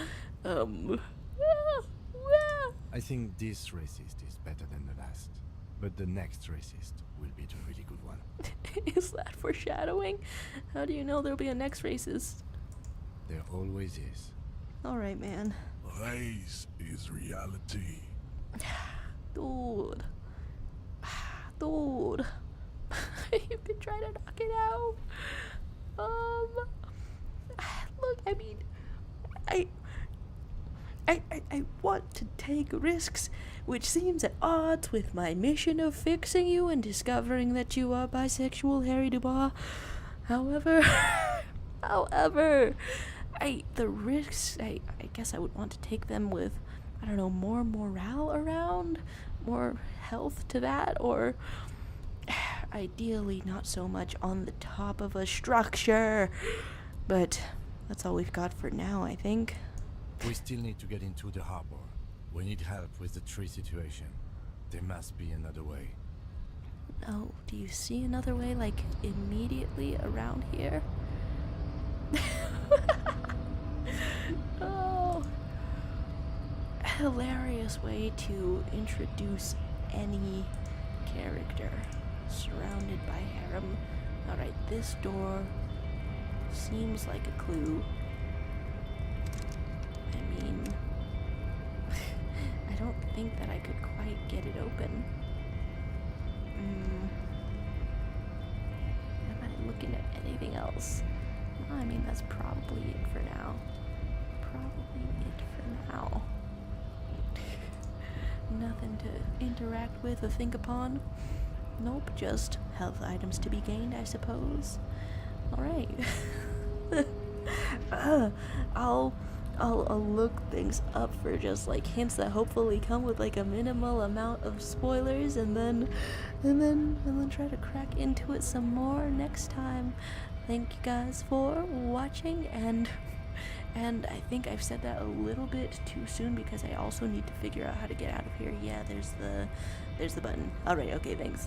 Speaker 4: I think this racist is better than the last, but the next racist will be the really good one.
Speaker 1: Is that foreshadowing? How do you know there'll be a next racist?
Speaker 4: There always is.
Speaker 1: Alright, man.
Speaker 3: Race is reality.
Speaker 1: Dude. Dude. You've been trying to knock it out. Look, I mean, I want to take risks, which seems at odds with my mission of fixing you and discovering that you are bisexual, Harry Dubois. However, the risks, I guess I would want to take them with, I don't know, more morale around, more health to that, or ideally not so much on the top of a structure. But that's all we've got for now, I think.
Speaker 4: We still need to get into the harbor. We need help with the tree situation. There must be another way.
Speaker 1: Oh, do you see another way, like, immediately around here? Oh. Hilarious way to introduce any character surrounded by harem. Alright, this door seems like a clue. I mean, I don't think that I could quite get it open. Am I looking at anything else? I mean, that's probably it for now. Nothing to interact with or think upon. Nope, just health items to be gained, I suppose. Alright. I'll look things up for just like hints that hopefully come with like a minimal amount of spoilers, and then try to crack into it some more next time. Thank you guys for watching, and I think I've said that a little bit too soon because I also need to figure out how to get out of here. Yeah, there's the button. Alright, okay, thanks.